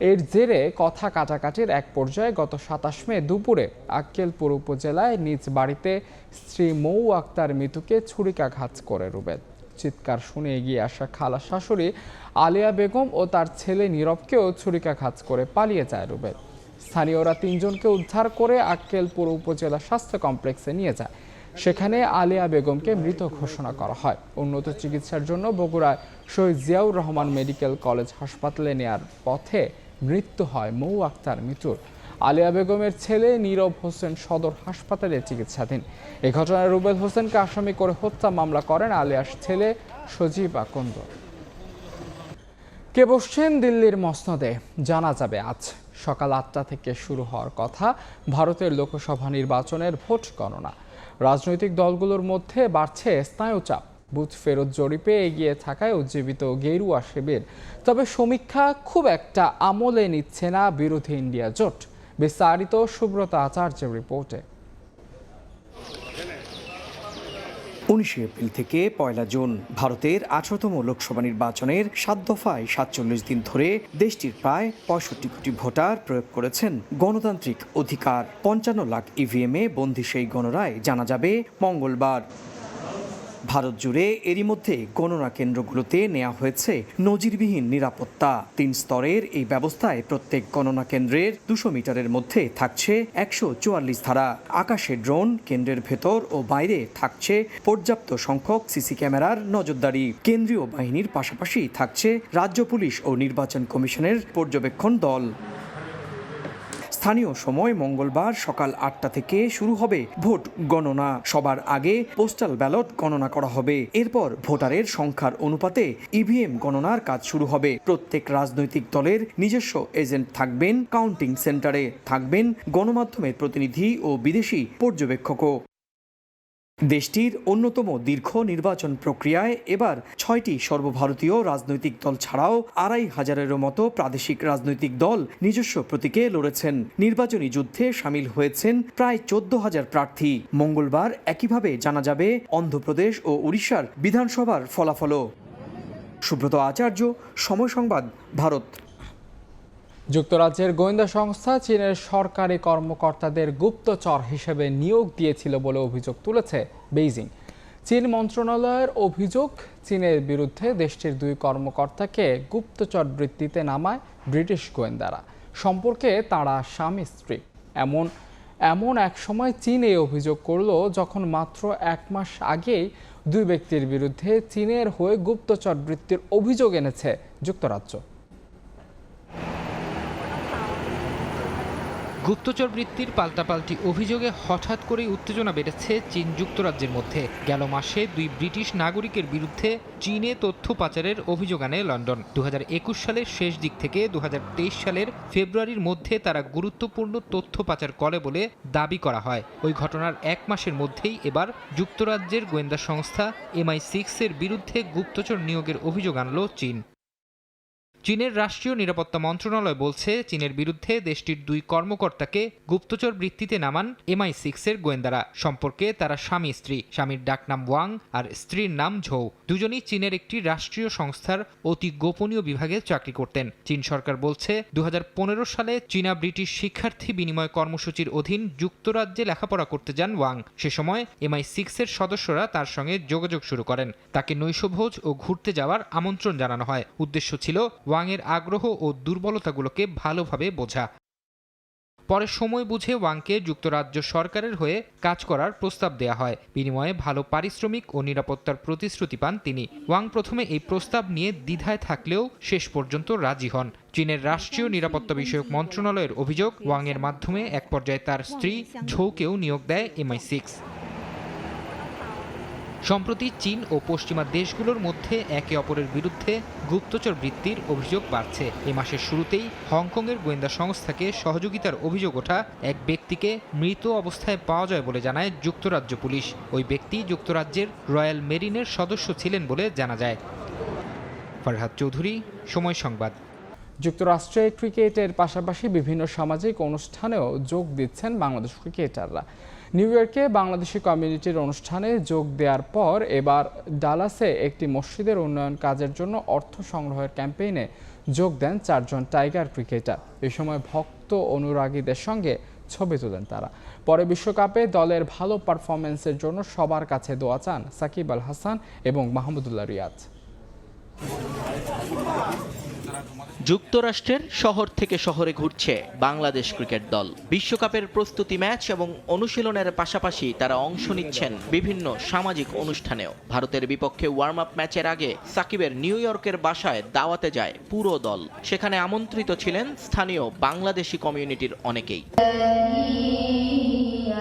এর জেরে কথা কাটাকাটির এক পর্যায়ে গত 27 মে দুপুরে আক্কেলপুর উপজেলায় নিজ বাড়িতে স্ত্রী মৌ আক্তার মিতুকে ছুরিকাঘাত করে রুবেল। চিৎকার শুনে এগিয়ে আসা খালা শাশুড়ি আলিয়া বেগম ও তার ছেলে নীরবকেও ছুরিকাঘাত করে পালিয়ে যায় রুবেল। স্থানীয়রা 3 জনকে উদ্ধার করে আক্কেলপুর উপজেলা স্বাস্থ্য কমপ্লেক্সে নিয়ে যায়। সেখানে আলিয়া বেগমকে মৃত ঘোষণা করা হয়। উন্নত চিকিৎসার জন্য বগুড়ায় শহীদ জিয়াউর রহমান মেডিকেল কলেজ হাসপাতালে নেয়ার পথে মৃত্যু হয় মৌ আক্তার মিতুর। আলিয়া বেগমের ছেলে নীরব হোসেন সদর হাসপাতালে চিকিৎসাধীন। এই ঘটনায় রুবেল হোসেনকে আসামি করে হত্যা মামলা করেন আলিয়ার ছেলে সজীব আকন্দ। কে বসছেন দিল্লির মসনদে জানা যাবে আজ। সকাল 8টা থেকে শুরু হওয়ার কথা ভারতের লোকসভা নির্বাচনের ভোট গণনা। রাজনৈতিক দলগুলোর মধ্যে বাড়ছে স্নায়ুচাপ। বুথ ফেরত জরিপে এগিয়ে থাকায় উজ্জীবিত গেরুয়া শিবির। তবে সমীক্ষা খুব একটা আমলে নিচ্ছে না বিরোধী ইন্ডিয়া জোট। বিস্তারিত সুব্রতা আচার্যের রিপোর্টে। 19 এপ্রিল থেকে 1 জুন ভারতের 18তম লোকসভা নির্বাচনের 7 দফায় 47 দিন ধরে দেশটির প্রায় 65 কোটি ভোটার প্রয়োগ করেছেন গণতান্ত্রিক অধিকার। 55 লাখ ইভিএমে বন্দী সেই গণনায় জানা যাবে মঙ্গলবার। ভারত জুড়ে এরই মধ্যে গণনা কেন্দ্রগুলোতে নেওয়া হয়েছে নজিরবিহীন নিরাপত্তা। 3 স্তরের এই ব্যবস্থায় প্রত্যেক গণনা কেন্দ্রের 200 মিটারের মধ্যে থাকছে 144 ধারা। আকাশে ড্রোন, কেন্দ্রের ভেতর ও বাইরে থাকছে পর্যাপ্ত সংখ্যক সিসি ক্যামেরার নজরদারি। কেন্দ্রীয় বাহিনীর পাশাপাশি থাকছে রাজ্য পুলিশ ও নির্বাচন কমিশনের পর্যবেক্ষণ দল। স্থানীয় সময় মঙ্গলবার সকাল 8টা থেকে শুরু হবে ভোট গণনা। সবার আগে পোস্টাল ব্যালট গণনা করা হবে। এরপর ভোটারের সংখ্যার অনুপাতে ইভিএম গণনার কাজ শুরু হবে। প্রত্যেক রাজনৈতিক দলের নিজস্ব এজেন্ট থাকবেন কাউন্টিং সেন্টারে। থাকবেন গণমাধ্যমের প্রতিনিধি ও বিদেশি পর্যবেক্ষকও। দেশটির অন্যতম দীর্ঘ নির্বাচন প্রক্রিয়ায় এবার 6টি সর্বভারতীয় রাজনৈতিক দল ছাড়াও 2500-এরও মতো প্রাদেশিক রাজনৈতিক দল নিজস্ব প্রতীকে লড়েছেন। নির্বাচনী যুদ্ধে সামিল হয়েছেন প্রায় 14,000 প্রার্থী। মঙ্গলবার একইভাবে জানা যাবে অন্ধ্রপ্রদেশ ও উড়িষ্যার বিধানসভার ফলাফলও। সুব্রত আচার্য, সময় সংবাদ, ভারত। যুক্তরাজ্যের গোয়েন্দা সংস্থা চীনের সরকারি কর্মকর্তাদের গুপ্তচর হিসেবে নিয়োগ দিয়েছিল বলে অভিযোগ তুলেছে বেইজিং। চীন মন্ত্রণালয়ের অভিযোগ, চীনের বিরুদ্ধে দেশটির 2 কর্মকর্তাকে গুপ্তচর বৃত্তিতে নামায় ব্রিটিশ গোয়েন্দারা। সম্পর্কে তারা স্বামী স্ত্রী। এমন এক সময় চীন এই অভিযোগ করল যখন মাত্র 1 মাস আগেই 2 ব্যক্তির বিরুদ্ধে চীনের হয়ে গুপ্তচর বৃত্তির অভিযোগ এনেছে যুক্তরাজ্য। গুপ্তচর বৃত্তির পাল্টাপাল্টি অভিযোগে হঠাৎ করেই উত্তেজনা বেড়েছে চীন যুক্তরাজ্যের মধ্যে। গেল মাসে 2 ব্রিটিশ নাগরিকের বিরুদ্ধে চীনে তথ্য পাচারের অভিযোগ আনে লন্ডন। 2021 সালের শেষ দিক থেকে 2023 সালের ফেব্রুয়ারির মধ্যে তারা গুরুত্বপূর্ণ তথ্য পাচার করে বলে দাবি করা হয়। ওই ঘটনার 1 মাসের মধ্যেই এবার যুক্তরাজ্যের গোয়েন্দা সংস্থা MI6 এর বিরুদ্ধে গুপ্তচর নিয়োগের অভিযোগ আনল চীন। চীনের রাষ্ট্রীয় নিরাপত্তা মন্ত্রণালয় বলছে, চীনের বিরুদ্ধে দেশটির 2 কর্মকর্তাকে গুপ্তচর বৃত্তিতে নামান MI6 এর গোয়েন্দারা। সম্পর্কে তারা স্বামী স্ত্রী। স্বামীর ডাকনাম ওয়াং আর স্ত্রীর নাম ঝৌ। দুজনই চীনের একটি রাষ্ট্রীয় সংস্থার অতি গোপনীয় বিভাগে চাকরি করতেন। চীন সরকার বলছে 2015 সালে চীনা ব্রিটিশ শিক্ষার্থী বিনিময় কর্মসূচির অধীন যুক্তরাজ্যে লেখাপড়া করতে যান ওয়াং। সে সময় MI6 এর সদস্যরা তার সঙ্গে যোগাযোগ শুরু করেন। তাকে নৈশভোজ ও ঘুরতে যাওয়ার আমন্ত্রণ জানানো হয়। উদ্দেশ্য ছিল ওয়াংয়ের আগ্রহ ও দুর্বলতাগুলোকে ভালোভাবে বোঝা। পরে সময় বুঝে ওয়াংকে যুক্তরাজ্য সরকারের হয়ে কাজ করার প্রস্তাব দেয়া হয়। বিনিময়ে ভালো পারিশ্রমিক ও নিরাপত্তার প্রতিশ্রুতি পান তিনি। ওয়াং প্রথমে এই প্রস্তাব নিয়ে দ্বিধায় থাকলেও শেষ পর্যন্ত রাজি হন। চীনের রাষ্ট্রীয় নিরাপত্তা বিষয়ক মন্ত্রণালয়ের অভিযোগ, ওয়াংয়ের মাধ্যমে এক পর্যায়ে তার স্ত্রী ঝৌকেও নিয়োগ দেয় MI6। সম্প্রতি চীন ও পশ্চিমা দেশগুলোর মধ্যে একে অপরের বিরুদ্ধে গুপ্তচর বৃত্তির অভিযোগ বাড়ছে। এ মাসের শুরুতেই হংকংয়ের গোয়েন্দা সংস্থাকে সহযোগিতার অভিযোগ ওঠা এক ব্যক্তিকে মৃত অবস্থায় পাওয়া যায় বলে জানায় যুক্তরাজ্য পুলিশ। ওই ব্যক্তি যুক্তরাজ্যের রয়্যাল মেরিনের সদস্য ছিলেন বলে জানা যায়। ফরহাদ চৌধুরী, সময় সংবাদ। যুক্তরাষ্ট্রে ক্রিকেটের পাশাপাশি বিভিন্ন সামাজিক অনুষ্ঠানেও যোগ দিচ্ছেন বাংলাদেশ ক্রিকেটাররা। নিউ ইয়র্কে বাংলাদেশি কমিউনিটির অনুষ্ঠানে যোগ দেওয়ার পর এবার ডালাসে একটি মসজিদের উন্নয়ন কাজের জন্য অর্থ সংগ্রহের ক্যাম্পেইনে যোগ দেন 4 জন টাইগার ক্রিকেটার। এ সময় ভক্ত অনুরাগীদের সঙ্গে ছবি তোলেন তারা। পরে বিশ্বকাপে দলের ভালো পারফরমেন্সের জন্য সবার কাছে দোয়া চান সাকিব আল হাসান এবং মাহমুদুল্লাহ রিয়াদ। যুক্তরাষ্ট্রের শহর থেকে শহরে ঘুরছে বাংলাদেশ ক্রিকেট দল। বিশ্বকাপের প্রস্তুতি ম্যাচ এবং অনুশীলনের পাশাপাশি তারা অংশ নিচ্ছেন বিভিন্ন সামাজিক অনুষ্ঠানেও। ভারতের বিপক্ষে ওয়ার্ম আপ ম্যাচের আগে সাকিবের নিউ ইয়র্কের বাসায় দাওয়াতে যায় পুরো দল। সেখানে আমন্ত্রিত ছিলেন স্থানীয় বাংলাদেশি কমিউনিটির অনেকেই।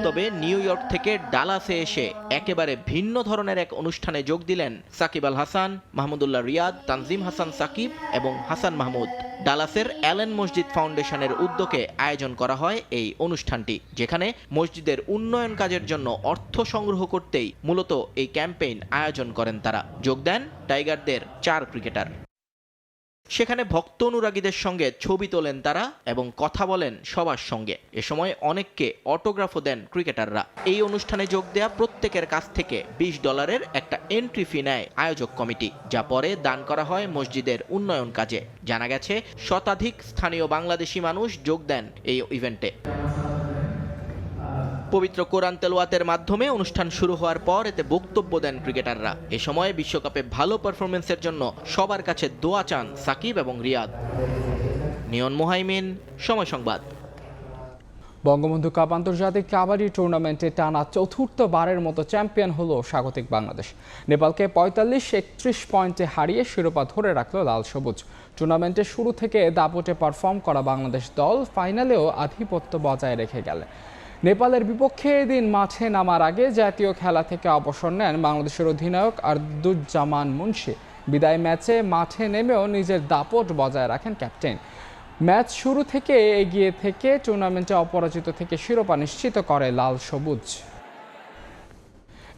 তবে নিউ ইয়র্ক থেকে ডালাসে এসে একেবারে ভিন্ন ধরনের এক অনুষ্ঠানে যোগ দিলেন সাকিব আল হাসান, মাহমুদুল্লাহ রিয়াদ, তানজিম হাসান সাকিব এবং হাসান মাহমুদ। ডালাসের অ্যালেন মসজিদ ফাউন্ডেশনের উদ্যোগে আয়োজন করা হয় এই অনুষ্ঠানটি, যেখানে মসজিদের উন্নয়ন কাজের জন্য অর্থ সংগ্রহ করতেই মূলত এই ক্যাম্পেইন আয়োজন করেন তারা। যোগ দেন টাইগারদের 4 ক্রিকেটার। সেখানে ভক্ত অনুরাগীদের সঙ্গে ছবি তোলেন তারা এবং কথা বলেন সবার সঙ্গে। এ সময় অনেককে অটোগ্রাফও দেন ক্রিকেটাররা। এই অনুষ্ঠানে যোগ দেয়া প্রত্যেকের কাছ থেকে $20 একটা এন্ট্রি ফি নেয় আয়োজক কমিটি, যা পরে দান করা হয় মসজিদের উন্নয়ন কাজে। জানা গেছে শতাধিক স্থানীয় বাংলাদেশি মানুষ যোগ দেন এই ইভেন্টে। পবিত্র কোরআন তেলাওয়াতের মাধ্যমে অনুষ্ঠান শুরু হওয়ার পর এতে বক্তব্য দেন ক্রিকেটাররা। এ সময় বিশ্বকাপে ভালো পারফরমেন্সের জন্য সবার কাছে দোয়া চান সাকিব এবং রিয়াদ। নিয়ন মোহাইমিন, সময় সংবাদ। বঙ্গবন্ধু কাপ আন্তর্জাতিক কাবাডি টুর্নামেন্টে টানা চতুর্থবারের মতো চ্যাম্পিয়ন হলো স্বাগতিক বাংলাদেশ। নেপালকে 45-31 পয়েন্টে হারিয়ে শিরোপা ধরে রাখল লাল সবুজ। টুর্নামেন্টের শুরু থেকে দাপটে পারফর্ম করা বাংলাদেশ দল ফাইনালেও আধিপত্য বজায় রেখে গেলে। নেপালের বিপক্ষে এদিন মাঠে নামার আগে জাতীয় খেলা থেকে অবসর নেন বাংলাদেশের অধিনায়ক আরদুজ্জামান মুন্সি। বিদায় ম্যাচে মাঠে নেমেও নিজের দাপট বজায় রাখেন ক্যাপ্টেন। ম্যাচ শুরু থেকে এগিয়ে থেকে টুর্নামেন্টে অপরাজিত থেকে শিরোপা নিশ্চিত করে লাল সবুজ।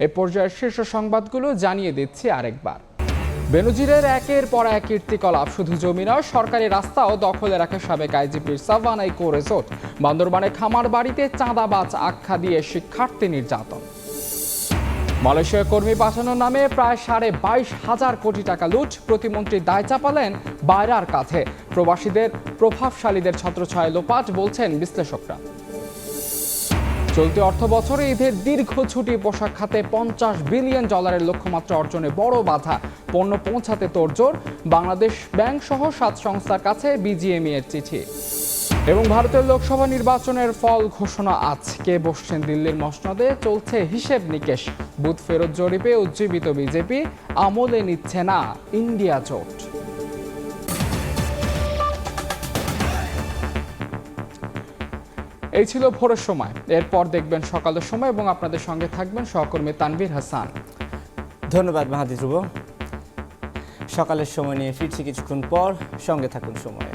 এ পর্যায়ের শীর্ষ সংবাদগুলো জানিয়ে দিচ্ছি আরেকবার। বেনজিরের একের পর এক কীর্তিকলাপ, শুধু জমি নয় সরকারি রাস্তাও দখলে রাখে সাবেক আইজিপির সাভানা ইকো রিসোর্ট। বান্দরবানে খামার বাড়িতে চাঁদাবাজ আখ্যা দিয়ে শিক্ষার্থী নির্যাতন। মালয়েশিয়ায় কর্মী পাঠানোর নামে প্রায় 22,500 কোটি টাকা লুট, প্রতিমন্ত্রী দায় চাপালেন বাইরার কাছে। প্রবাসীদের প্রভাবশালীদের ছত্রছায়ায় লোপাট বলছেন বিশ্লেষকরা। চলতি অর্থ বছরে ঈদের দীর্ঘ ছুটি পোশাক খাতে $50 বিলিয়ন লক্ষ্যমাত্রা অর্জনে বড় বাধা। পণ্য পৌঁছাতে তোড়জোড়, বাংলাদেশ ব্যাংক সহ 7 সংস্থার কাছে বিজিএমই এর চিঠি। এবং ভারতের লোকসভা নির্বাচনের ফল ঘোষণা আজ। কে বসছেন দিল্লির মসনদে, চলছে হিসেব নিকেশ। বুথ ফেরত জরিপে উজ্জীবিত বিজেপি, আমলে নিচ্ছে না ইন্ডিয়া জোট। এই ছিল ভোরের সময়। এরপর দেখবেন সকালের সময় এবং আপনাদের সঙ্গে থাকবেন সহকর্মী তানভীর হাসান। ধন্যবাদ মাহাদি ধ্রুব। সকালের সময় নিয়ে ফিরছি কিছুক্ষণ পর, সঙ্গে থাকুন সময়।